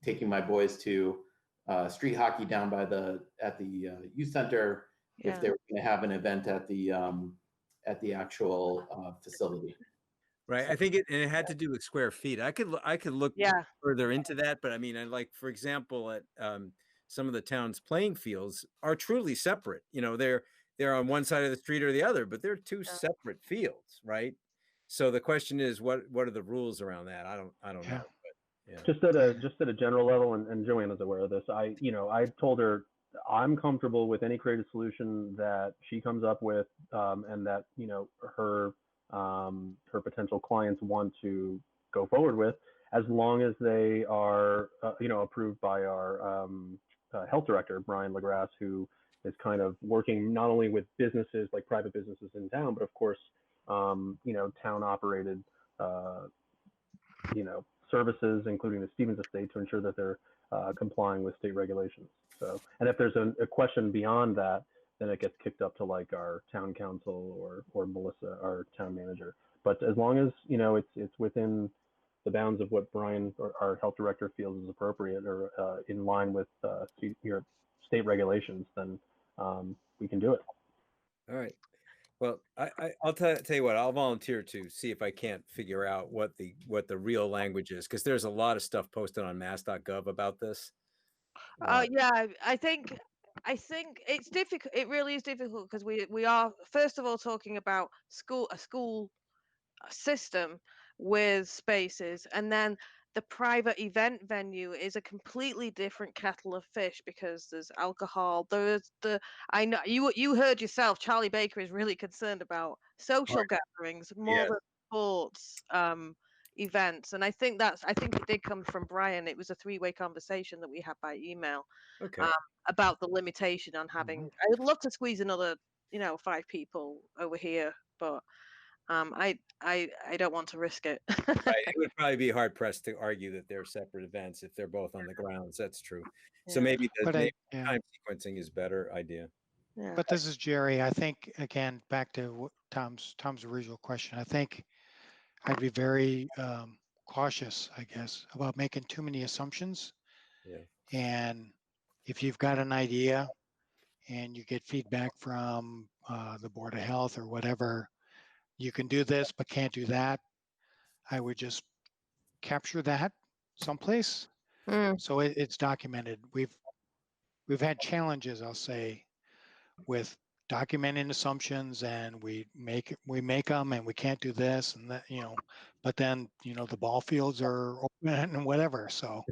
[SPEAKER 3] taking my boys to street hockey down by at the youth center if
[SPEAKER 6] Yeah.
[SPEAKER 3] they were going to have an event at the actual facility.
[SPEAKER 1] Right. I think it had to do with square feet. I could look
[SPEAKER 6] Yeah.
[SPEAKER 1] further into that, but I mean, for example, at some of the town's playing fields are truly separate. They're on one side of the street or the other, but they're two separate fields, right? So the question is, what are the rules around that? I don't know. But, yeah.
[SPEAKER 7] Just at a general level, and Joanna's aware of this. I told her I'm comfortable with any creative solution that she comes up with, and that her potential clients want to go forward with, as long as they are approved by our health director, Brian LaGrasse, who is kind of working not only with businesses like private businesses in town, but of course town operated services, including the Stevens estate, to ensure that they're complying with state regulations. So, and if there's a question beyond that, then it gets kicked up to like our town council or Melissa, our town manager. But as long as it's within the bounds of what Brian, or our health director, feels is appropriate or in line with your state regulations, then we can do it.
[SPEAKER 1] All right. Well, I'll tell you what, I'll volunteer to see if I can't figure out what the real language is, because there's a lot of stuff posted on mass.gov about this.
[SPEAKER 6] Yeah, I think it's difficult. It really is difficult because we are first of all talking about a school system with spaces, and then the private event venue is a completely different kettle of fish because there's alcohol. I know you heard yourself. Charlie Baker is really concerned about social gatherings more
[SPEAKER 1] Yes.
[SPEAKER 6] than sports events, and I think it did come from Brian. It was a three-way conversation that we had by email.
[SPEAKER 1] Okay.
[SPEAKER 6] About the limitation on having. I would love to squeeze another 5 people over here, but I don't want to risk it.
[SPEAKER 1] Right. It would probably be hard pressed to argue that they're separate events if they're both on the grounds. That's true. So
[SPEAKER 6] Yeah.
[SPEAKER 1] maybe
[SPEAKER 2] But
[SPEAKER 1] time sequencing is better idea.
[SPEAKER 6] Yeah.
[SPEAKER 2] But this is Jerry. I think, again, back to Tom's original question. I think I'd be very cautious, I guess, about making too many assumptions.
[SPEAKER 1] Yeah.
[SPEAKER 2] And if you've got an idea and you get feedback from the Board of Health or whatever, you can do this, but can't do that. I would just capture that someplace.
[SPEAKER 6] Mm,
[SPEAKER 2] So it's documented. We've had challenges, I'll say, with documenting assumptions, and we make them, and we can't do this and that, but then, the ball fields are open and whatever. So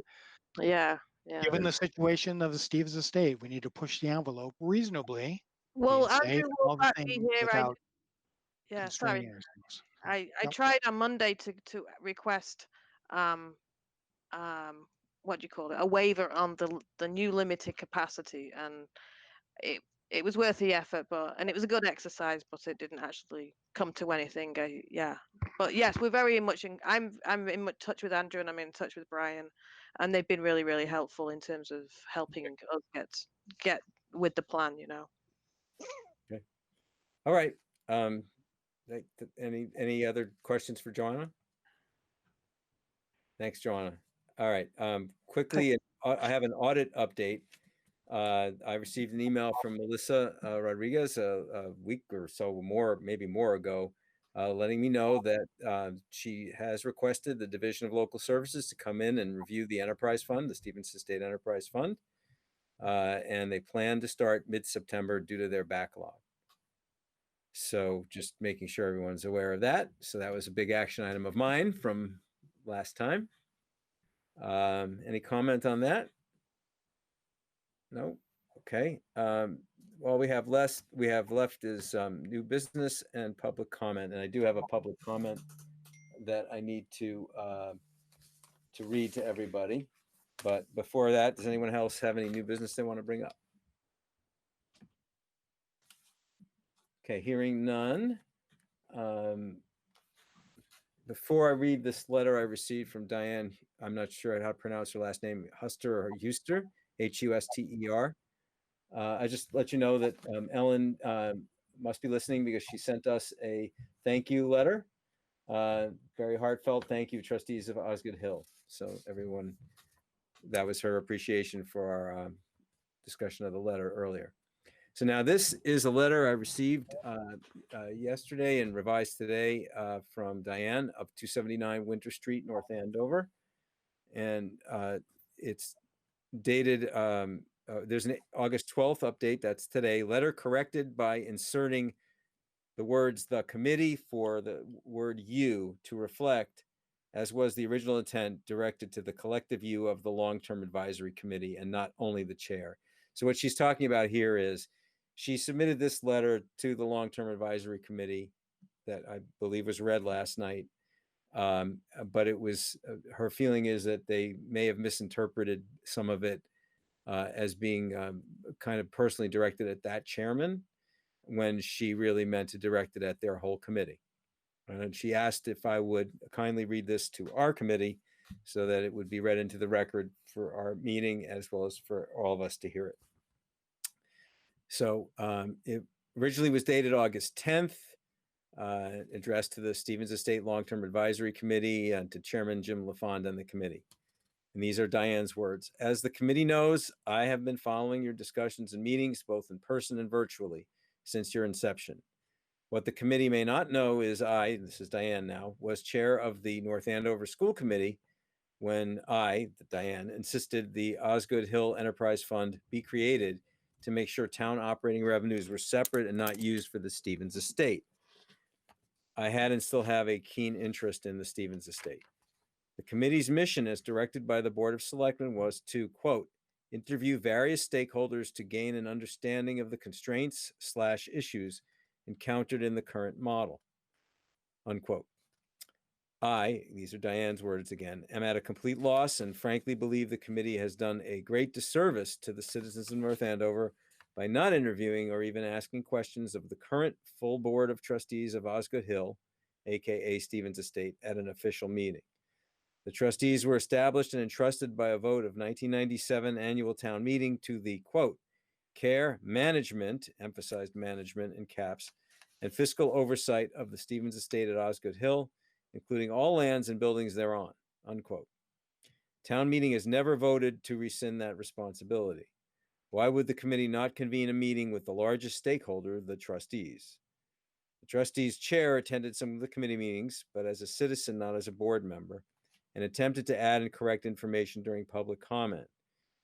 [SPEAKER 6] yeah, yeah.
[SPEAKER 2] given the situation of the Stevens estate, we need to push the envelope reasonably,
[SPEAKER 6] Well,
[SPEAKER 2] being safe
[SPEAKER 6] Andrew
[SPEAKER 2] and
[SPEAKER 6] will
[SPEAKER 2] all the
[SPEAKER 6] back me
[SPEAKER 2] things
[SPEAKER 6] here.
[SPEAKER 2] without
[SPEAKER 6] Yeah, sorry.
[SPEAKER 2] constraining ourselves.
[SPEAKER 6] I
[SPEAKER 2] Yep.
[SPEAKER 6] tried on Monday to request um um what do you call it, a waiver on the new limited capacity, and it it was worth the effort, and it was a good exercise, but it didn't actually come to anything. Yeah, but yes, we're very much in. I'm in touch with Andrew, and I'm in touch with Brian, and they've been really helpful in terms of helping us get with the plan.
[SPEAKER 1] Okay. All right. Any other questions for Joanna? Thanks, Joanna. All right. Quickly, I have an audit update. I received an email from Melissa Rodriguez a week or so more, maybe more ago, letting me know that she has requested the Division of Local Services to come in and review the enterprise fund, the Stevens Estate Enterprise Fund, and they plan to start mid-September due to their backlog. So just making sure everyone's aware of that. So that was a big action item of mine from last time. Any comment on that? No. Okay. All we have left is new business and public comment, and I do have a public comment that I need to read to everybody. But before that, does anyone else have any new business they want to bring up? Okay, hearing none. Before I read this letter I received from Diane, I'm not sure how to pronounce her last name, Huster or Huster, Huster. I just let you know that Ellen must be listening because she sent us a thank you letter. Very heartfelt thank you, Trustees of Osgood Hill. So everyone, that was her appreciation for our discussion of the letter earlier. So now this is a letter I received yesterday and revised today from Diane of 279 Winter Street, North Andover. And it's dated, there's an August 12th update, that's today. Letter corrected by inserting the words "the committee" for the word "you" to reflect, as was the original intent, directed to the collective you of the long-term advisory committee and not only the chair. So what she's talking about here is she submitted this letter to the long-term advisory committee that I believe was read last night. But it was, her feeling is that they may have misinterpreted some of it as being kind of personally directed at that chairman when she really meant to direct it at their whole committee. And she asked if I would kindly read this to our committee so that it would be read into the record for our meeting as well as for all of us to hear it. So it originally was dated August 10th, addressed to the Stevens Estate Long-Term Advisory Committee and to Chairman Jim LaFond and the committee. And these are Diane's words. As the committee knows, I have been following your discussions and meetings, both in person and virtually, since your inception. What the committee may not know is this is Diane now, was chair of the North Andover School Committee when Diane, insisted the Osgood Hill Enterprise Fund be created to make sure town operating revenues were separate and not used for the Stevens Estate. I had and still have a keen interest in the Stevens Estate. The committee's mission, as directed by the Board of Selectmen, was to, quote, interview various stakeholders to gain an understanding of the constraints/issues encountered in the current model, unquote. These are Diane's words again, am at a complete loss and frankly believe the committee has done a great disservice to the citizens of North Andover by not interviewing or even asking questions of the current full Board of Trustees of Osgood Hill, aka Stevens Estate, at an official meeting. The trustees were established and entrusted by a vote of 1997 annual town meeting to the, quote, care, management, emphasized management in caps, and fiscal oversight of the Stevens Estate at Osgood Hill, including all lands and buildings thereon. unquote. Town meeting has never voted to rescind that responsibility. Why would the committee not convene a meeting with the largest stakeholder, the trustees? The trustees' chair attended some of the committee meetings, but as a citizen, not as a board member, and attempted to add and correct information during public comment.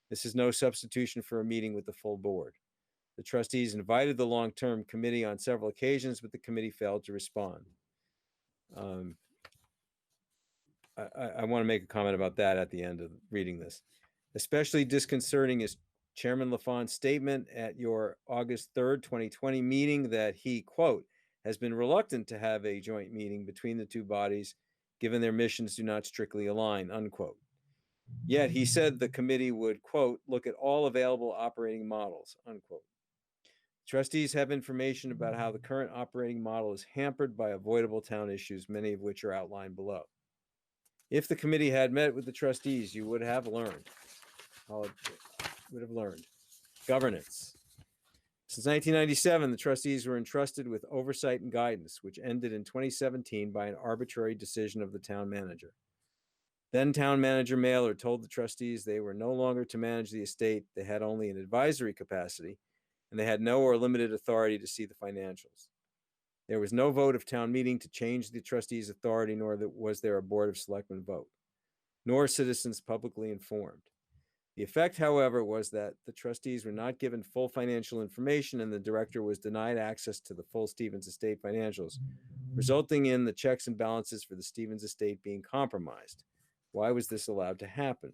[SPEAKER 1] This is no substitution for a meeting with the full board. The trustees invited the long-term committee on several occasions, but the committee failed to respond. I want to make a comment about that at the end of reading this. Especially disconcerting is Chairman LaFont's statement at your August 3rd, 2020 meeting that he, quote, has been reluctant to have a joint meeting between the two bodies, given their missions do not strictly align, unquote. Yet he said the committee would, quote, look at all available operating models, unquote. Trustees have information about how the current operating model is hampered by avoidable town issues, many of which are outlined below. If the committee had met with the trustees, you would have learned. Governance. Since 1997, the trustees were entrusted with oversight and guidance, which ended in 2017 by an arbitrary decision of the town manager. Then town manager Mailer told the trustees they were no longer to manage the estate, they had only an advisory capacity, and they had no or limited authority to see the financials. There was no vote of town meeting to change the trustees' authority, nor was there a board of selectmen vote, nor citizens publicly informed. The effect, however, was that the trustees were not given full financial information and the director was denied access to the full Stevens Estate financials, resulting in the checks and balances for the Stevens Estate being compromised. Why was this allowed to happen?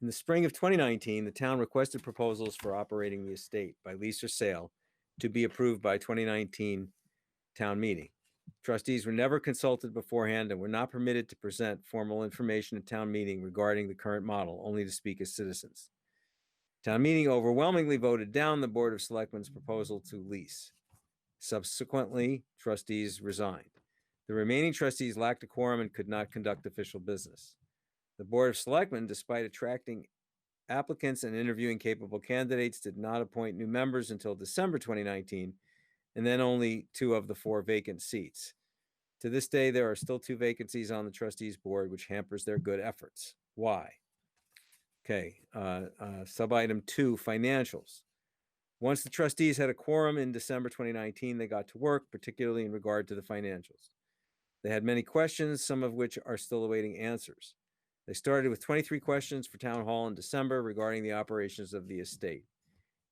[SPEAKER 1] In the spring of 2019, the town requested proposals for operating the estate by lease or sale to be approved by 2019 town meeting. Trustees were never consulted beforehand and were not permitted to present formal information at town meeting regarding the current model, only to speak as citizens. Town meeting overwhelmingly voted down the Board of Selectmen's proposal to lease. Subsequently, trustees resigned. The remaining trustees lacked a quorum and could not conduct official business. The Board of Selectmen, despite attracting applicants and interviewing capable candidates, did not appoint new members until December 2019, and then only 2 of the 4 vacant seats. To this day, there are still 2 vacancies on the trustees board, which hampers their good efforts. Why? Okay, sub-item 2, financials. Once the trustees had a quorum in December 2019, they got to work, particularly in regard to the financials. They had many questions, some of which are still awaiting answers. They started with 23 questions for town hall in December regarding the operations of the estate.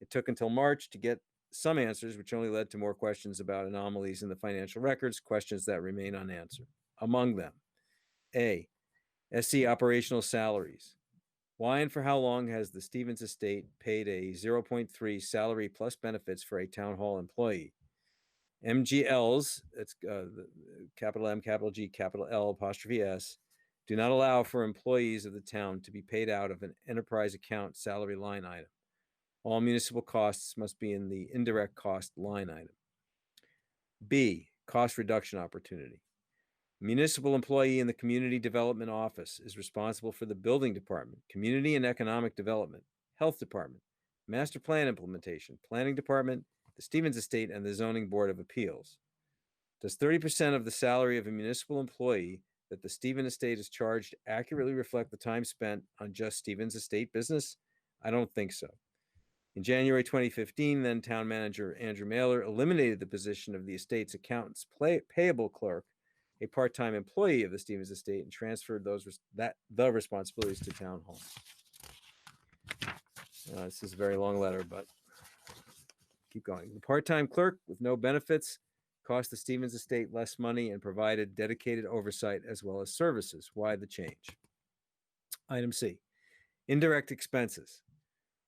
[SPEAKER 1] It took until March to get some answers, which only led to more questions about anomalies in the financial records, questions that remain unanswered. Among them, A, SC operational salaries. Why and for how long has the Stevens Estate paid a 0.3 salary plus benefits for a town hall employee? MGLs, that's capital M, capital G, capital L, apostrophe S, do not allow for employees of the town to be paid out of an enterprise account salary line item. All municipal costs must be in the indirect cost line item. B, cost reduction opportunity. Municipal employee in the Community Development Office is responsible for the Building Department, Community and Economic Development, Health Department, Master Plan Implementation, Planning Department, the Stevens Estate, and the Zoning Board of Appeals. Does 30% of the salary of a municipal employee that the Stevens Estate is charged accurately reflect the time spent on just Stevens Estate business? I don't think so. In January 2015, then town manager Andrew Mailer eliminated the position of the estate's accountant's payable clerk, a part-time employee of the Stevens Estate, and transferred the responsibilities to town hall. This is a very long letter, but keep going. The part-time clerk with no benefits cost the Stevens Estate less money and provided dedicated oversight as well as services. Why the change? Item C, indirect expenses.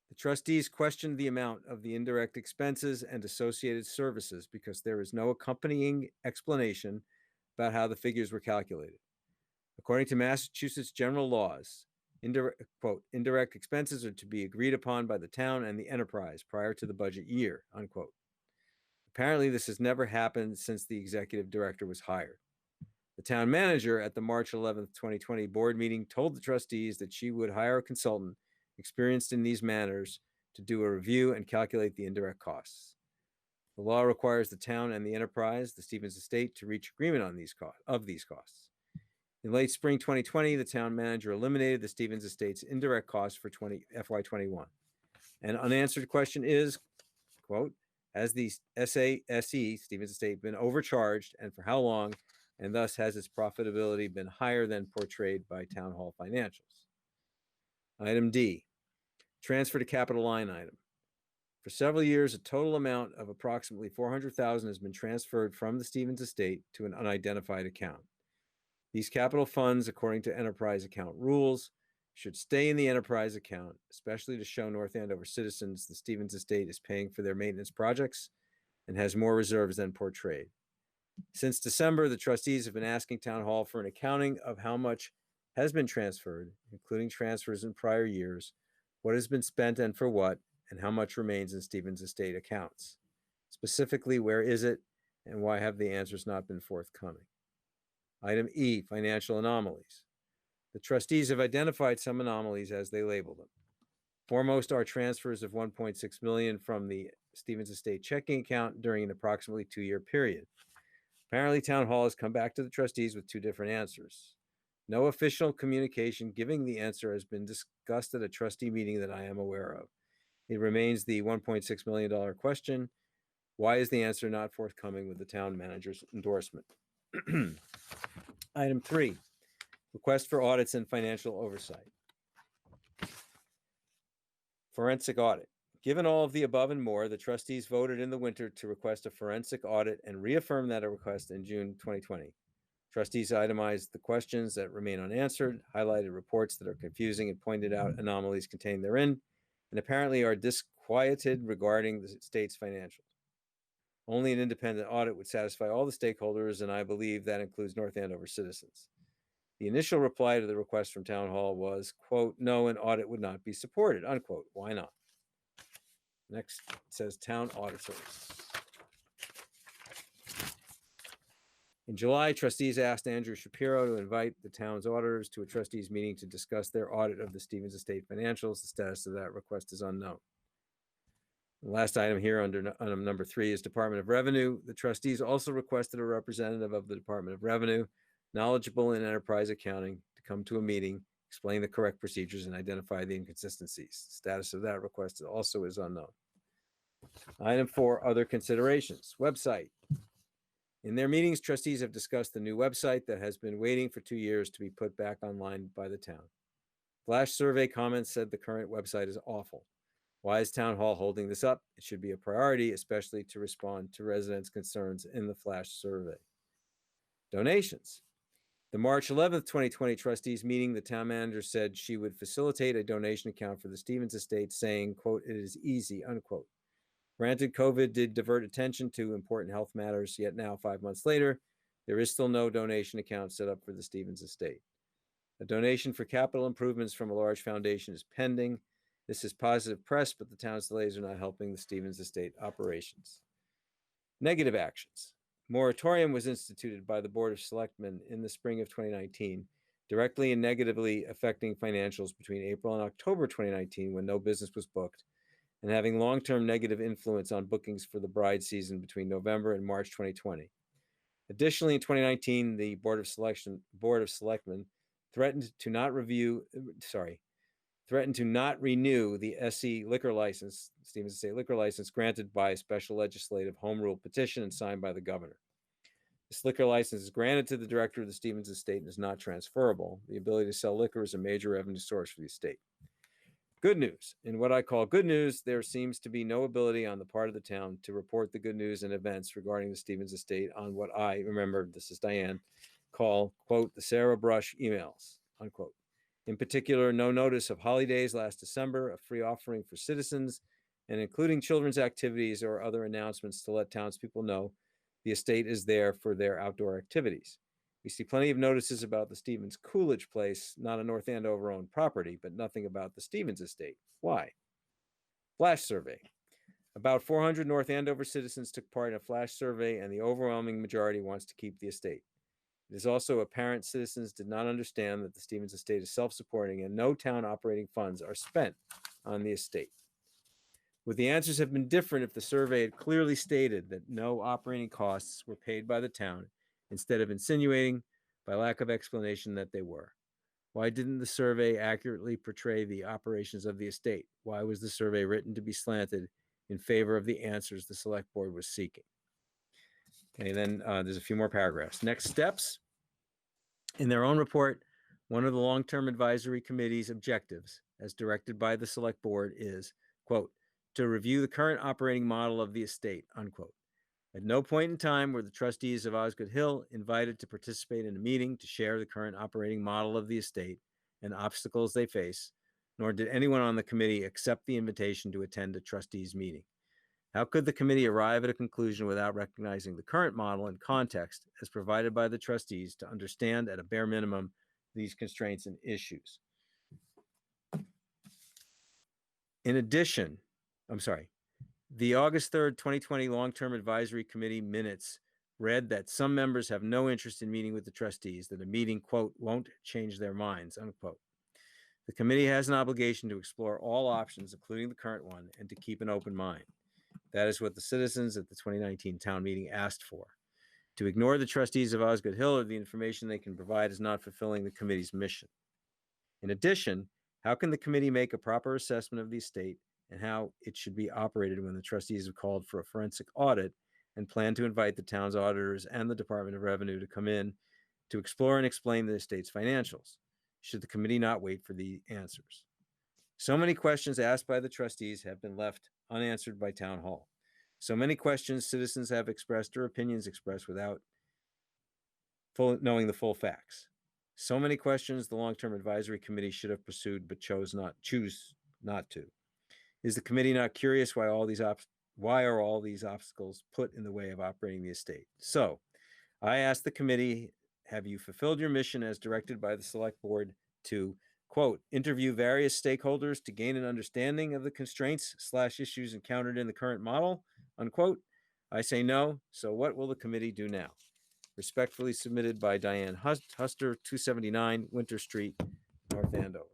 [SPEAKER 1] The trustees questioned the amount of the indirect expenses and associated services because there is no accompanying explanation about how the figures were calculated. According to Massachusetts general laws, indirect expenses are to be agreed upon by the town and the enterprise prior to the budget year, unquote. Apparently, this has never happened since the executive director was hired. The town manager at the March 11th, 2020 board meeting told the trustees that she would hire a consultant experienced in these matters to do a review and calculate the indirect costs. The law requires the town and the enterprise, the Stevens Estate, to reach agreement on these costs. In late spring 2020, the town manager eliminated the Stevens Estate's indirect costs for FY21. An unanswered question is, quote, has the SASE, Stevens Estate, been overcharged and for how long, and thus has its profitability been higher than portrayed by Town Hall financials? Item D, transfer to capital line item. For several years, a total amount of approximately $400,000 has been transferred from the Stevens Estate to an unidentified account. These capital funds, according to enterprise account rules, should stay in the enterprise account, especially to show North Andover citizens the Stevens Estate is paying for their maintenance projects and has more reserves than portrayed. Since December, the trustees have been asking Town Hall for an accounting of how much has been transferred, including transfers in prior years, what has been spent and for what, and how much remains in Stevens Estate accounts. Specifically, where is it, and why have the answers not been forthcoming? Item E, financial anomalies. The trustees have identified some anomalies as they label them. Foremost are transfers of $1.6 million from the Stevens Estate checking account during an approximately 2-year period. Apparently, Town Hall has come back to the trustees with 2 different answers. No official communication giving the answer has been discussed at a trustee meeting that I am aware of. It remains the $1.6 million question. Why is the answer not forthcoming with the town manager's endorsement? Item 3, request for audits and financial oversight. Forensic audit. Given all of the above and more, the trustees voted in the winter to request a forensic audit and reaffirmed that request in June 2020. Trustees itemized the questions that remain unanswered, highlighted reports that are confusing, and pointed out anomalies contained therein, and apparently are disquieted regarding the state's financials. Only an independent audit would satisfy all the stakeholders, and I believe that includes North Andover citizens. The initial reply to the request from Town Hall was, quote, no, an audit would not be supported, unquote. Why not? Next, it says town auditors. In July, trustees asked Andrew Shapiro to invite the town's auditors to a trustees meeting to discuss their audit of the Stevens Estate financials. The status of that request is unknown. The last item here under item number 3 is Department of Revenue. The trustees also requested a representative of the Department of Revenue, knowledgeable in enterprise accounting, to come to a meeting, explain the correct procedures, and identify the inconsistencies. The status of that request also is unknown. Item 4, other considerations. Website. In their meetings, trustees have discussed the new website that has been waiting for 2 years to be put back online by the town. Flash survey comments said the current website is awful. Why is Town Hall holding this up? It should be a priority, especially to respond to residents' concerns in the flash survey. Donations. The March 11th, 2020 trustees meeting, the town manager said she would facilitate a donation account for the Stevens Estate, saying, quote, it is easy, unquote. Granted, COVID did divert attention to important health matters, yet now, 5 months later, there is still no donation account set up for the Stevens Estate. A donation for capital improvements from a large foundation is pending. This is positive press, but the town's delays are not helping the Stevens Estate operations. Negative actions. Moratorium was instituted by the Board of Selectmen in the spring of 2019, directly and negatively affecting financials between April and October 2019 when no business was booked, and having long-term negative influence on bookings for the bride season between November and March 2020. Additionally, in 2019, the Board of Selectmen threatened to not renew the SE liquor license, Stevens Estate liquor license, granted by a special legislative home rule petition and signed by the governor. This liquor license is granted to the director of the Stevens Estate and is not transferable. The ability to sell liquor is a major revenue source for the estate. Good news. In what I call good news, there seems to be no ability on the part of the town to report the good news and events regarding the Stevens Estate on what I, remember, this is Diane, call, quote, the Sarah Brush emails, unquote. In particular, no notice of holidays last December, a free offering for citizens, and including children's activities or other announcements to let townspeople know the estate is there for their outdoor activities. We see plenty of notices about the Stevens Coolidge Place, not a North Andover owned property, but nothing about the Stevens Estate. Why? Flash survey. About 400 North Andover citizens took part in a flash survey, and the overwhelming majority wants to keep the estate. It is also apparent citizens did not understand that the Stevens Estate is self-supporting and no town operating funds are spent on the estate. Would the answers have been different if the survey had clearly stated that no operating costs were paid by the town, instead of insinuating, by lack of explanation that they were? Why didn't the survey accurately portray the operations of the estate? Why was the survey written to be slanted in favor of the answers the select board was seeking? Okay, then there's a few more paragraphs. Next steps. In their own report, one of the long-term advisory committee's objectives, as directed by the select board, is, quote, to review the current operating model of the estate, unquote. At no point in time were the trustees of Osgood Hill invited to participate in a meeting to share the current operating model of the estate and obstacles they face, nor did anyone on the committee accept the invitation to attend a trustees meeting. How could the committee arrive at a conclusion without recognizing the current model and context as provided by the trustees to understand at a bare minimum these constraints and issues? In addition, the August 3rd, 2020 Long-Term Advisory Committee minutes read that some members have no interest in meeting with the trustees, that a meeting, quote, won't change their minds, unquote. The committee has an obligation to explore all options, including the current one, and to keep an open mind. That is what the citizens at the 2019 town meeting asked for. To ignore the trustees of Osgood Hill or the information they can provide is not fulfilling the committee's mission. In addition, how can the committee make a proper assessment of the estate and how it should be operated when the trustees have called for a forensic audit and plan to invite the town's auditors and the Department of Revenue to come in to explore and explain the estate's financials? Should the committee not wait for the answers? So many questions asked by the trustees have been left unanswered by Town Hall. So many questions citizens have expressed or opinions expressed without knowing the full facts. So many questions the Long-Term Advisory Committee should have pursued but choose not to. Is the committee not curious why are all these obstacles put in the way of operating the estate? So I asked the committee, have you fulfilled your mission as directed by the select board to, quote, interview various stakeholders to gain an understanding of the constraints/issues encountered in the current model, unquote? I say no, so what will the committee do now? Respectfully submitted by Diane Huster, 279 Winter Street, North Andover.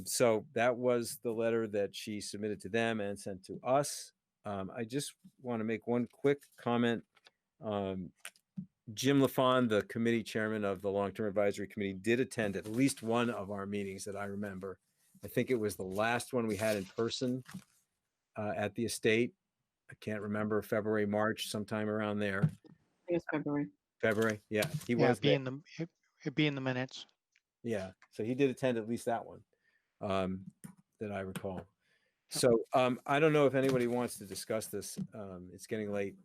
[SPEAKER 1] So that was the letter that she submitted to them and sent to us. I just want to make one quick comment. Jim LaFawn, the committee chairman of the Long-Term Advisory Committee, did attend at least one of our meetings that I remember. I think it was the last one we had in person at the estate. I can't remember, February, March, sometime around there.
[SPEAKER 5] I think it's February.
[SPEAKER 1] February, yeah, he
[SPEAKER 2] Yeah,
[SPEAKER 1] was there.
[SPEAKER 2] it'd be in the minutes.
[SPEAKER 1] Yeah, so he did attend at least that one that I recall. So I don't know if anybody wants to discuss this. It's getting late,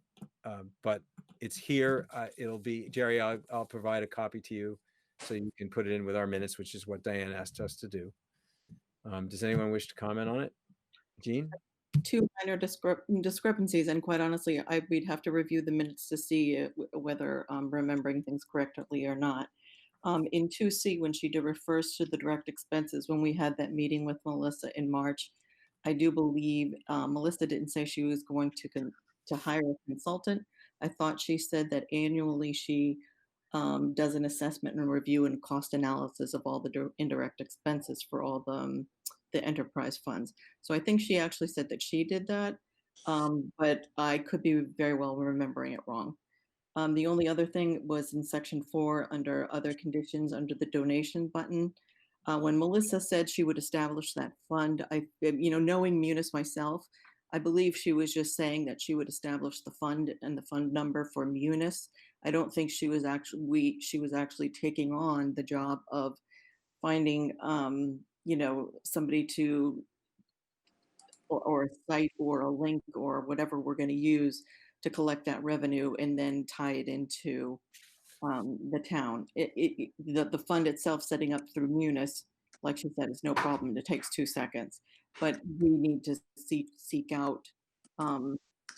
[SPEAKER 1] but it's here. It'll be, Jerry, I'll provide a copy to you so you can put it in with our minutes, which is what Diane asked us to do. Does anyone wish to comment on it? Jean?
[SPEAKER 5] Two minor discrepancies, and quite honestly, we'd have to review the minutes to see whether I'm remembering things correctly or not. In 2C, when she refers to the direct expenses, when we had that meeting with Melissa in March, I do believe Melissa didn't say she was going to hire a consultant. I thought she said that annually she does an assessment and review and cost analysis of all the indirect expenses for all the enterprise funds. So I think she actually said that she did that, but I could be very well remembering it wrong. The only other thing was in section 4 under other conditions under the donation button. When Melissa said she would establish that fund, knowing Munis myself, I believe she was just saying that she would establish the fund and the fund number for Munis. I don't think she was actually taking on the job of finding somebody to or a site or a link or whatever we're going to use to collect that revenue and then tie it into the town. The fund itself setting up through Munis, like she said, is no problem. It takes 2 seconds, but we need to seek out the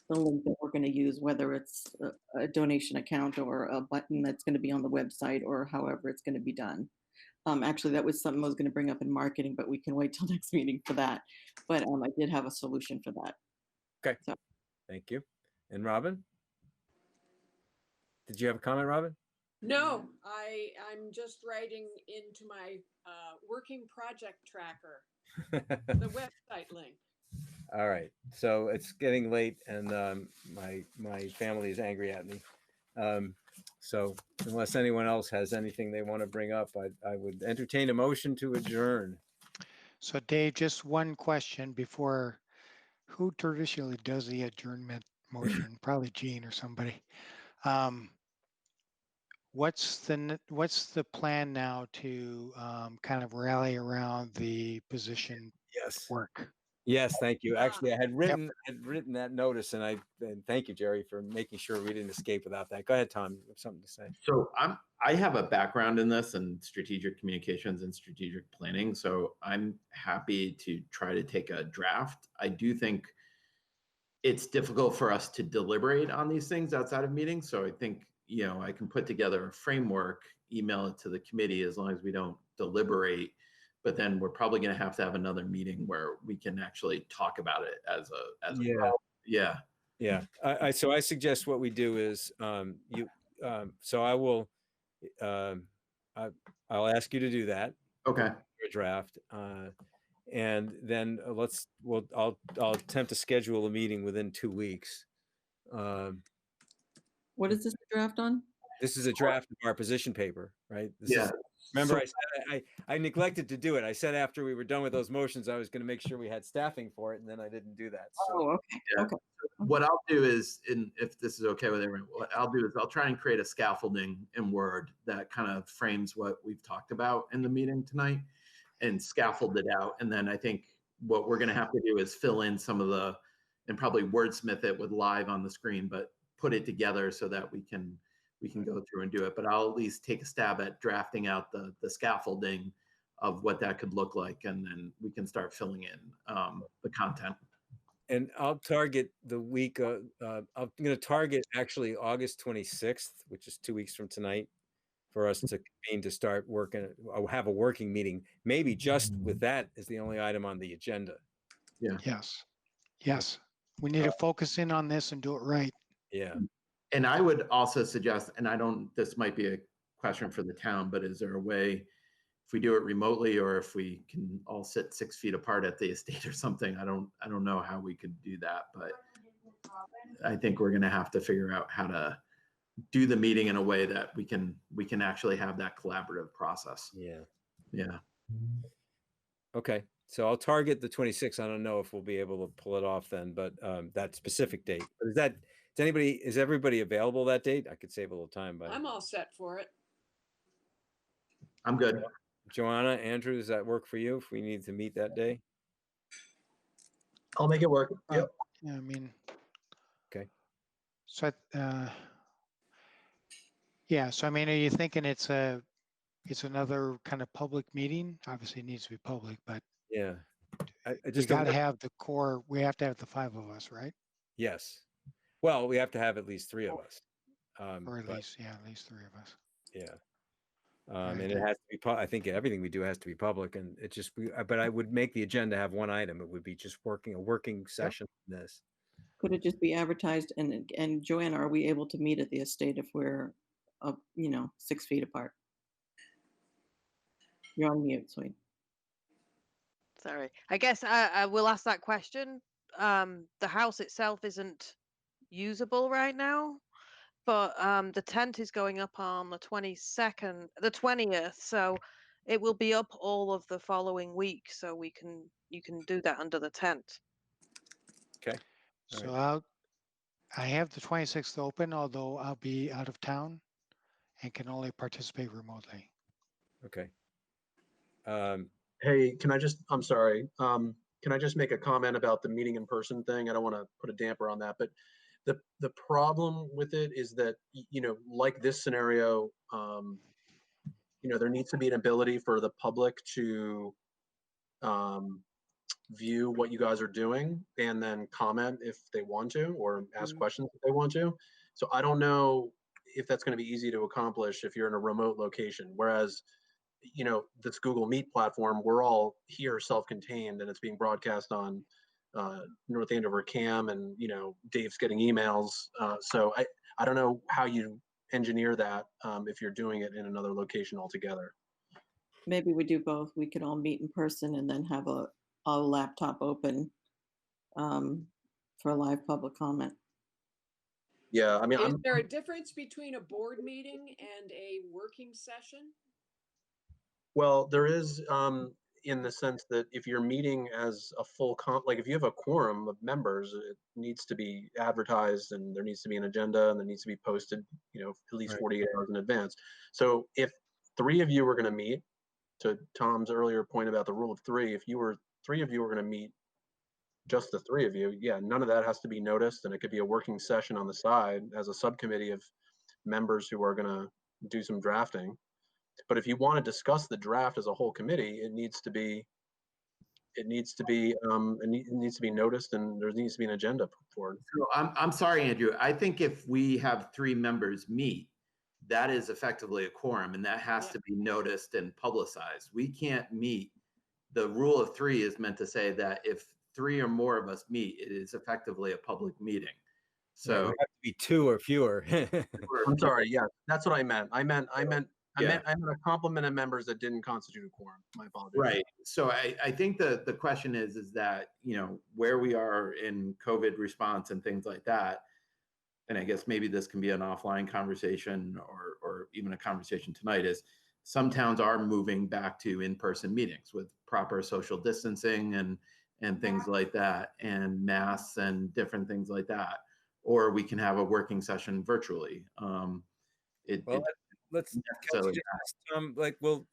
[SPEAKER 5] link that we're going to use, whether it's a donation account or a button that's going to be on the website or however it's going to be done. Actually, that was something I was going to bring up in marketing, but we can wait till next meeting for that. But I did have a solution for that.
[SPEAKER 1] Okay, so. Thank you. And Robin? Did you have a comment, Robin?
[SPEAKER 4] No, I'm just writing into my working project tracker, the website link.
[SPEAKER 1] All right. So it's getting late, and my family is angry at me. So unless anyone else has anything they want to bring up, I would entertain a motion to adjourn.
[SPEAKER 2] So Dave, just one question before, who traditionally does the adjournment motion? Probably Gene or somebody. What's the plan now to kind of rally around the position
[SPEAKER 1] Yes.
[SPEAKER 2] work?
[SPEAKER 1] Yes, thank you. Actually, I had
[SPEAKER 2] Yep.
[SPEAKER 1] written that notice, and thank you, Jerry, for making sure we didn't escape without that. Go ahead, Tom. You have something to say.
[SPEAKER 3] So I have a background in this and strategic communications and strategic planning. So I'm happy to try to take a draft. I do think it's difficult for us to deliberate on these things outside of meetings. So I think, I can put together a framework, email it to the committee as long as we don't deliberate. But then we're probably going to have another meeting where we can actually talk about it as a problem. Yeah.
[SPEAKER 1] Yeah. So I suggest what we do is so I will I'll ask you to do that.
[SPEAKER 3] Okay.
[SPEAKER 1] A draft. And then I'll attempt to schedule a meeting within 2 weeks.
[SPEAKER 5] What is this draft on?
[SPEAKER 1] This is a draft of our position paper, right?
[SPEAKER 3] Yeah.
[SPEAKER 1] Remember, I neglected to do it. I said after we were done with those motions, I was going to make sure we had staffing for it, and then I didn't do that. So.
[SPEAKER 5] Oh, okay.
[SPEAKER 3] Yeah.
[SPEAKER 5] Okay.
[SPEAKER 3] What I'll do is, if this is okay with everyone, what I'll do is I'll try and create a scaffolding in Word that kind of frames what we've talked about in the meeting tonight and scaffold it out. And then I think what we're going to have to do is fill in some of and probably wordsmith it with live on the screen, but put it together so that we can go through and do it. But I'll at least take a stab at drafting out the scaffolding of what that could look like, and then we can start filling in the content.
[SPEAKER 1] And I'll target the week. I'm going to target actually August 26th, which is 2 weeks from tonight, for us to convene to start working, or have a working meeting. Maybe just with that as the only item on the agenda.
[SPEAKER 3] Yeah.
[SPEAKER 2] Yes. We need to focus in on this and do it right.
[SPEAKER 1] Yeah.
[SPEAKER 3] And I would also suggest, and this might be a question for the town, but is there a way, if we do it remotely, or if we can all sit 6 feet apart at the estate or something? I don't know how we could do that, but I think we're going to have to figure out how to do the meeting in a way that we can actually have that collaborative process. Yeah.
[SPEAKER 1] Okay. So I'll target the 26th. I don't know if we'll be able to pull it off then, but that specific date. But is everybody available that date? I could save a little time, but
[SPEAKER 4] I'm all set for it.
[SPEAKER 3] I'm good.
[SPEAKER 1] Joanna, Andrew, does that work for you if we need to meet that day?
[SPEAKER 7] I'll make it work. Yep.
[SPEAKER 2] Yeah, I mean.
[SPEAKER 1] Okay.
[SPEAKER 2] So, yeah. So, I mean, are you thinking it's another kind of public meeting? Obviously, it needs to be public, but
[SPEAKER 1] yeah, I
[SPEAKER 2] we
[SPEAKER 1] just
[SPEAKER 2] got to have the core. We have to have the 5 of us, right?
[SPEAKER 1] Yes. Well, we have to have at least 3 of us.
[SPEAKER 2] Or at least 3 of us.
[SPEAKER 1] Yeah.
[SPEAKER 2] Right.
[SPEAKER 1] And it has to be. I think everything we do has to be public, and it just. But I would make the agenda have one item. It would be just a working session. Yep. This.
[SPEAKER 5] Could it just be advertised? And Joanna, are we able to meet at the estate if we're, 6 feet apart? You're on mute, sweet.
[SPEAKER 6] Sorry. I guess I will ask that question. The house itself isn't usable right now, but the tent is going up on the 20th, so it will be up all of the following week, so you can do that under the tent.
[SPEAKER 1] Okay.
[SPEAKER 2] So right. I have the 26th open, although I'll be out of town and can only participate remotely.
[SPEAKER 1] Okay.
[SPEAKER 7] Hey, I'm sorry. Can I just make a comment about the meeting in person thing? I don't want to put a damper on that, but the problem with it is that, like this scenario, there needs to be an ability for the public to view what you guys are doing and then comment if they want to, or ask questions if they want to. So I don't know if that's going to be easy to accomplish if you're in a remote location. Whereas, this Google Meet platform, we're all here self-contained and it's being broadcast on North Andover Cam, and Dave's getting emails. So I don't know how you engineer that if you're doing it in another location altogether.
[SPEAKER 5] Maybe we do both. We could all meet in person and then have a laptop open for live public comment.
[SPEAKER 7] Yeah, I mean,
[SPEAKER 4] Is there a difference between a board meeting and a working session?
[SPEAKER 7] well, there is, in the sense that if you're meeting as a full like if you have a quorum of members, it needs to be advertised and there needs to be an agenda and there needs to be posted, at least
[SPEAKER 1] Right.
[SPEAKER 7] 48 hours in advance. So if 3 of you were going to meet, to Tom's earlier point about the rule of 3, if 3 of you were going to meet, just the 3 of you, yeah, none of that has to be noticed, and it could be a working session on the side as a subcommittee of members who are going to do some drafting. But if you want to discuss the draft as a whole committee, it needs to be noticed, and there needs to be an agenda put forward.
[SPEAKER 3] So I'm sorry, Andrew. I think if we have 3 members meet, that is effectively a quorum, and that has to be noticed and publicized. We can't meet. The rule of 3 is meant to say that if 3 or more of us meet, it is effectively a public meeting. So
[SPEAKER 1] Right, it would have to be 2 or fewer.
[SPEAKER 7] I'm sorry. Yeah, that's what I meant. I meant a complement of members that didn't constitute a quorum. My apologies.
[SPEAKER 3] Right. So I think the question is that, where we are in COVID response and things like that, and I guess maybe this can be an offline conversation or even a conversation tonight, is some towns are moving back to in-person meetings with proper social distancing and things like that, and masks and different things like that. Or we can have a working session virtually.
[SPEAKER 1] Well,
[SPEAKER 3] it
[SPEAKER 1] let's
[SPEAKER 3] necessarily
[SPEAKER 1] just ask Tom, like we'll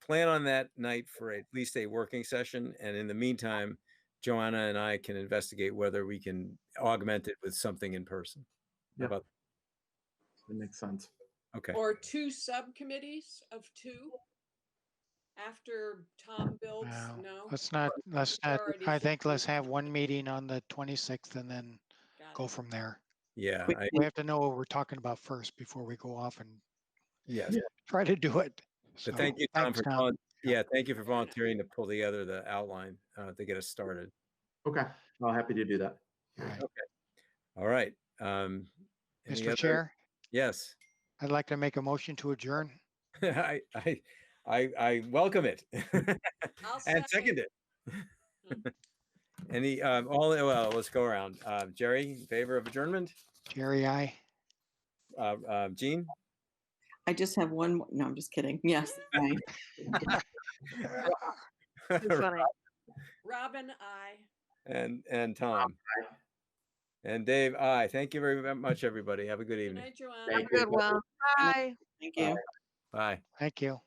[SPEAKER 1] plan on that night for at least a working session, and in the meantime, Joanna and I can investigate whether we can augment it with something in person. How
[SPEAKER 3] Yeah.
[SPEAKER 1] about
[SPEAKER 3] That makes sense.
[SPEAKER 1] okay?
[SPEAKER 4] Or 2 subcommittees of 2 after Tom builds?
[SPEAKER 2] Well,
[SPEAKER 4] No?
[SPEAKER 2] let's not,
[SPEAKER 4] Priorities
[SPEAKER 2] I
[SPEAKER 4] should
[SPEAKER 2] think
[SPEAKER 4] be-
[SPEAKER 2] let's have one meeting on the 26th and then
[SPEAKER 4] Got
[SPEAKER 2] go
[SPEAKER 4] it.
[SPEAKER 2] from there.
[SPEAKER 1] Yeah,
[SPEAKER 5] Quick
[SPEAKER 2] We have to know what we're talking about first before we go off and
[SPEAKER 1] yes.
[SPEAKER 3] Yeah.
[SPEAKER 2] try to do it.
[SPEAKER 1] But
[SPEAKER 2] So,
[SPEAKER 1] thank you, Tom,
[SPEAKER 2] thanks,
[SPEAKER 1] for
[SPEAKER 2] Tom.
[SPEAKER 1] thank you for volunteering to pull together the outline to get us started.
[SPEAKER 3] Okay. Well, happy to do that.
[SPEAKER 2] All right.
[SPEAKER 1] All right. Any
[SPEAKER 2] Mr.
[SPEAKER 1] other-
[SPEAKER 2] Chair,
[SPEAKER 1] Yes.
[SPEAKER 2] I'd like to make a motion to adjourn.
[SPEAKER 1] I welcome it
[SPEAKER 4] I'll
[SPEAKER 1] and second it. Any well, let's go around. Jerry, in favor of adjournment?
[SPEAKER 2] Jerry, aye.
[SPEAKER 1] Jean?
[SPEAKER 5] I just have one more. No, I'm just kidding. Yes. Aye.
[SPEAKER 6] Too funny.
[SPEAKER 4] Robin, I.
[SPEAKER 1] and Tom. And Dave, aye. Thank you very much, everybody. Have a good
[SPEAKER 4] Good
[SPEAKER 1] evening.
[SPEAKER 4] night, Joanna.
[SPEAKER 3] Thank
[SPEAKER 6] Have a good one. Bye.
[SPEAKER 5] Thank you.
[SPEAKER 1] Bye.
[SPEAKER 2] Thank you.